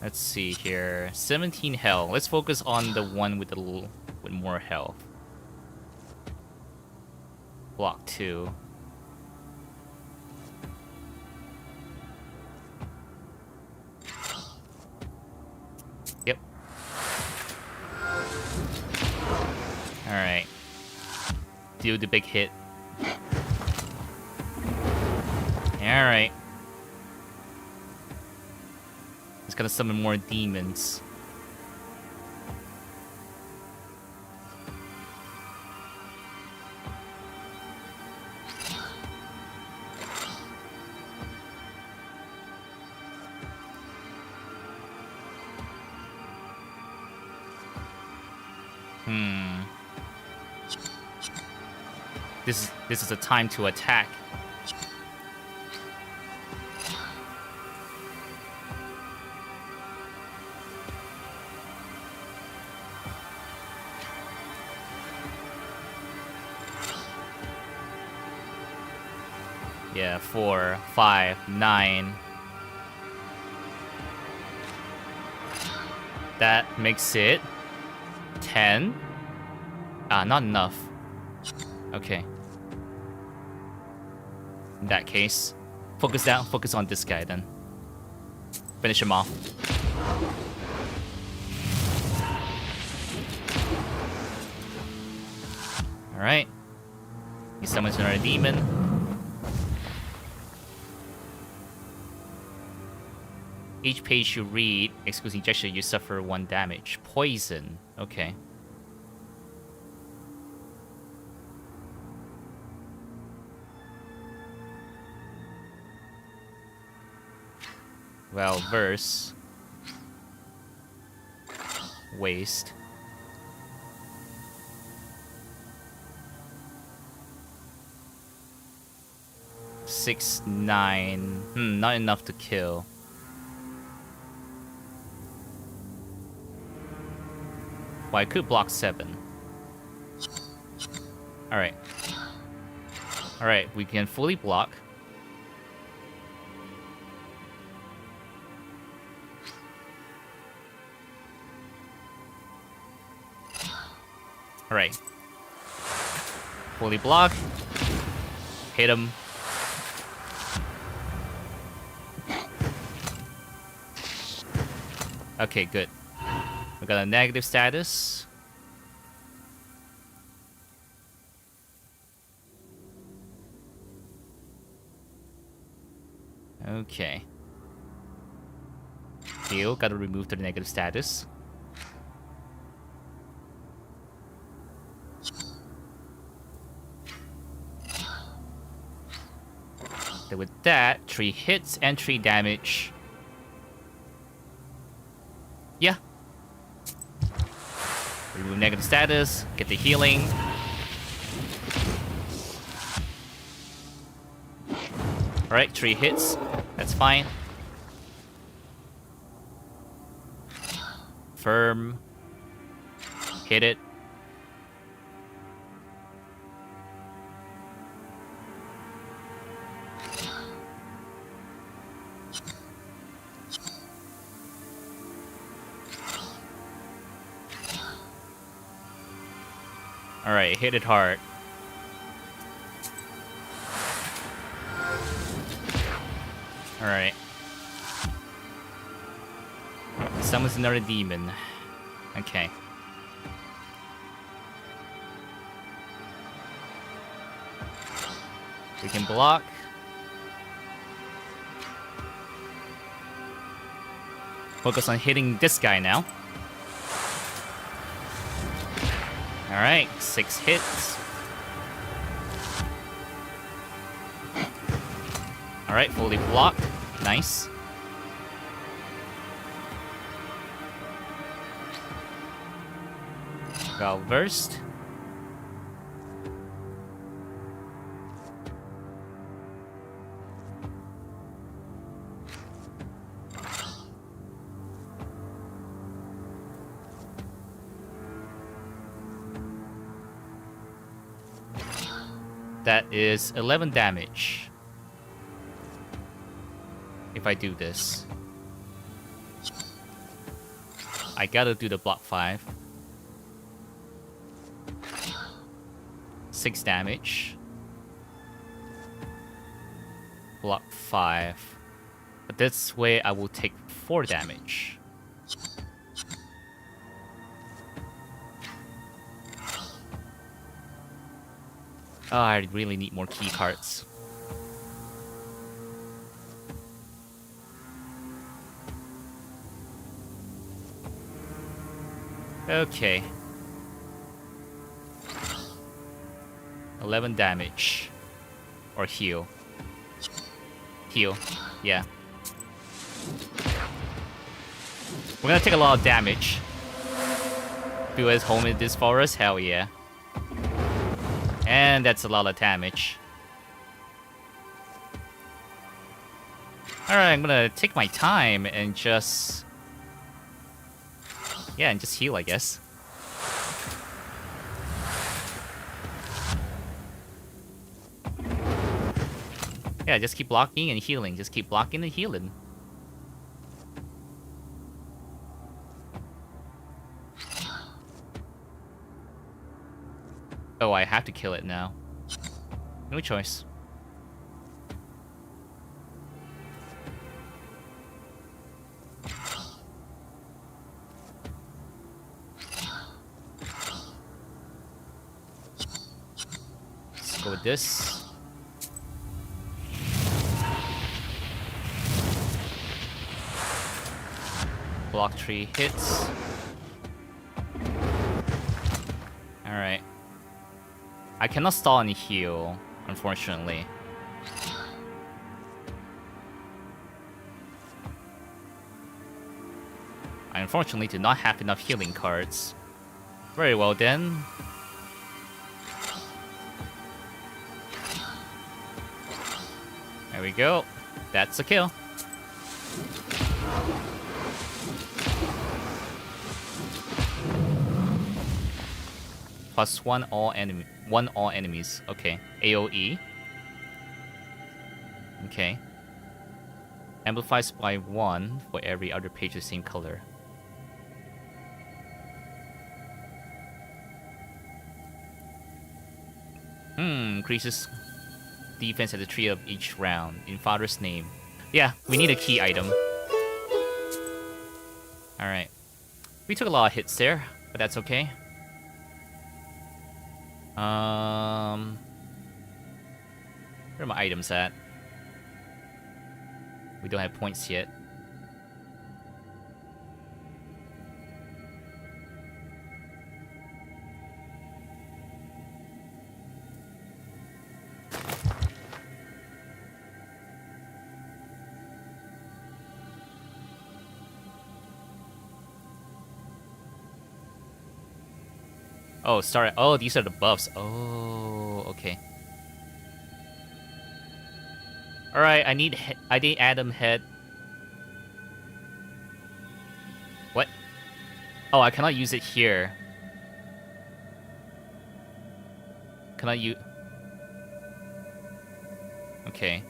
Let's see here. 17 health. Let's focus on the one with with more health. Block 2. Yep. Alright. Do the big hit. Alright. It's gonna summon more demons. This is a time to attack. Yeah, 4, 5, 9. That makes it 10. Not enough. Okay. In that case, focus on this guy then. Finish him off. Alright. He summons another demon. Each page you read, excluding injection, you suffer 1 damage. Poison. Okay. Well, verse. Waste. Six, 9. Not enough to kill. Well, I could block 7. Alright. Alright, we can fully block. Alright. Fully block. Hit him. Okay, good. We got a negative status. Okay. Heal, gotta remove the negative status. Then with that, 3 hits and 3 damage. Yeah. Remove negative status, get the healing. Alright, 3 hits. That's fine. Firm. Hit it. Alright, hit it hard. Alright. Summons another demon. Okay. We can block. Focus on hitting this guy now. Alright, 6 hits. Alright, fully blocked. Nice. Well versed. That is 11 damage. If I do this. I gotta do the block 5. 6 damage. Block 5. But this way I will take 4 damage. Oh, I really need more key cards. Okay. 11 damage. Or heal. Heal. Yeah. We're gonna take a lot of damage. Do as home in this forest? Hell yeah. And that's a lot of damage. Alright, I'm gonna take my time and just... yeah, and just heal, I guess. Yeah, just keep blocking and healing. Just keep blocking and healing. Oh, I have to kill it now. No choice. Let's go with this. Block 3 hits. Alright. I cannot stall any heal, unfortunately. I unfortunately do not have enough healing cards. Very well then. There we go. That's a kill. Plus one all enemies. Okay. AoE. Okay. Amplifies by 1 for every other page of same color. Increases defense at the tree of each round in father's name. Yeah, we need a key item. Alright. We took a lot of hits there, but that's okay. Where are my items at? We don't have points yet. Oh, sorry. Oh, these are the buffs. Oh, okay. All right, I need Adam head. What? Oh, I cannot use it here. Can I use? Okay.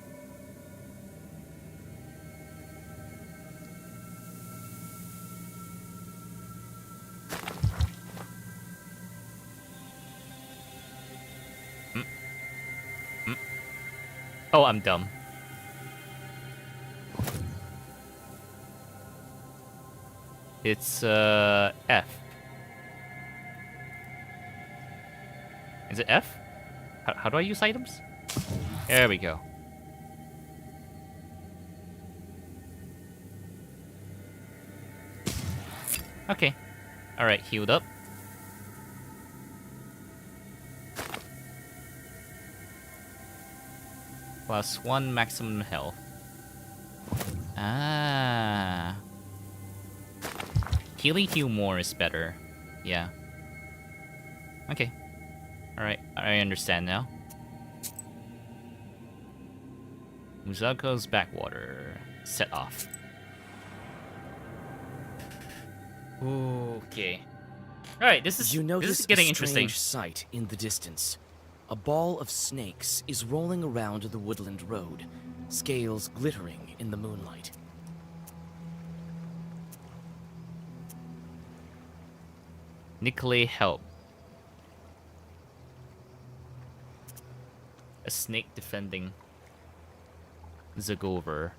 Oh, I'm dumb. It's F. Is it F? How do I use items? There we go. Okay. Alright, healed up. Plus 1 maximum health. Ah. Heal more is better. Yeah. Okay. Alright, I understand now. Muzako's backwater. Set off. Okay. Alright, this is getting interesting. Sight in the distance. A ball of snakes is rolling around the woodland road, scales glittering in the moonlight. Nikolai, help. A snake defending Zagover.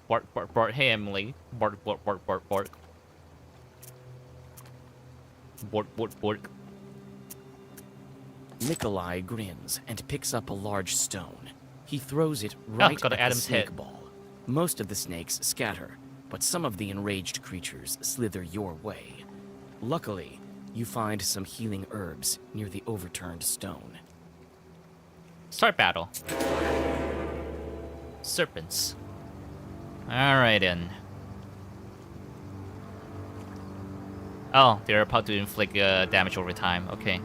Bark, bark, bark. Hey, Emily. Bark, bark, bark, bark, bark. Bork, bork, bork. Nikolai grins and picks up a large stone. He throws it right got at Adam's the snake head. ball. Most of the snakes scatter, but some of the enraged creatures slither your way. Luckily, you find some healing herbs near the overturned stone. Start battle. Serpents. Alright then. Oh, they're about to inflict damage over time. Okay.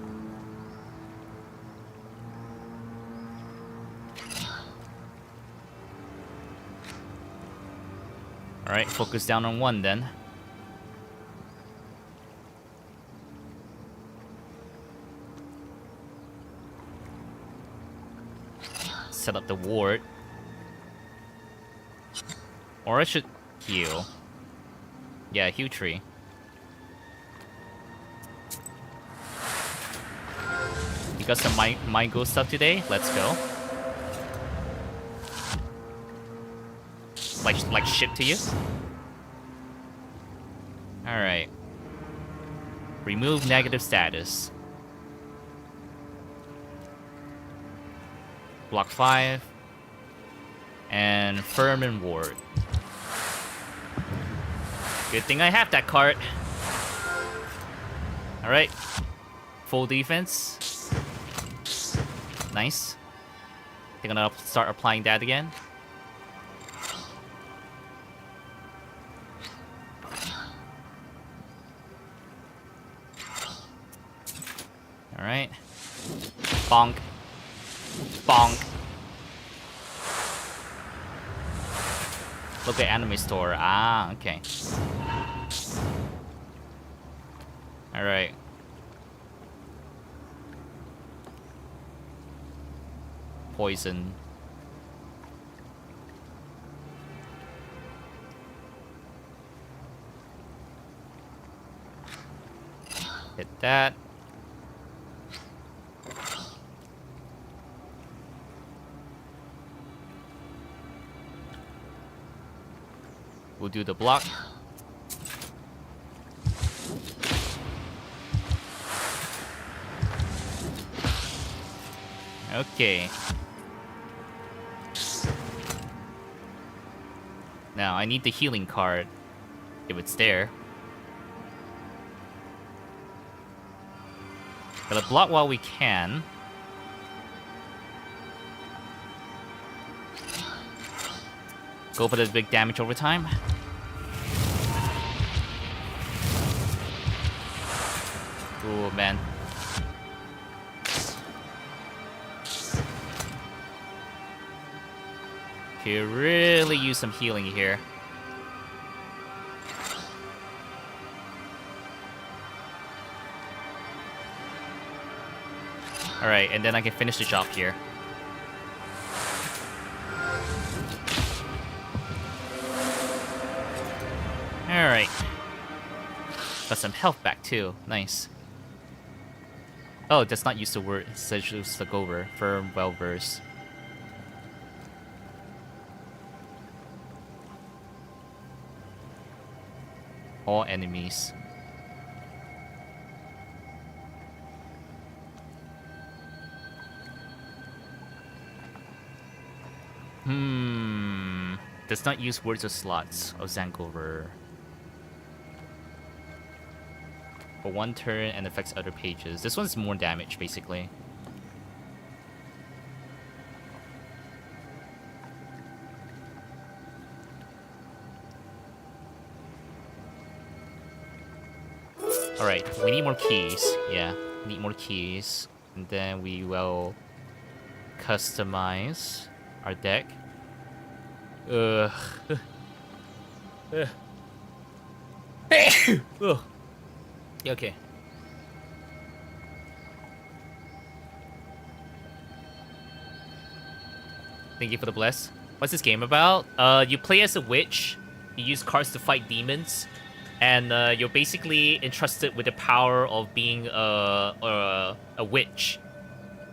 Alright, focus down on one then. Set up the ward. Or I should heal. Yeah, heal tree. You got some mind go stuff today? Let's go. Like ship to you? Alright. Remove negative status. Block 5. And firm and ward. Good thing I have that card. Alright. Full defense. Nice. They're gonna start applying that again. Alright. Bonk. Bonk. Look at anime store. Ah, okay. Alright. Poison. Hit that. We'll do the block. Okay. Now, I need the healing card, if it's there. Gotta block while we can. Go for the big damage over time. Oh man. Could really use some healing here. Alright, and then I can finish the job here. Alright. Got some health back too. Nice. Oh, it does not use the word stuck over. Firm, well versed. All enemies. Does not use words or slots of Zangover. For one turn and affects other pages. This one's more damage, basically. Alright, we need more keys. Yeah, we need more keys. And then we will customize our deck. Ugh. Ugh. Okay. Thank you for the bless. What's this game about? You play as a witch. You use cards to fight demons, and you're basically entrusted with the power of being a witch.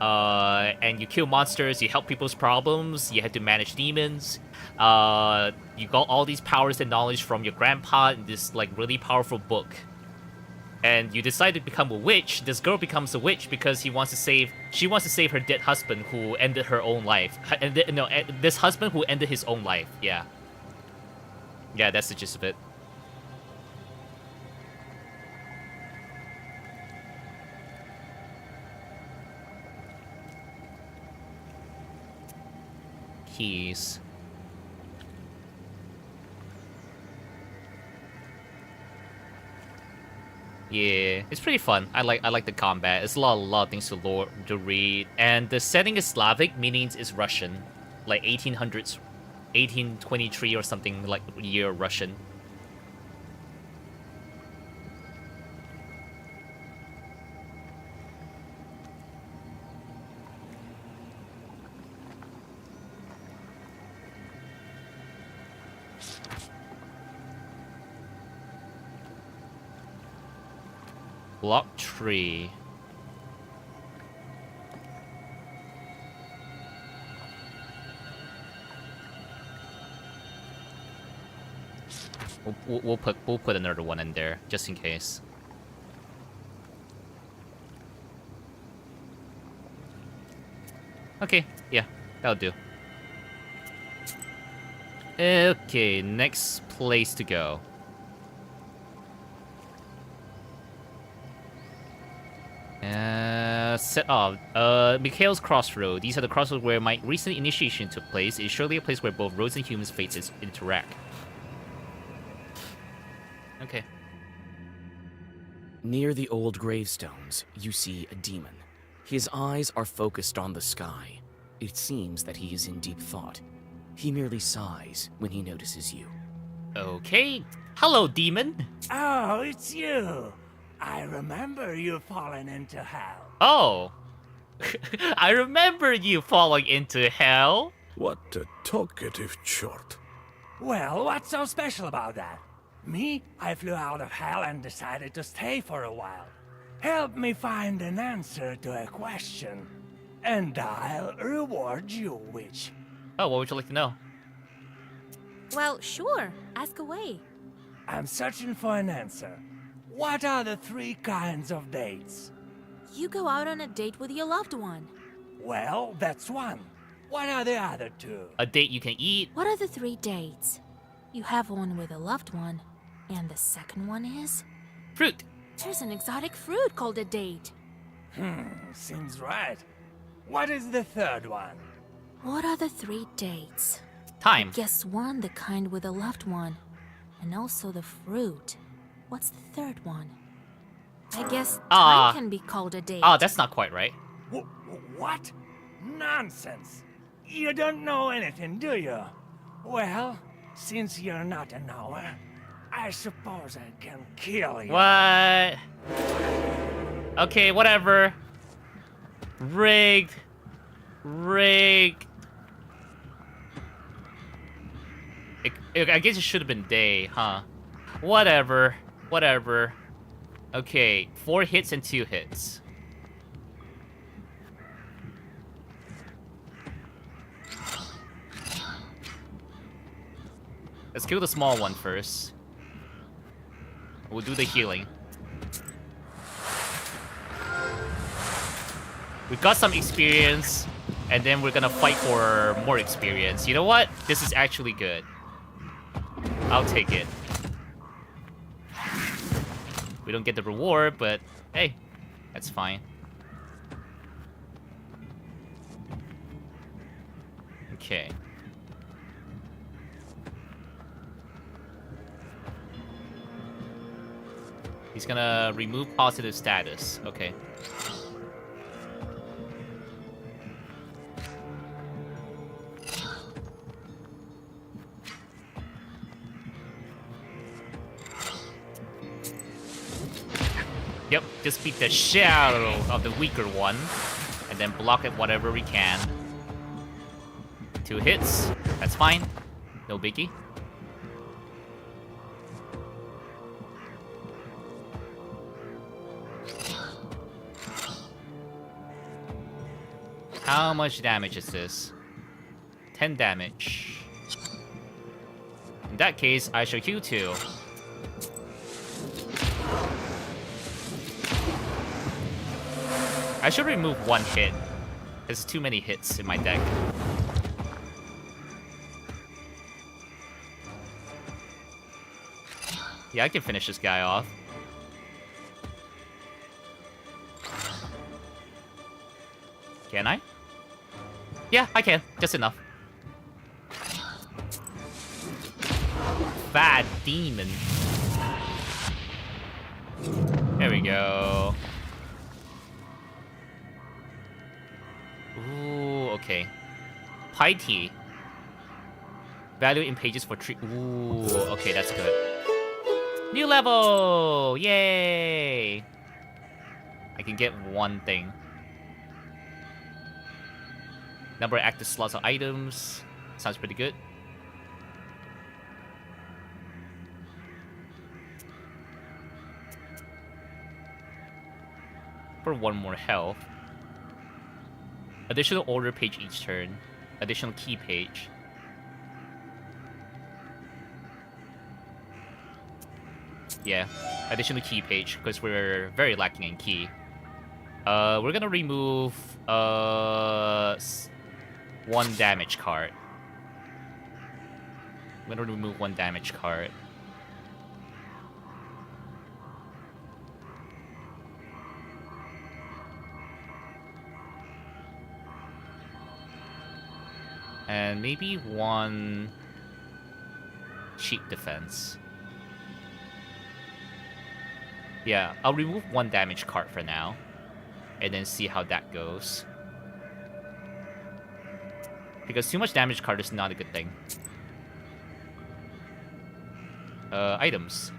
And you kill monsters. You help people's problems. You have to manage demons. You got all these powers and knowledge from your grandpa in this like really powerful book. And you decide to become a witch. This girl becomes a witch because she wants to save her dead husband who ended her own life. This husband who ended his own life. Yeah. Yeah, that's the gist of it. Keys. Yeah, it's pretty fun. I like the combat. It's a lot of things to read, and the setting is Slavic, meaning it's Russian, like 1800s, 1823 or something like year Russian. Block tree. We'll put another one in there just in case. Okay, yeah, that'll do. Okay, next place to go. Mikhail's Crossroad. These are the crossroads where my recent initiation took place. It's surely a place where both roads and humans' fates interact. Okay. Near the old gravestones, you see a demon. His eyes are focused on the sky. It seems that he is in deep thought. He merely sighs when he notices you. Okay. Hello, demon. Oh, it's you. I remember you falling into hell. Oh. I remember you falling into hell. What a talkative chort. Well, what's so special about that? Me, I flew out of hell and decided to stay for a while. Help me find an answer to a question, and I'll reward you, witch. Oh, what would you like to know? Well, sure. Ask away. I'm searching for an answer. What are the 3 kinds of dates? You go out on a date with your loved one. Well, that's one. What are the other 2? A date you can eat. What are the 3 dates? You have one with a loved one, and the second one is? Fruit. There's an exotic fruit called a date. Seems right. What is the 3rd one? What are the 3 dates? Time. Guess one, the kind with a loved one, and also the fruit. What's the 3rd one? I guess time can be called a date. That's not quite right. What? Nonsense. You don't know anything, do you? Well, since you're not a knower, I suppose I can kill you. What? Okay, whatever. Rigged. I guess it should have been day, huh? Whatever. Okay, 4 hits and 2 hits. Let's kill the small one first. We'll do the healing. We've got some experience, and then we're gonna fight for more experience. You know what? This is actually good. I'll take it. We don't get the reward, but hey, that's fine. Okay. He's gonna remove positive status. Okay. Yep, just beat the shit out of the weaker one, and then block it whatever we can. 2 hits, that's fine. No biggie. How much damage is this? 10 damage. In that case, I shall heal 2. I should remove 1 hit. There's too many hits in my deck. Yeah, I can finish this guy off. Can I? Yeah, I can. Just enough. Bad demon. There we go. Ooh, okay. Piety. Value in pages for tree. Ooh, okay, that's good. New level! Yay! I can get 1 thing. Number of active slots of items. Sounds pretty good. For 1 more health. Additional order page each turn. Additional key page. Yeah, additional key page, because we're very lacking in key. We're gonna remove 1 damage card. I'm gonna remove 1 damage card. And maybe 1 cheap defense. Yeah, I'll remove 1 damage card for now. And then see how that goes. Because too much damage card is not a good thing. Items.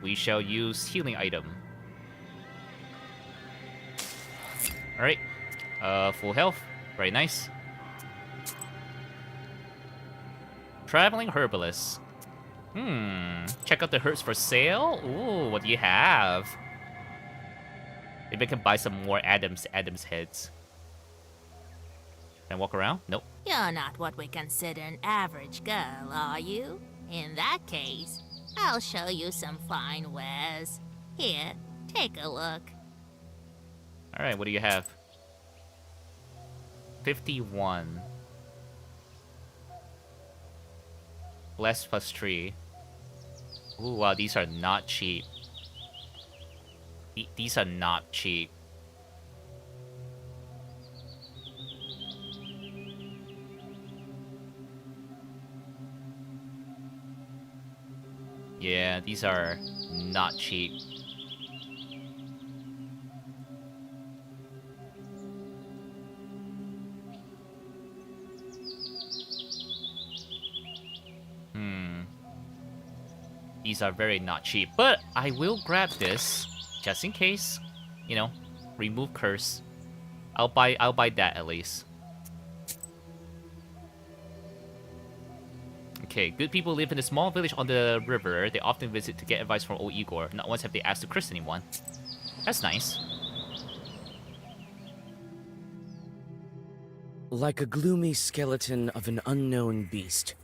We shall use healing item. Alright. Full health. Very nice. Traveling herbalist. Check out the herbs for sale. Ooh, what do you have? Maybe I can buy some more Adam's heads. Can I walk around? Nope. You're not what we consider an average girl, are you? In that case, I'll show you some fine wares. Here, take a look. Alright, what do you have? 51. Bless plus 3. Ooh, wow, these are not cheap. These are not cheap. Yeah, these are not cheap. These are very not cheap, but I will grab this just in case. You know, remove curse. I'll buy that at least. Okay, good people live in a small village on the river. They often visit to get advice from old Igor. Not once have they asked to christen anyone. That's nice. Like a gloomy skeleton of an unknown beast,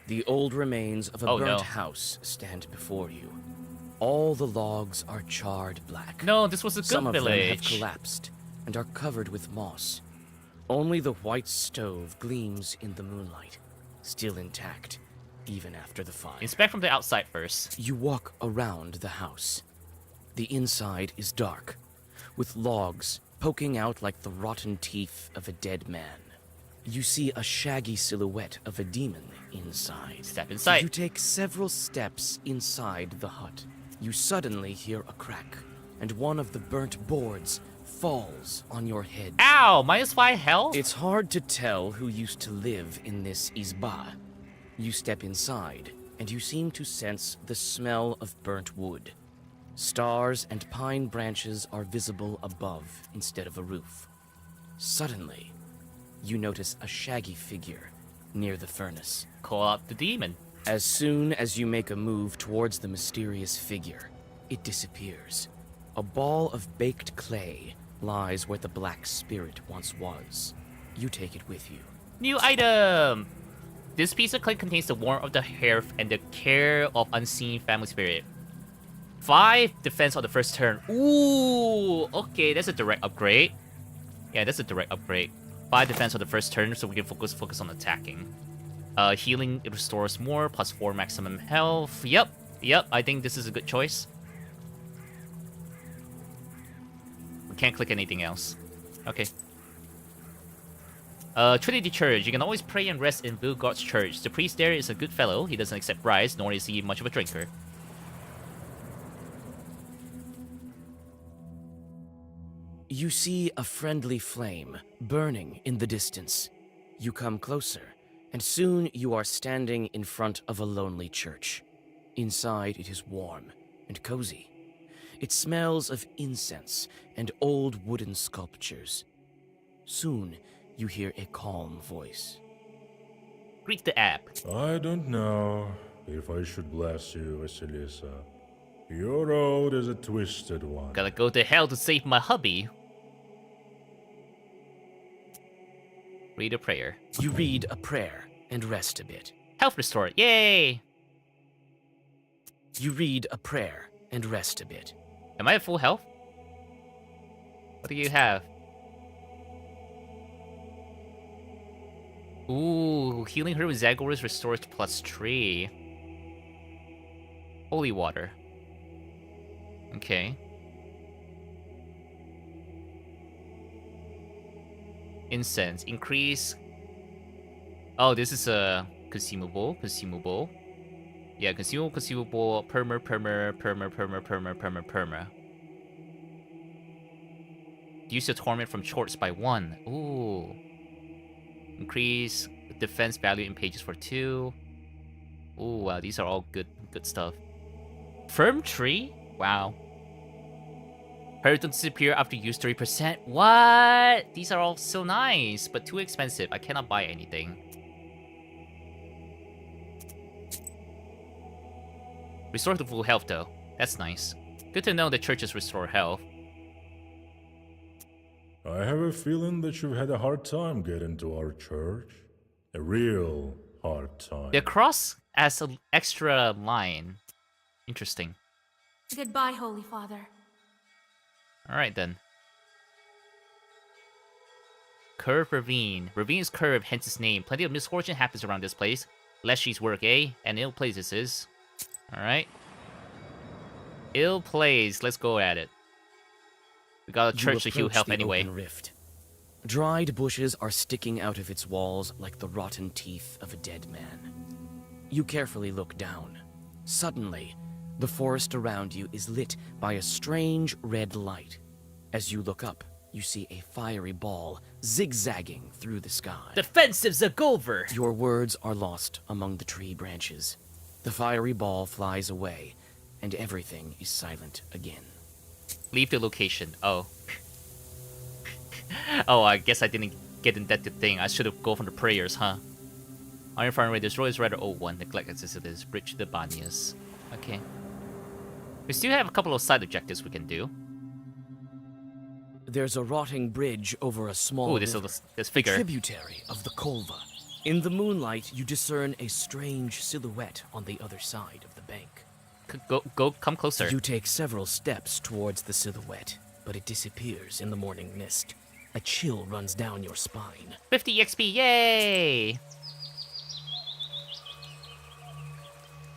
the old remains of a burnt house stand before you. All the logs are charred black. No, this was a good Some of them have village. collapsed and are covered with moss. Only the white stove gleams in the moonlight, still intact, even after the fire. Inspect from the outside first. You walk around the house. The inside is dark, with logs poking out like the rotten teeth of a dead man. You see a shaggy silhouette of a demon inside. Step inside. You take several steps inside the hut. You suddenly hear a crack, and one of the burnt boards falls on your head. Ow! -5 health? It's hard to tell who used to live in this izba. You step inside, and you seem to sense the smell of burnt wood. Stars and pine branches are visible above instead of a roof. Suddenly, you notice a shaggy figure near the furnace. Call out the demon. As soon as you make a move towards the mysterious figure, it disappears. A ball of baked clay lies where the black spirit once was. You take it with you. New item! This piece of clay contains the warmth of the hearth and the care of unseen family spirit. 5 defense on the first turn. Ooh! Okay, that's a direct upgrade. Yeah, that's a direct upgrade. 5 defense on the first turn, so we can focus on attacking. Healing, it restores more, plus 4 maximum health. Yep, I think this is a good choice. We can't click anything else. Okay. Trinity Church. You can always pray and rest in Vilgard's church. The priest there is a good fellow. He doesn't accept bribes, nor is he much of a drinker. You see a friendly flame burning in the distance. You come closer, and soon you are standing in front of a lonely church. Inside it is warm and cozy. It smells of incense and old wooden sculptures. Soon you hear a calm voice. Greet the app. I don't know if I should bless you, Vasilisa. Your road is a twisted one. Gotta go to hell to save my hubby. Read a prayer. You read a prayer and rest a bit. Health restored. Yay! You read a prayer and rest a bit. Am I at full health? What do you have? Ooh, healing her with Zagorus restores plus 3. Holy water. Okay. Incense. Increase Oh, this is a consumable. Yeah, consumable, perma. Use the torment from shorts by 1. Ooh. Increase defense value in pages for 2. Ooh, wow, these are all good stuff. Firm tree? Wow. Hurry don't disappear after you use 3%. What? These are all so nice, but too expensive. I cannot buy anything. Restore to full health though. That's nice. Good to know the churches restore health. I have a feeling that you've had a hard time getting to our church. A real hard time. The cross as an extra line. Interesting. Goodbye, Holy Father. Alright then. Curve Ravine. Ravine is curved, hence its name. Plenty of misfortune happens around this place. Leshy's work, eh? And ill place this is. Alright. Ill place. Let's go at it. We got a church to heal health anyway. Rift. Dried bushes are sticking out of its walls like the rotten teeth of a dead man. You carefully look down. Suddenly, the forest around you is lit by a strange red light. As you look up, you see a fiery ball zigzagging through the sky. Defensive Zagolver! Your words are lost among the tree branches. The fiery ball flies away, and everything is silent again. Leave the location. Oh. Oh, I guess I didn't get in that thing. I should have gone for the prayers, huh? Iron Fire Raid, this road is rather old one. Neglect access to this. Bridge to the Banyas. Okay. We still have a couple of side objectives we can do. There's a rotting bridge over a small this figure. tributary of the Kolva. In the moonlight, you discern a strange silhouette on the other side of the bank. Come closer. You take several steps towards the silhouette, but it disappears in the morning mist. A chill runs down your spine. 50 XP, yay!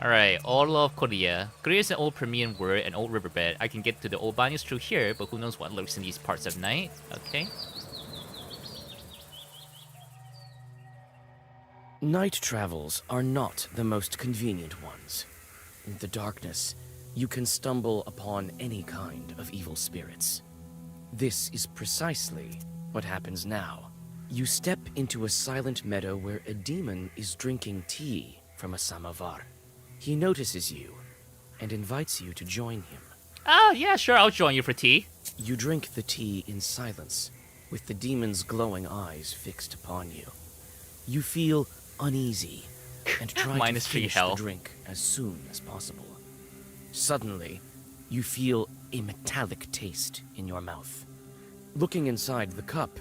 Alright, all of Korea. Korea is an old Permian word, an old riverbed. I can get to the old Banyas through here, but who knows what lurks in these parts of night. Okay. Night travels are not the most convenient ones. In the darkness, you can stumble upon any kind of evil spirits. This is precisely what happens now. You step into a silent meadow where a demon is drinking tea from a samovar. He notices you and invites you to join him. Oh, yeah, sure, I'll join you for tea. You drink the tea in silence, with the demon's glowing eyes fixed upon you. You feel uneasy and try to finish the drink as soon as possible. Suddenly, you feel a metallic taste in your mouth. Looking inside the cup,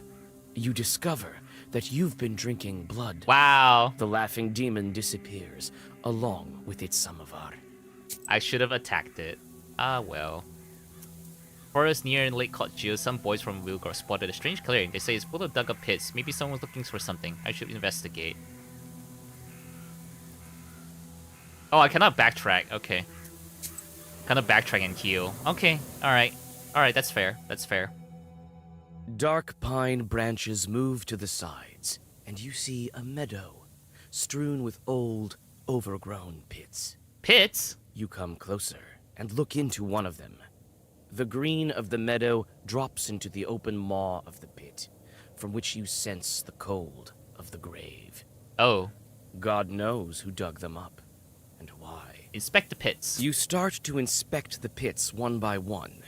you discover that you've been drinking blood. Wow. The laughing demon disappears, along with its samovar. I should have attacked it. Ah, well. Forest near Lake Kotju, some boys from Wilgar spotted a strange clearing. They say it's full of dug up pits. Maybe someone's looking for something. I should investigate. Oh, I cannot backtrack. Okay. Cannot backtrack and heal. Okay, alright. Alright, that's fair. That's fair. Dark pine branches move to the sides, and you see a meadow, strewn with old, overgrown pits. Pits? You come closer and look into one of them. The green of the meadow drops into the open maw of the pit, from which you sense the cold of the grave. Oh. God knows who dug them up, and why. Inspect the pits. You start to inspect the pits one by one.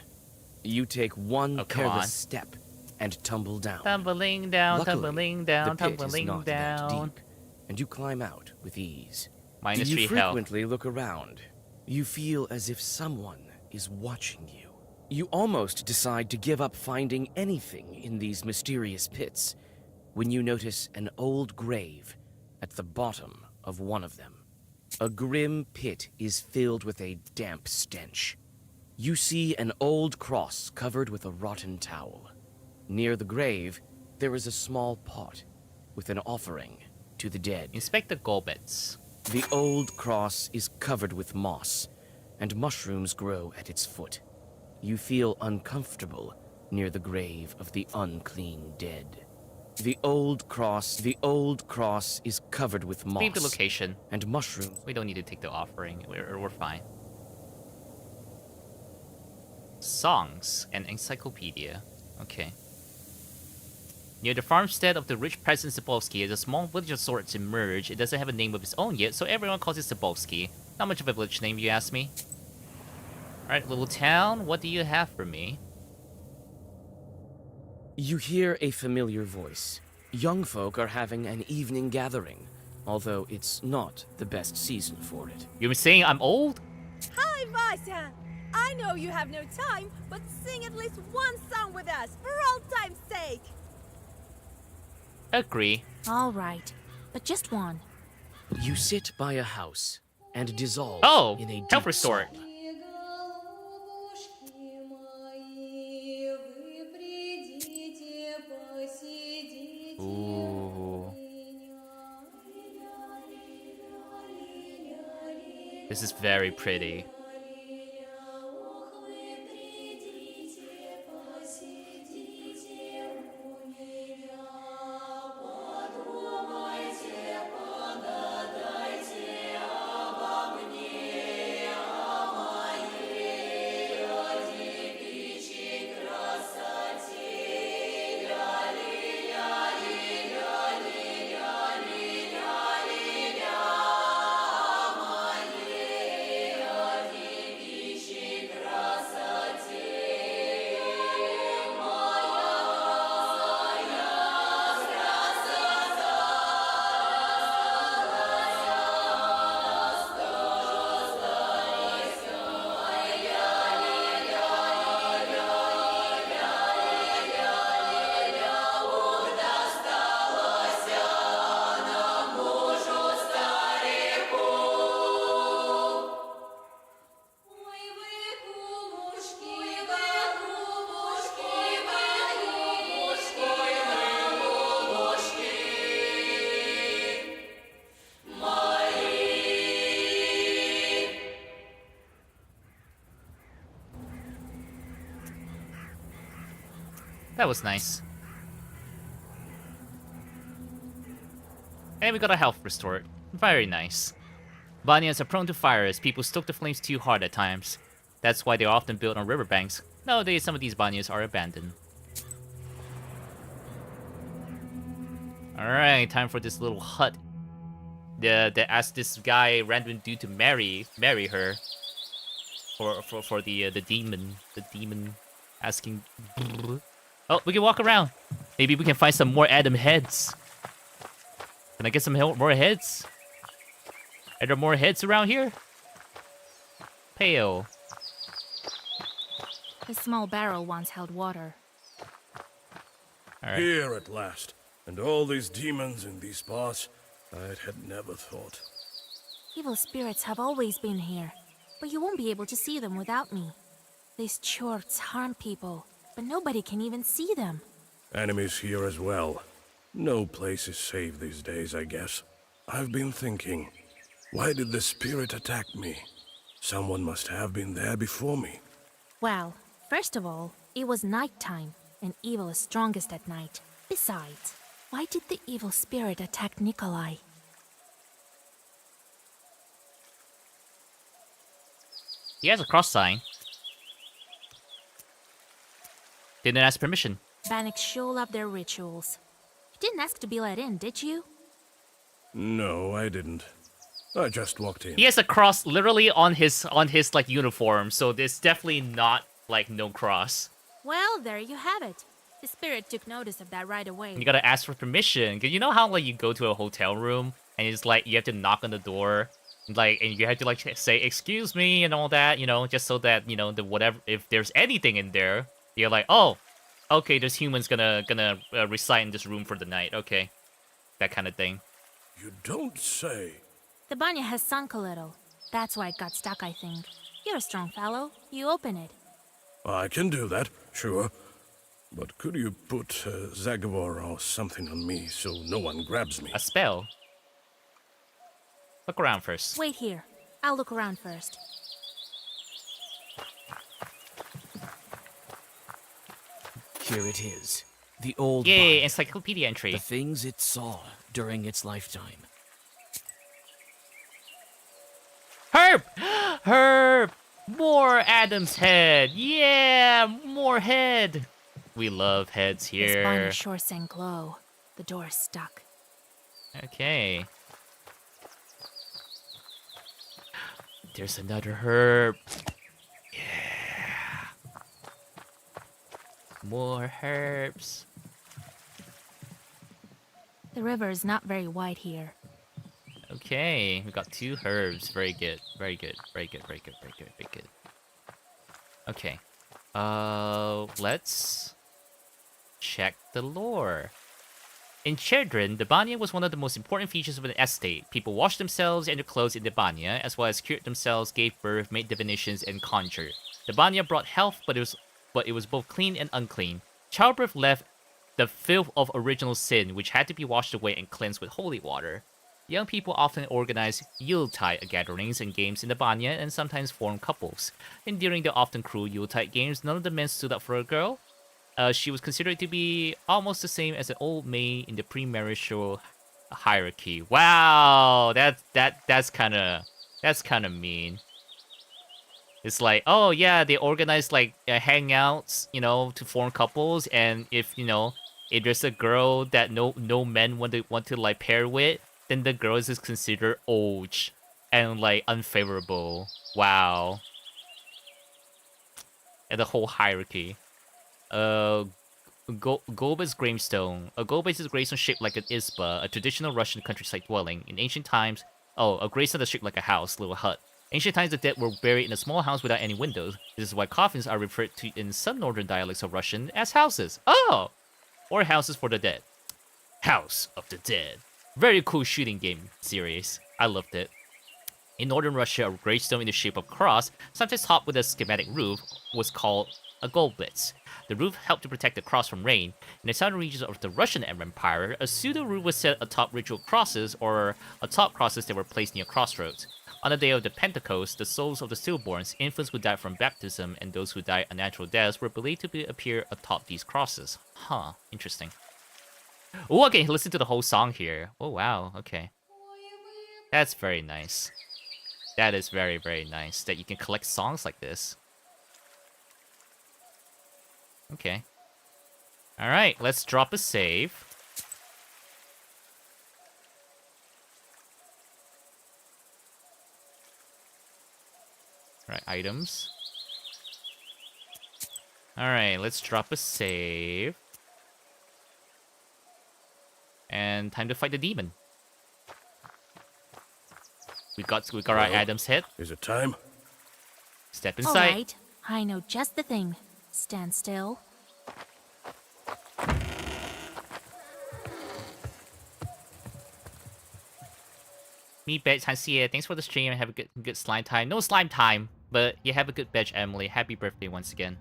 You take one careless step and tumble down. Tumbling down, Luckily, tumbling down, the pit tumbling is not down. that deep, and you climb out with ease. Minus 3 You health. frequently look around. You feel as if someone is watching you. You almost decide to give up finding anything in these mysterious pits when you notice an old grave at the bottom of one of them. A grim pit is filled with a damp stench. You see an old cross covered with a rotten towel. Near the grave, there is a small pot with an offering to the dead. Inspect the gobets. The old cross is covered with moss, and mushrooms grow at its foot. You feel uncomfortable near the grave of the unclean dead. The old cross is covered with moss. Leave the location. And mushrooms. We don't need to take the offering. We're fine. Songs and encyclopedia. Okay. Near the farmstead of the rich peasant Zabowski is a small village of sorts emerged. It doesn't have a name of its own yet, so everyone calls it Zabowski. Not much of a village name, you ask me. Alright, little town, what do you have for me? You hear a familiar voice. Young folk are having an evening gathering, although it's not the best season for it. You're saying I'm old? Hi, Vasya! I know you have no time, but sing at least one song with us, for old time's sake! Agree. All right, but just one. You sit by a house and dissolve in a deep health restore. song. Ooh. This is very pretty. That was nice. And we got a health restored. Very nice. Banyas are prone to fire as people stoke the flames too hard at times. That's why they're often built on riverbanks. Nowadays, some of these banyas are abandoned. Alright, time for this little hut. That asked this guy, random dude, to marry her. For the demon. The demon asking... Oh, we can walk around. Maybe we can find some more Adam heads. Can I get some more heads? Are there more heads around here? Pale. The small barrel once held water. All right. Here at last. And all these demons in these parts, I had never thought. Evil spirits have always been here, but you won't be able to see them without me. These chorts harm people, but nobody can even see them. Enemies here as well. No place is safe these days, I guess. I've been thinking, why did the spirit attack me? Someone must have been there before me. Well, first of all, it was nighttime, and evil is strongest at night. Besides, why did the evil spirit attack Nikolai? He has a cross sign. Didn't ask permission. Bannock sure love their rituals. You didn't ask to be let in, did you? No, I didn't. I just walked in. He has a cross literally on his like uniform, so there's definitely not like no cross. Well, there you have it. The spirit took notice of that right away. You gotta ask for permission. Cause you know how like you go to a hotel room and it's like you have to knock on the door, like, and you have to like say excuse me and all that, you know, just so that you know the whatever if there's anything in there, you're like, oh, okay, there's humans gonna reside in this room for the night. Okay, that kind of thing. You don't say. The banya has sunk a little. That's why it got stuck, I think. You're a strong fellow. You open it. I can do that, sure. But could you put Zagavor or something on me so no one grabs me? A spell? Look around first. Wait here. I'll look around first. Here it is. The old Yay, Banya. encyclopedia entry. The things it saw during its lifetime. Herb! Herb! More Adam's head! Yeah! More head! We love heads This barn here. is sure send glow. The door's stuck. Okay. There's another herb. Yeah. More herbs. The river is not very wide here. Okay, we got 2 herbs. Very good. Very good. Very good. Very good. Very good. Very good. Okay. Let's check the lore. In Children, the banya was one of the most important features of an estate. People washed themselves and their clothes in the banya, as well as cured themselves, gave birth, made divinations, and conjured. The banya brought health, but it was both clean and unclean. Childbirth left the filth of original sin, which had to be washed away and cleansed with holy water. Young people often organized Yuletide gatherings and games in the banya, and sometimes formed couples. And during the often cruel Yuletide games, none of the men stood up for a girl. She was considered to be almost the same as an old maid in the premarital hierarchy. Wow, that's kind of mean. It's like, oh yeah, they organize like hangouts, you know, to form couples, and if if there's a girl that no men want to like pair with, then the girl is considered old and like unfavorable. Wow. And the whole hierarchy. Goba's gravestone. A goba is a gravestone shaped like an isba, a traditional Russian countryside dwelling. In ancient times, a gravestone is shaped like a house, little hut. Ancient times, the dead were buried in a small house without any windows. This is why coffins are referred to in some northern dialects of Russian as houses. Oh! Or houses for the dead. House of the Dead. Very cool shooting game series. I loved it. In northern Russia, a gravestone in the shape of a cross, sometimes topped with a schematic roof, was called a golbitz. The roof helped to protect the cross from rain. In the southern regions of the Russian Empire, a pseudo-roof was set atop ritual crosses or atop crosses that were placed near crossroads. On the day of the Pentecost, the souls of the stillborns, infants who died from baptism, and those who died unnatural deaths were believed to appear atop these crosses. Huh, interesting. Oh, okay, listen to the whole song here. Oh, wow, okay. That's very nice. That is very, very nice that you can collect songs like this. Okay. Alright, let's drop a save. Alright, items. Alright, let's drop a save. And time to fight the demon. We got our items hit. Is it time? Step All inside. right, I know just the thing. Stand still. Me, Betch, I see it. Thanks for the stream. Have a good slime time. No slime time, but you have a good Betch, Emily. Happy birthday once again.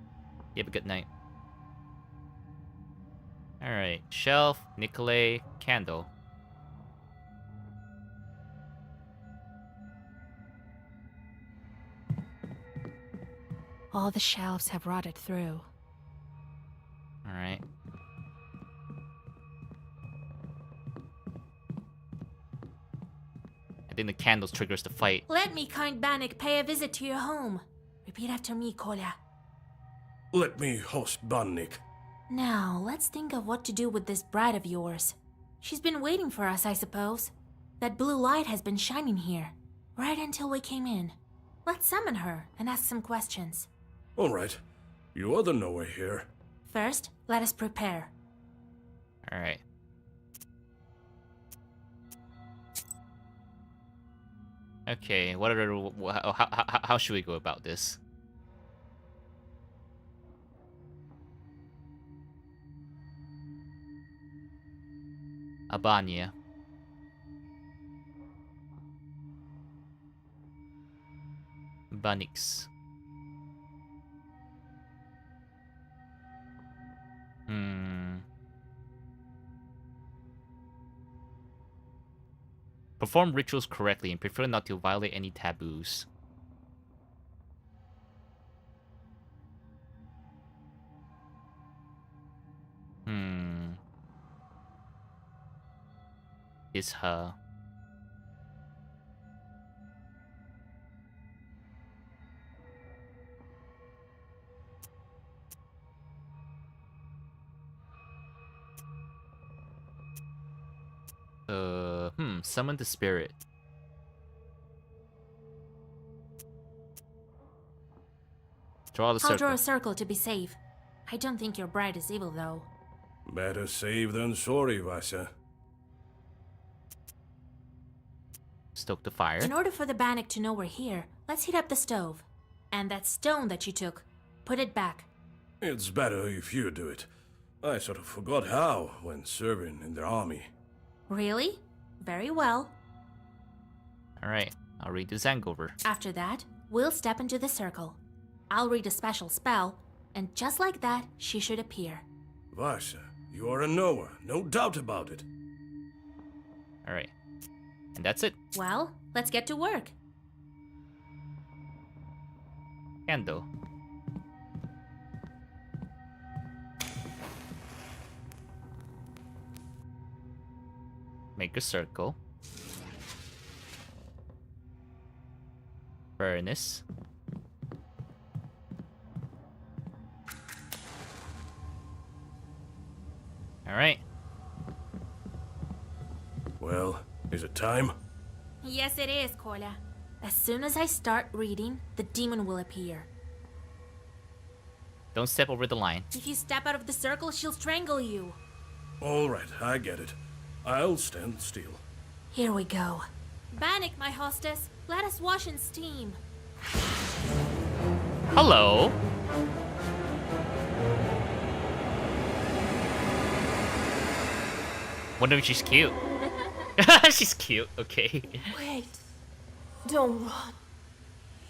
You have a good night. Alright, shelf, Nicolay, candle. All the shelves have rotted through. Alright. I think the candles triggers the fight. Let me, kind Bannock, pay a visit to your home. Repeat after me, Kolya. Let me host Bannik. Now, let's think of what to do with this bride of yours. She's been waiting for us, I suppose. That blue light has been shining here, right until we came in. Let's summon her and ask some questions. All right. You are the knower here. First, let us prepare. Alright. Okay, what are how should we go about this? Abanya. Banix. Perform rituals correctly and prefer not to violate any taboos. is her. Summon the spirit. Draw the circle. I'll draw a circle to be safe. I don't think your bride is evil, though. Better safe than sorry, Vasa. Stoke the fire. In order for the Bannock to know we're here, let's heat up the stove. And that stone that you took, put it back. It's better if you do it. I sort of forgot how when serving in the army. Really? Very well. Alright, I'll read the Zangover. After that, we'll step into the circle. I'll read a special spell, and just like that, she should appear. Vasa, you are a knower, no doubt about it. Alright. And that's it. Well, let's get to work. Candle. Make a circle. Furnace. Alright. Well, is it time? Yes, it is, Kola. As soon as I start reading, the demon will appear. Don't step over the line. If you step out of the circle, she'll strangle you. All right, I get it. I'll stand still. Here we go. Bannock, my hostess, let us wash in steam. Hello. Wonder if she's cute. She's cute, okay. Wait. Don't run.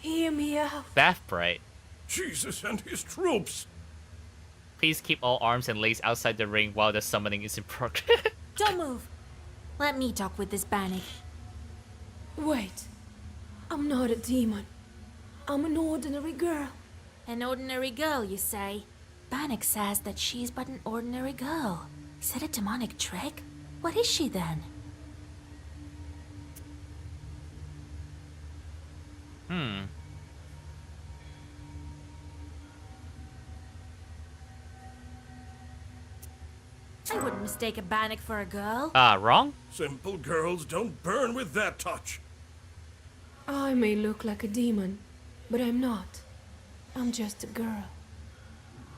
Hear me out. Bath Bright. Jesus and his troops! Please keep all arms and legs outside the ring while the summoning is in progress. Don't move. Let me talk with this Bannock. Wait. I'm not a demon. I'm an ordinary girl. An ordinary girl, you say? Bannock says that she's but an ordinary girl. Is it a demonic trick? What is she then? I wouldn't mistake a Bannock for a girl. Wrong? Simple girls don't burn with that touch. I may look like a demon, but I'm not. I'm just a girl.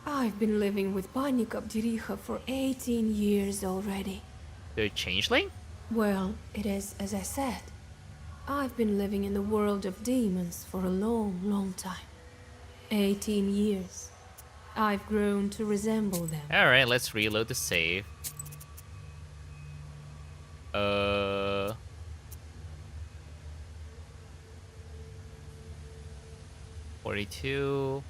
I've been living with Bannock Abdiricha for 18 years already. The changeling? Well, it is as I said. I've been living in the world of demons for a long, long time. 18 years. I've grown to resemble them. Alright, let's reload the save. 42.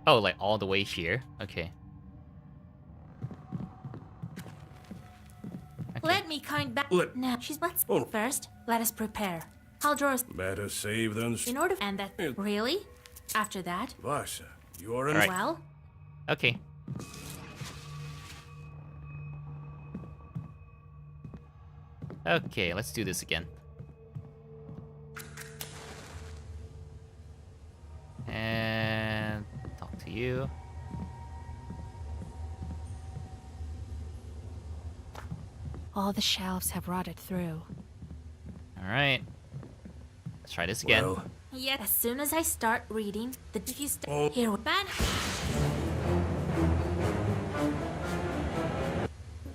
Oh, like all the way here? Okay. Let me kind back. Now, she's let's first. Let us prepare. I'll draw a Better save than... in order and that really. After that. Vasa, you are Right. Well. Okay. Okay, let's do this again. And talk to you. All the shelves have rotted through. Alright. Let's try this again. Well. Yet as soon as I start reading, the if you here with Ban.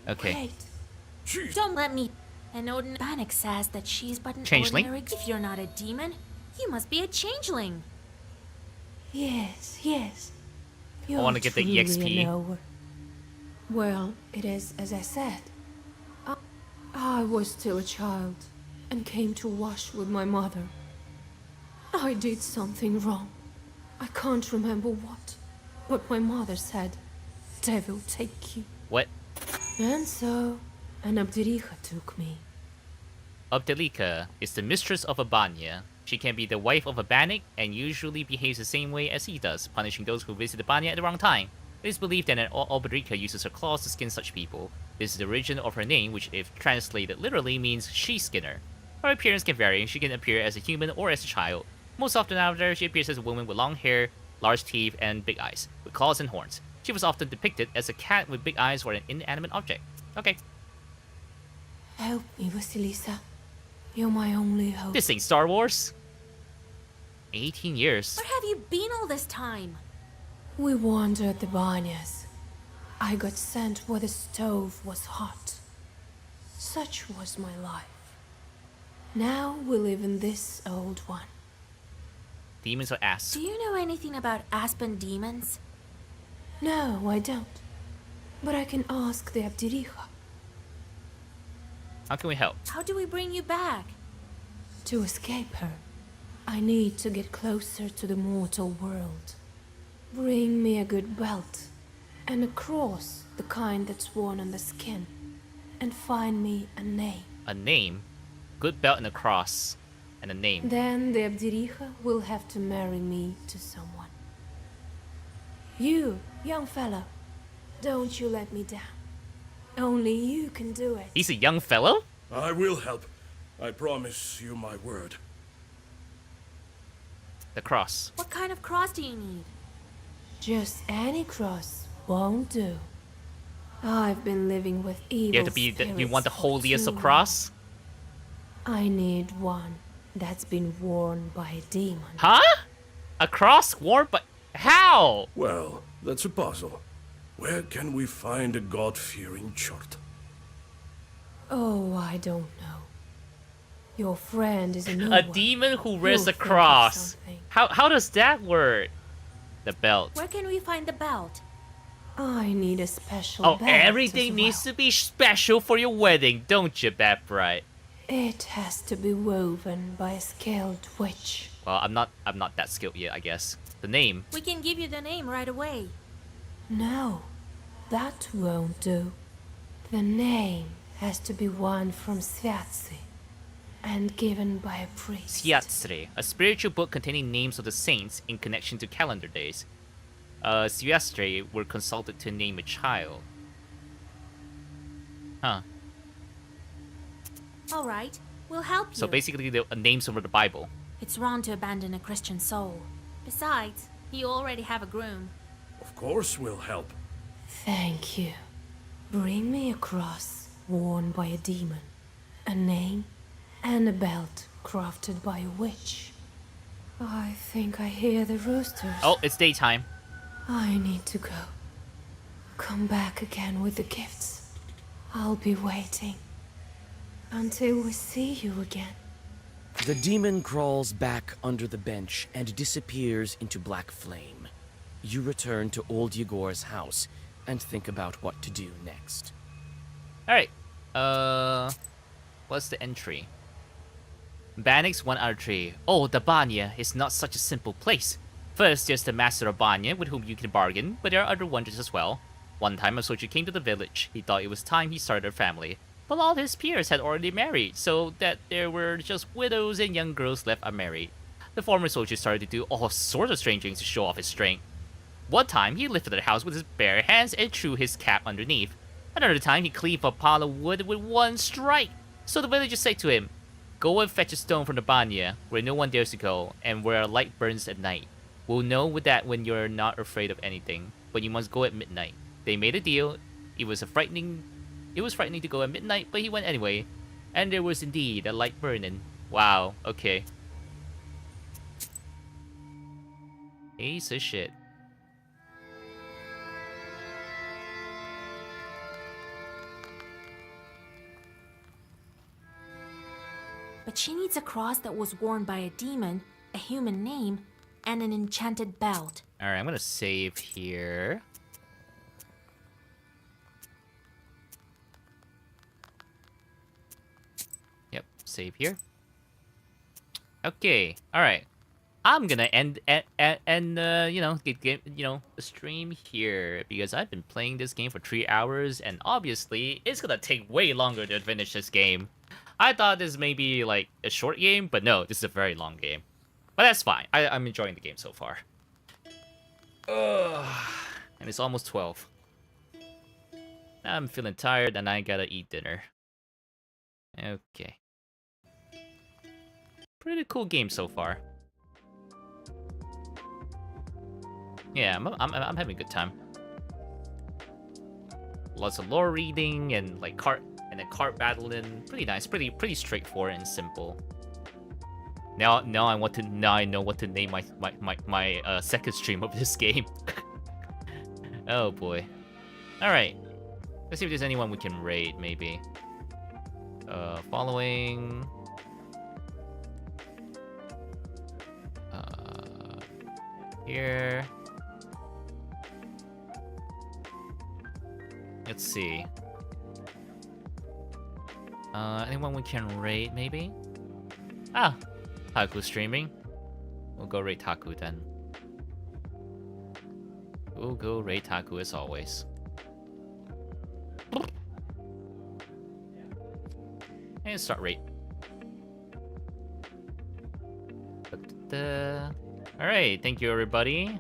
Okay. Wait. Don't let me. An ordinary Bannock says that she's but an Changeling? ordinary. If you're not a demon, you must be a changeling. Yes, yes. I want to get the EXP. Well, it is as I said. I was still a child and came to wash with my mother. I did something wrong. I can't remember what, but my mother said, "Devil take you." What? And so, an Abdiricha took me. of Delika is the mistress of Abanya. She can be the wife of a Bannock and usually behaves the same way as he does, punishing those who visit Abanya at the wrong time. It is believed that an Alberica uses her claws to skin such people. This is the origin of her name, which if translated literally means she-skinner. Her appearance can vary, and she can appear as a human or as a child. Most often out there, she appears as a woman with long hair, large teeth, and big eyes, with claws and horns. She was often depicted as a cat with big eyes or an inanimate object. Okay. Help me, Vasilisa. You're my only hope. This ain't Star Wars. 18 years. Where have you been all this time? We wandered the banyas. I got sent where the stove was hot. Such was my life. Now we live in this old one. Demons or ass? Do you know anything about Aspen demons? No, I don't. But I can ask the Abdirija. How can we help? How do we bring you back? To escape her, I need to get closer to the mortal world. Bring me a good belt and a cross, the kind that's worn on the skin, and find me a name. A name? Good belt and a cross. And a name. Then the Abdirija will have to marry me to someone. You, young fellow, don't you let me down. Only you can do it. He's a young fellow? I will help. I promise you my word. The cross. What kind of cross do you need? Just any cross won't do. I've been living with evil You have to be you want the holiest of cross? I need one that's been worn by a demon. Huh? A cross worn by... How? Well, that's a puzzle. Where can we find a God-fearing chort? Oh, I don't know. Your friend is a new A one. demon who wears You'll a think of cross. something. How does that work? The belt. Where can we find the belt? I need a special Oh, belt everything as needs well. to be special for your wedding, don't you, Batbright? It has to be woven by a skilled witch. Well, I'm not that skilled yet, I guess. The name. We can give you the name right away. No, that won't do. The name has to be one from Sviatsi and given by a priest. Sviatri, a spiritual book containing names of the saints in connection to calendar days. Sviatri were consulted to name a child. Huh. All right, we'll help you. So basically, the names over the Bible. It's wrong to abandon a Christian soul. Besides, you already have a groom. Of course we'll help. Thank you. Bring me a cross worn by a demon, a name, and a belt crafted by a witch. I think I hear the roosters. Oh, it's daytime. I need to go. Come back again with the gifts. I'll be waiting until we see you again. The demon crawls back under the bench and disappears into black flame. You return to old Yegor's house and think about what to do next. Alright. What's the entry? Bannock's 1 out of 3. Oh, the Banya is not such a simple place. First, there's the master of Banya with whom you can bargain, but there are other wonders as well. One time a soldier came to the village. He thought it was time he started a family. But all his peers had already married, so that there were just widows and young girls left unmarried. The former soldier started to do all sorts of strange things to show off his strength. One time, he lifted the house with his bare hands and threw his cap underneath. Another time, he cleaved a pile of wood with one strike. So the villagers said to him, "Go and fetch a stone from the Banya, where no one dares to go, and where a light burns at night. We'll know with that when you're not afraid of anything, but you must go at midnight." They made a deal. It was frightening to go at midnight, but he went anyway. And there was indeed a light burning. Wow, okay. Piece of shit. But she needs a cross that was worn by a demon, a human name, and an enchanted belt. Alright, I'm gonna save here. Yep, save here. Okay, alright. I'm gonna end the stream here because I've been playing this game for 3 hours and obviously it's gonna take way longer to finish this game. I thought this may be like a short game, but no, this is a very long game. But that's fine. I'm enjoying the game so far. Ugh. And it's almost 12. I'm feeling tired and I gotta eat dinner. Okay. Pretty cool game so far. Yeah, I'm having a good time. Lots of lore reading and like card battling. Pretty nice. Pretty straightforward and simple. Now I know what to name my second stream of this game. Oh boy. All right. Let's see if there's anyone we can raid maybe. Following. Here. Let's see. Anyone we can raid, maybe? Ah, Haku streaming. We'll go raid Haku then. We'll go raid Haku as always. And start raid. Alright, thank you everybody.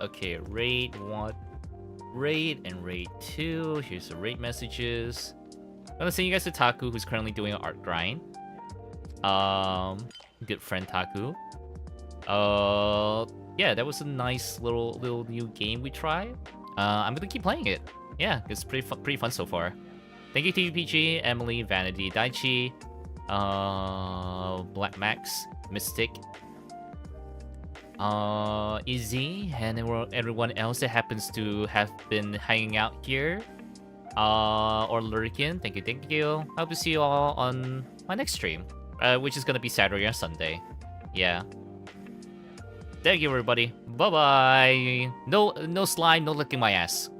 Okay, raid 1, raid and raid 2. Here's the raid messages. I'm gonna send you guys to Taku, who's currently doing an art grind. Good friend Taku. Yeah, that was a nice little new game we tried. I'm gonna keep playing it. Yeah, it's pretty fun so far. Thank you TVPG, Emily, Vanity, Daichi, Black Max, Mystic, Izzy, and everyone else that happens to have been hanging out here, or lurking. Thank you. I hope to see you all on my next stream, which is gonna be Saturday or Sunday. Yeah. Thank you, everybody. Bye bye. No slime, no licking my ass.